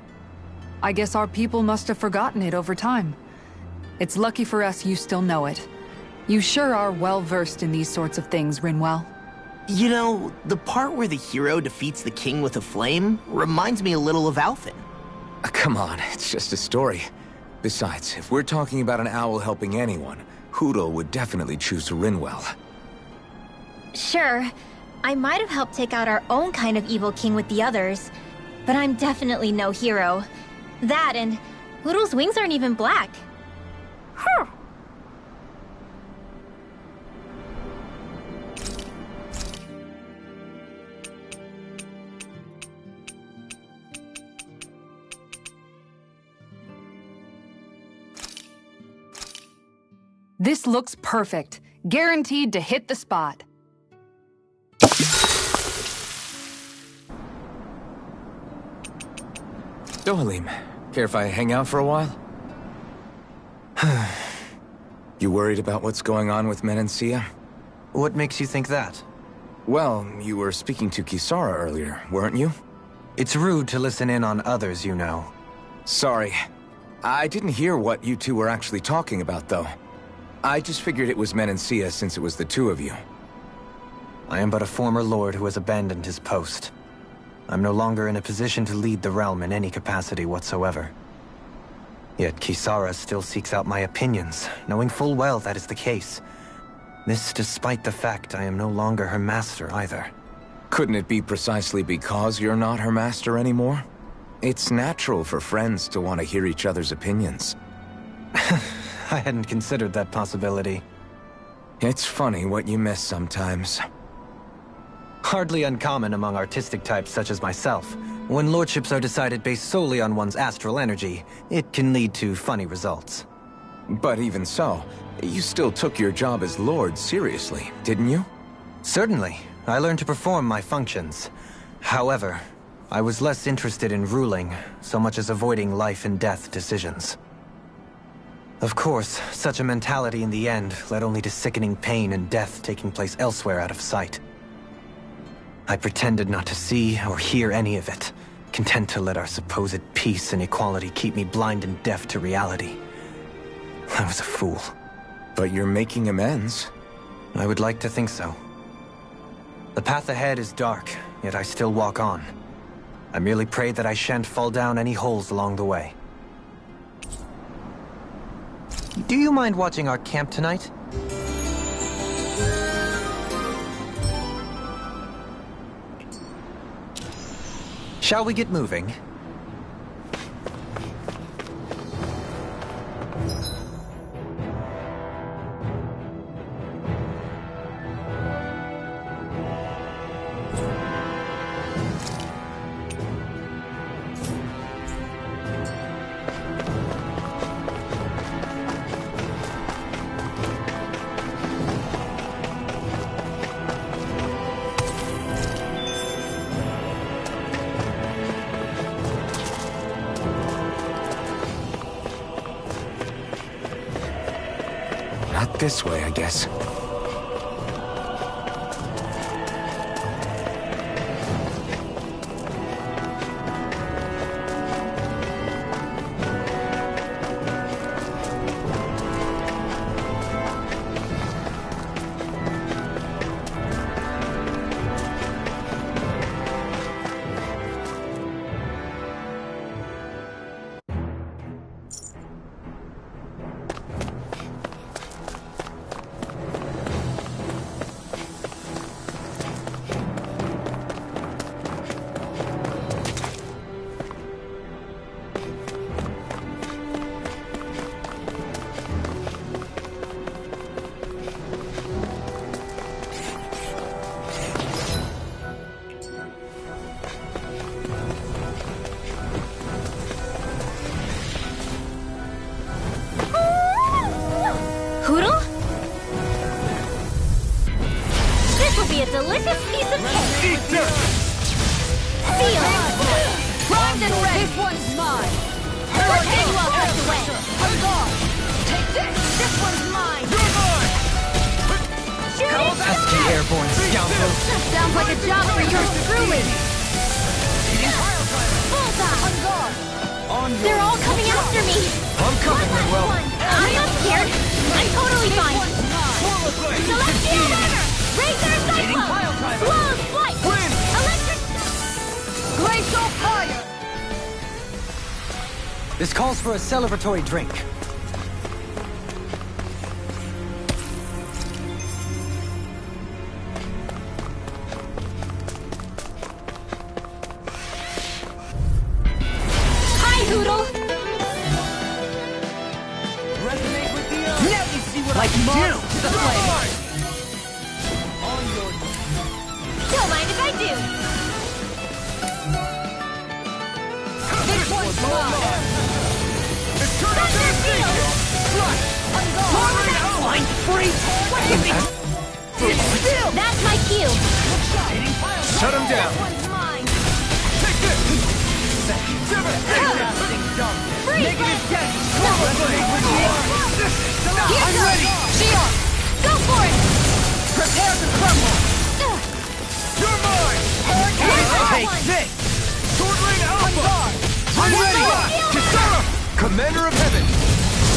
I guess our people must have forgotten it over time. It's lucky for us you still know it. You sure are well-versed in these sorts of things, Rinwell.
You know, the part where the hero defeats the king with a flame reminds me a little of Alphen.
Come on, it's just a story. Besides, if we're talking about an owl helping anyone, Hootle would definitely choose Rinwell.
Sure, I might have helped take out our own kind of evil king with the others, but I'm definitely no hero. That and Hootle's wings aren't even black. Huh.
This looks perfect. Guaranteed to hit the spot.
Dohalim, care if I hang out for a while? You worried about what's going on with Menancia?
What makes you think that?
Well, you were speaking to Kisara earlier, weren't you?
It's rude to listen in on others, you know.
Sorry. I didn't hear what you two were actually talking about, though. I just figured it was Menancia since it was the two of you.
I am but a former lord who has abandoned his post. I'm no longer in a position to lead the realm in any capacity whatsoever. Yet Kisara still seeks out my opinions, knowing full well that is the case. This despite the fact I am no longer her master either.
Couldn't it be precisely because you're not her master anymore? It's natural for friends to want to hear each other's opinions.
I hadn't considered that possibility.
It's funny what you miss sometimes.
Hardly uncommon among artistic types such as myself. When lordships are decided based solely on one's astral energy, it can lead to funny results.
But even so, you still took your job as lord seriously, didn't you?
Certainly. I learned to perform my functions. However, I was less interested in ruling, so much as avoiding life and death decisions. Of course, such a mentality in the end led only to sickening pain and death taking place elsewhere out of sight. I pretended not to see or hear any of it, content to let our supposed peace and equality keep me blind and deaf to reality. I was a fool.
But you're making amends.
I would like to think so. The path ahead is dark, yet I still walk on. I merely pray that I shan't fall down any holes along the way. Do you mind watching our camp tonight? Shall we get moving?
Not this way, I guess.
Hootle? This will be a delicious piece of cake!
Eat dirt!
Feel it!
Primed and ready! This one's mine!
Hurricane welcomes away!
Hold on! Take this! This one's mine!
You're mine!
Shoot it!
Pesky airborne scoundrel!
Sounds like a job for yours truly!
Bullseye!
On your...
They're all coming after me!
I'm coming, Manuel!
I'm not scared! I'm totally fine! Celestial Runner! Razor Cyclone! Flawless Flight!
Wind!
Electric...
Glacial Fire!
This calls for a celebratory drink.
Hi, Hootle!
Resonate with the earth!
Now you see what
Like
I can do!
moths to the flame!
On your...
Don't mind if I do!
This one's mine!
It's turn up to
Thunder
the
Field!
Strike!
Forward and
Find
That's my cue.
Shut him down. Take this!
Negative
10! I'm ready!
Shield! Go for it!
Prepare to crumble! You're mine! Take this! Sword Rain Alpha! I'm ready! Kisara! Commander of Heaven!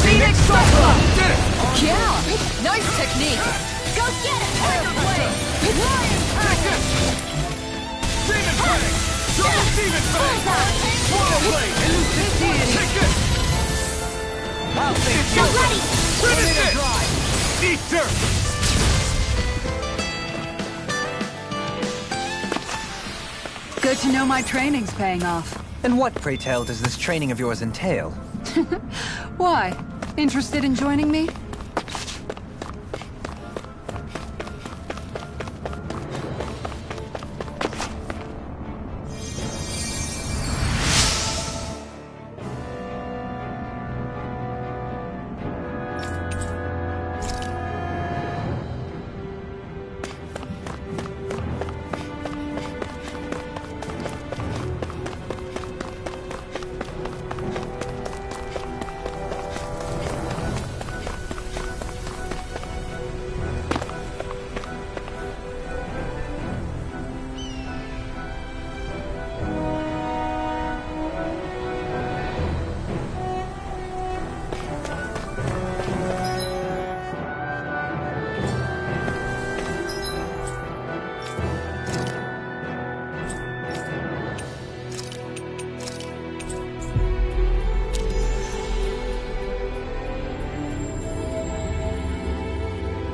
Phoenix Cyclops! Did it!
Yeah! Nice technique!
Go get it!
Take this! Demon Fang! Double Demon Fang! Swallow Blade! Take this! I'll take
So ready!
Finish it! Eat dirt!
Good to know my training's paying off.
And what, pray tell, does this training of yours entail?
Why? Interested in joining me?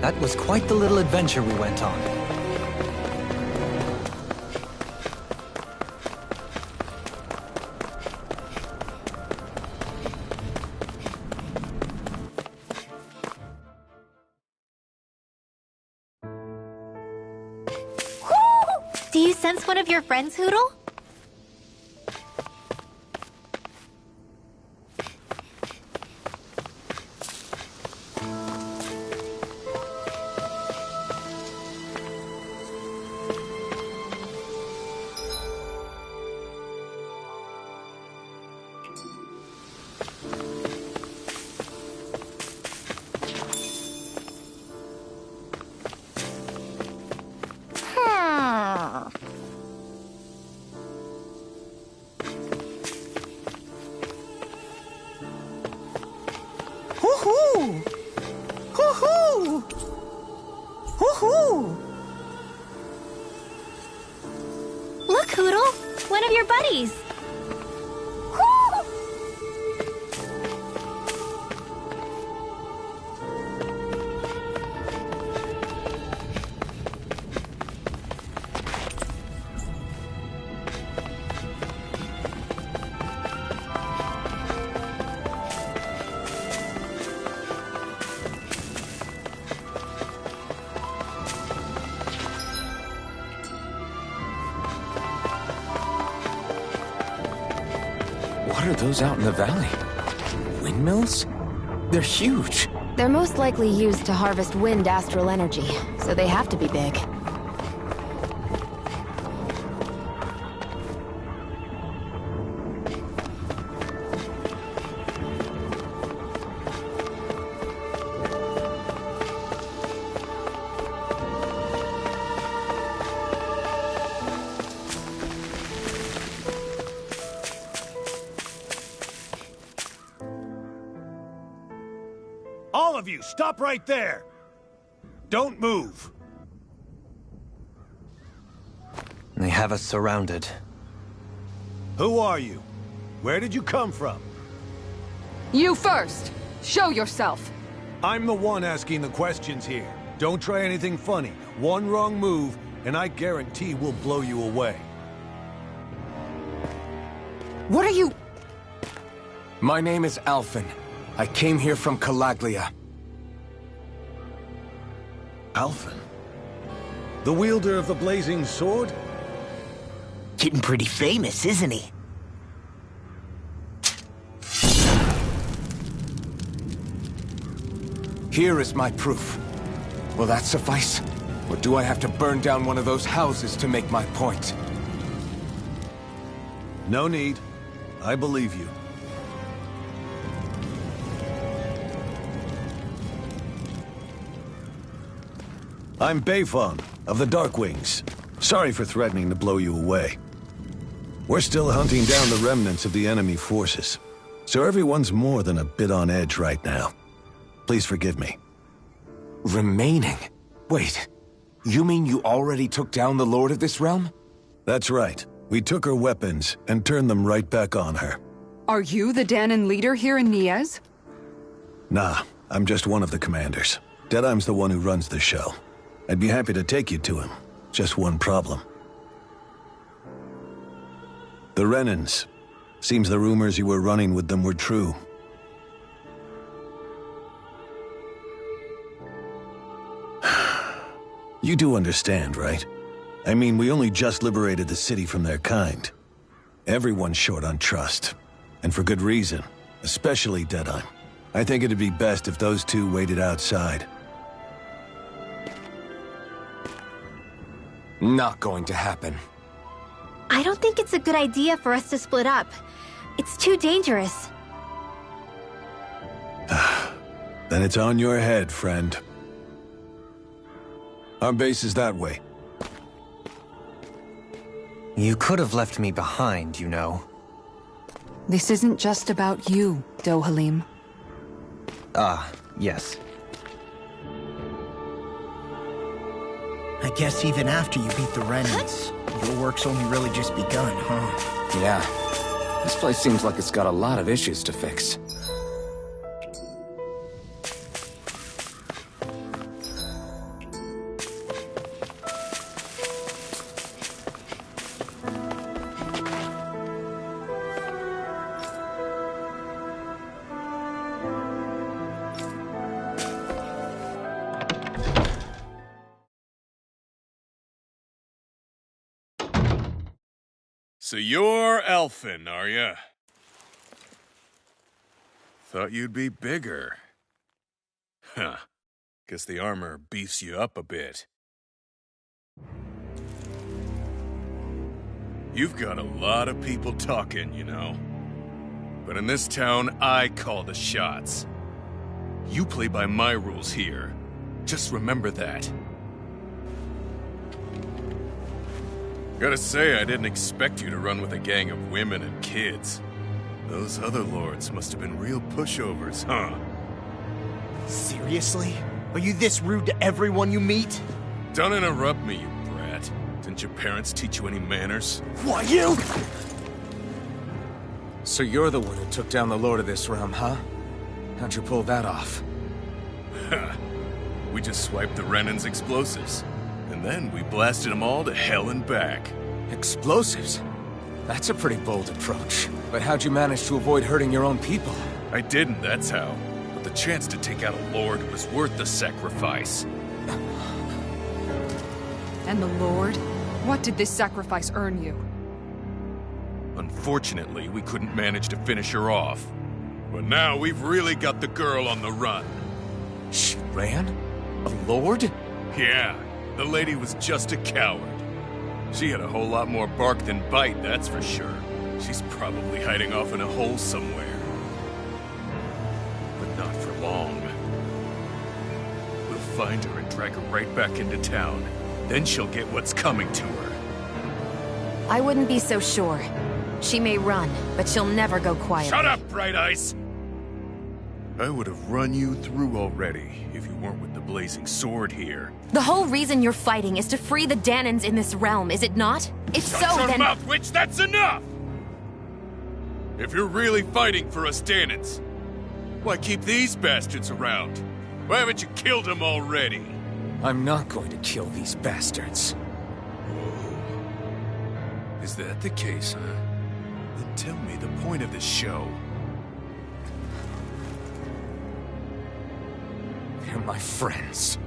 That was quite the little adventure we went on.
Do you sense one of your friends, Hootle?
Hoo-hoo! Hoo-hoo! Hoo-hoo!
Look, Hootle! One of your buddies!
What are those out in the valley? Windmills? They're huge.
They're most likely used to harvest wind astral energy, so they have to be big.
All of you, stop right there! Don't move!
They have us surrounded.
Who are you? Where did you come from?
You first! Show yourself!
I'm the one asking the questions here. Don't try anything funny. One wrong move, and I guarantee we'll blow you away.
What are you...
My name is Alphen. I came here from Calaglia.
Alphen? The wielder of the blazing sword?
Getting pretty famous, isn't he?
Here is my proof. Will that suffice? Or do I have to burn down one of those houses to make my point?
No need. I believe you. I'm Beifong, of the Darkwings. Sorry for threatening to blow you away. We're still hunting down the remnants of the enemy forces, so everyone's more than a bit on edge right now. Please forgive me.
Remaining? Wait, you mean you already took down the Lord of this realm?
That's right. We took her weapons and turned them right back on her.
Are you the Dahnan leader here in Niez?
Nah, I'm just one of the commanders. Deadheim's the one who runs the show. I'd be happy to take you to him. Just one problem. The Renans. Seems the rumors you were running with them were true. You do understand, right? I mean, we only just liberated the city from their kind. Everyone's short on trust. And for good reason. Especially Deadheim. I think it'd be best if those two waited outside.
Not going to happen.
I don't think it's a good idea for us to split up. It's too dangerous.
Then it's on your head, friend. Our base is that way.
You could have left me behind, you know.
This isn't just about you, Dohalim.
Ah, yes.
I guess even after you beat the Renans, your work's only really just begun, huh?
Yeah. This place seems like it's got a lot of issues to fix.
So you're Elfin, are ya? Thought you'd be bigger. Huh. Guess the armor beefs you up a bit. You've got a lot of people talking, you know. But in this town, I call the shots. You play by my rules here. Just remember that. Gotta say, I didn't expect you to run with a gang of women and kids. Those other lords must have been real pushovers, huh?
Seriously? Are you this rude to everyone you meet?
Don't interrupt me, you brat. Didn't your parents teach you any manners?
Why, you?
So you're the one who took down the Lord of this realm, huh? How'd you pull that off?
We just swiped the Renan's explosives. And then we blasted them all to hell and back.
Explosives? That's a pretty bold approach. But how'd you manage to avoid hurting your own people?
I didn't, that's how. But the chance to take out a lord was worth the sacrifice.
And the Lord? What did this sacrifice earn you?
Unfortunately, we couldn't manage to finish her off. But now we've really got the girl on the run.
She ran? A lord?
Yeah. The lady was just a coward. She had a whole lot more bark than bite, that's for sure. She's probably hiding off in a hole somewhere. But not for long. We'll find her and drag her right back into town. Then she'll get what's coming to her.
I wouldn't be so sure. She may run, but she'll never go quiet.
Shut up, Bright Eyes! I would have run you through already if you weren't with the blazing sword here.
The whole reason you're fighting is to free the Dahnans in this realm, is it not? If
Shut
so,
your
then—
mouth, witch! That's enough! If you're really fighting for us Dahnans, why keep these bastards around? Why haven't you killed them already?
I'm not going to kill these bastards.
Oh. Is that the case, huh? Then tell me the point of this show.
They're my friends.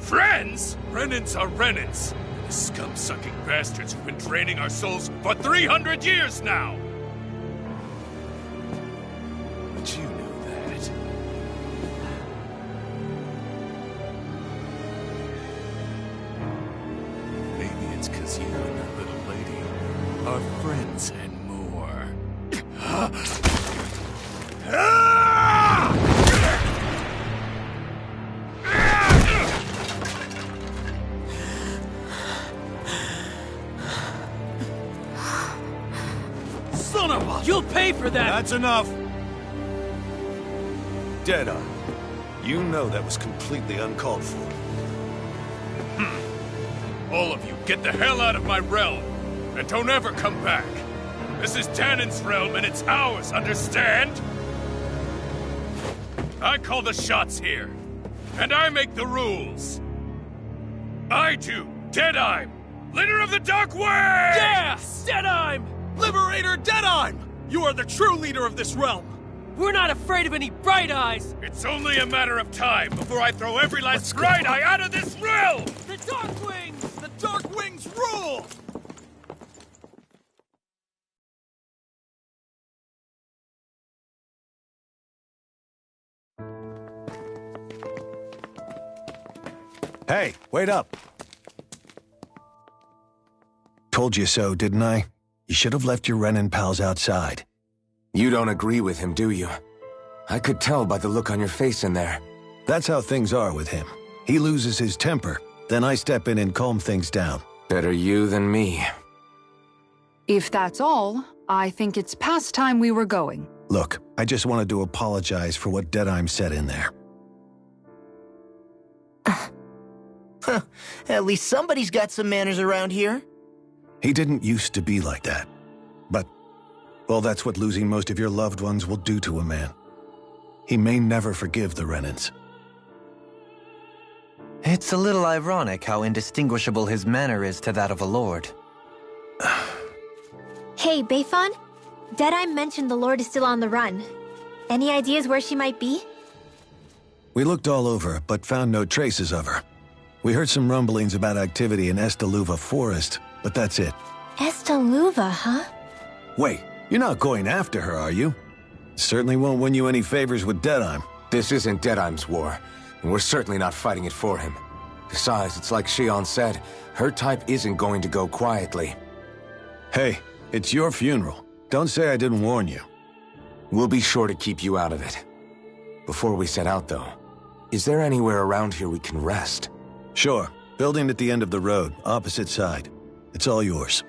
Friends? Renans are Renans. The scum-sucking bastards who've been draining our souls for 300 years now! But you know that. shots and more.
Son of a... You'll pay for that!
That's enough! Deadeye, you know that was completely uncalled for.
All of you, get the hell out of my realm! And don't ever come back! This is Danon's realm and it's ours, understand? I call the shots here. And I make the rules. I do, Deadeye, leader of the Dark Wings!
Yeah! Deadeye! Liberator Deadeye! You are the true leader of this realm! We're not afraid of any Bright Eyes!
It's only a matter of time before I throw every last Bright Eye out of this realm!
The Dark Wings! The Dark Wings rule!
Hey, wait up! Told you so, didn't I? You should have left your Renan pals outside.
You don't agree with him, do you? I could tell by the look on your face in there.
That's how things are with him. He loses his temper, then I step in and calm things down.
Better you than me.
If that's all, I think it's past time we were going.
Look, I just wanted to apologize for what Deadeye said in there.
At least somebody's got some manners around here.
He didn't used to be like that. But, well, that's what losing most of your loved ones will do to a man. He may never forgive the Renans.
It's a little ironic how indistinguishable his manner is to that of a lord.
Hey, Beifan? Deadeye mentioned the Lord is still on the run. Any ideas where she might be?
We looked all over, but found no traces of her. We heard some rumblings about activity in Estaluva Forest, but that's it.
Estaluva, huh?
Wait, you're not going after her, are you? Certainly won't win you any favors with Deadeye.
This isn't Deadeye's war, and we're certainly not fighting it for him. Besides, it's like Shion said, her type isn't going to go quietly.
Hey, it's your funeral. Don't say I didn't warn you.
We'll be sure to keep you out of it. Before we set out, though, is there anywhere around here we can rest?
Sure. Building at the end of the road, opposite side. It's all yours.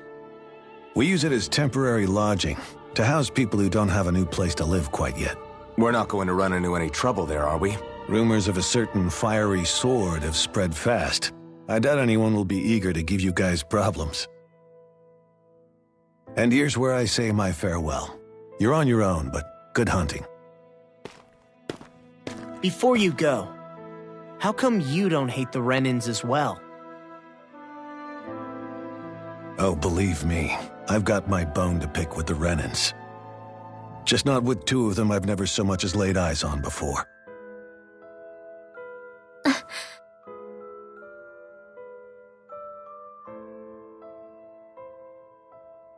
We use it as temporary lodging, to house people who don't have a new place to live quite yet.
We're not going to run into any trouble there, are we?
Rumors of a certain fiery sword have spread fast. I doubt anyone will be eager to give you guys problems. And here's where I say my farewell. You're on your own, but good hunting.
Before you go, how come you don't hate the Renans as well?
Oh, believe me, I've got my bone to pick with the Renans. Just not with two of them I've never so much as laid eyes on before.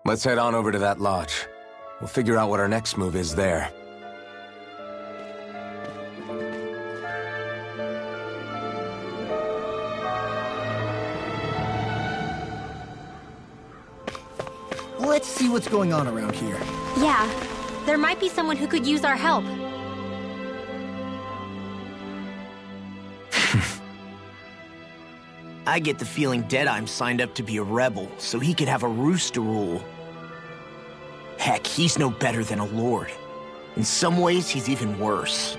Let's head on over to that lodge. We'll figure out what our next move is there.
Let's see what's going on around here.
Yeah, there might be someone who could use our help.
I get the feeling Deadeye's signed up to be a rebel, so he could have a roost to rule. Heck, he's no better than a lord. In some ways, he's even worse.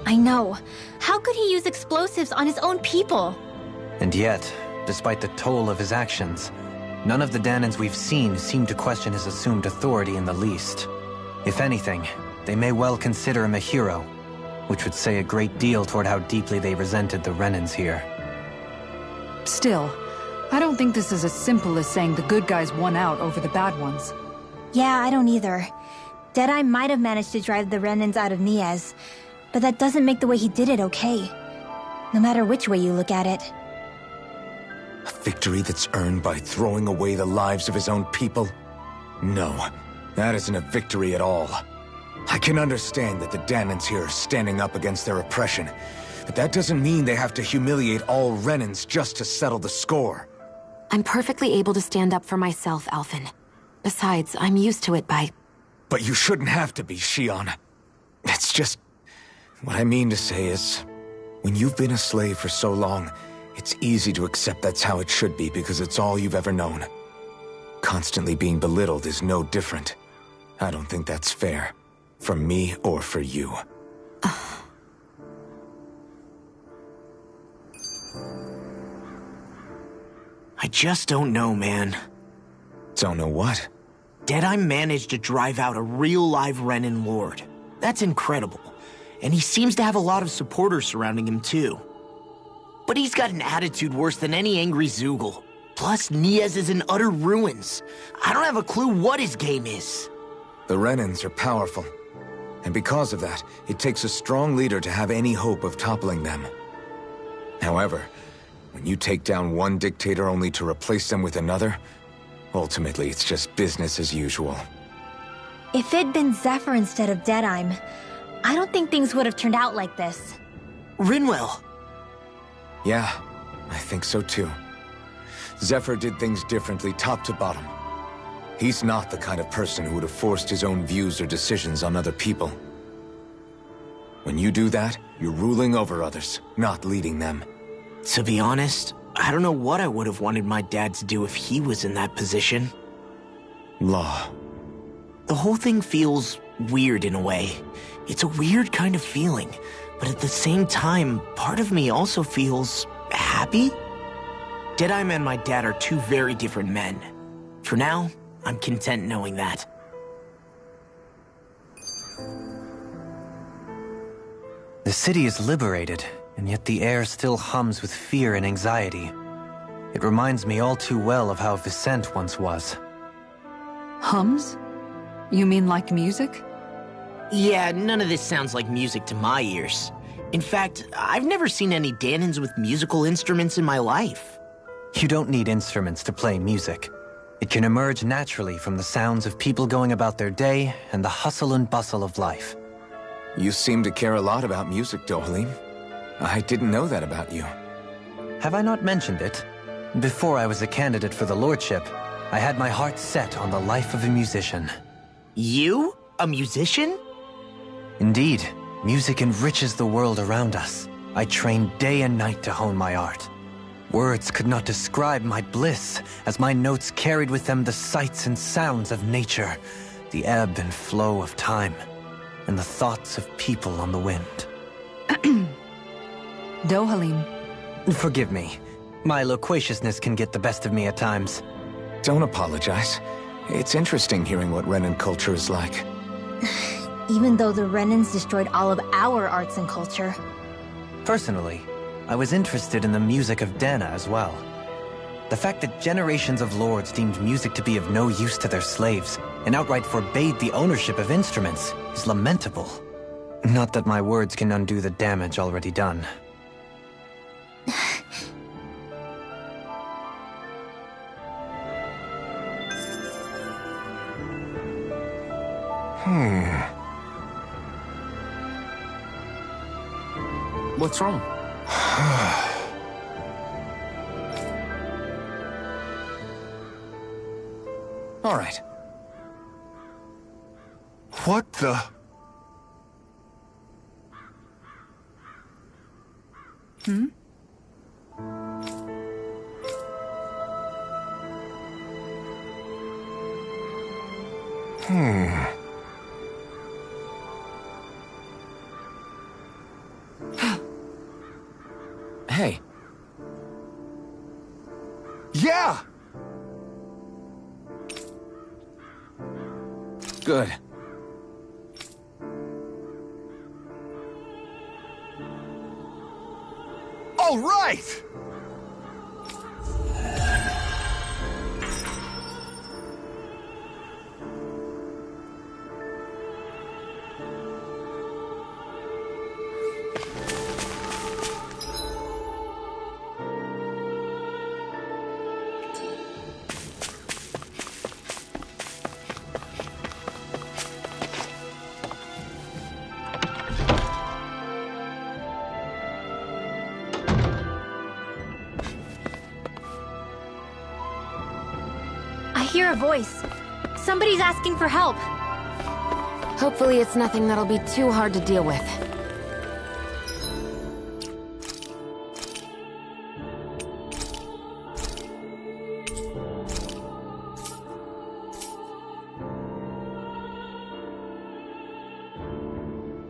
I know. How could he use explosives on his own people?
And yet, despite the toll of his actions, none of the Danons we've seen seem to question his assumed authority in the least. If anything, they may well consider him a hero, which would say a great deal toward how deeply they resented the Renans here.
Still, I don't think this is as simple as saying the good guys won out over the bad ones.
Yeah, I don't either. Deadeye might have managed to drive the Renans out of Niez, but that doesn't make the way he did it okay. No matter which way you look at it.
A victory that's earned by throwing away the lives of his own people? No, that isn't a victory at all. I can understand that the Danons here are standing up against their oppression, but that doesn't mean they have to humiliate all Renans just to settle the score.
I'm perfectly able to stand up for myself, Alphen. Besides, I'm used to it by...
But you shouldn't have to be, Shion. It's just... What I mean to say is... When you've been a slave for so long, it's easy to accept that's how it should be because it's all you've ever known. Constantly being belittled is no different. I don't think that's fair. For me or for you.
I just don't know, man.
Don't know what?
Deadeye managed to drive out a real live Renan Lord. That's incredible. And he seems to have a lot of supporters surrounding him, too. But he's got an attitude worse than any angry Zoogle. Plus, Niez is in utter ruins. I don't have a clue what his game is.
The Renans are powerful. And because of that, it takes a strong leader to have any hope of toppling them. However, when you take down one dictator only to replace them with another, ultimately it's just business as usual.
If it'd been Zephyr instead of Deadeye, I don't think things would have turned out like this.
Rinwell.
Yeah, I think so too. Zephyr did things differently top to bottom. He's not the kind of person who would have forced his own views or decisions on other people. When you do that, you're ruling over others, not leading them.
To be honest, I don't know what I would have wanted my dad to do if he was in that position.
Law.
The whole thing feels weird in a way. It's a weird kind of feeling, but at the same time, part of me also feels happy. Deadeye and my dad are two very different men. For now, I'm content knowing that.
The city is liberated, and yet the air still hums with fear and anxiety. It reminds me all too well of how Vicente once was.
Hums? You mean like music?
Yeah, none of this sounds like music to my ears. In fact, I've never seen any Dahnans with musical instruments in my life.
You don't need instruments to play music. It can emerge naturally from the sounds of people going about their day and the hustle and bustle of life.
You seem to care a lot about music, Dohalim. I didn't know that about you.
Have I not mentioned it? Before I was a candidate for the lordship, I had my heart set on the life of a musician.
You? A musician?
Indeed, music enriches the world around us. I trained day and night to hone my art. Words could not describe my bliss, as my notes carried with them the sights and sounds of nature, the ebb and flow of time, and the thoughts of people on the wind.
Dohalim.
Forgive me. My loquaciousness can get the best of me at times.
Don't apologize. It's interesting hearing what Renan culture is like.
Even though the Renans destroyed all of our arts and culture.
Personally, I was interested in the music of Dahna as well. The fact that generations of lords deemed music to be of no use to their slaves and outright forbade the ownership of instruments is lamentable. Not that my words can undo the damage already done.
What's wrong? All right.
What the?
Hey.
Yeah!
Good.
All right!
I hear a voice. Somebody's asking for help.
Hopefully it's nothing that'll be too hard to deal with.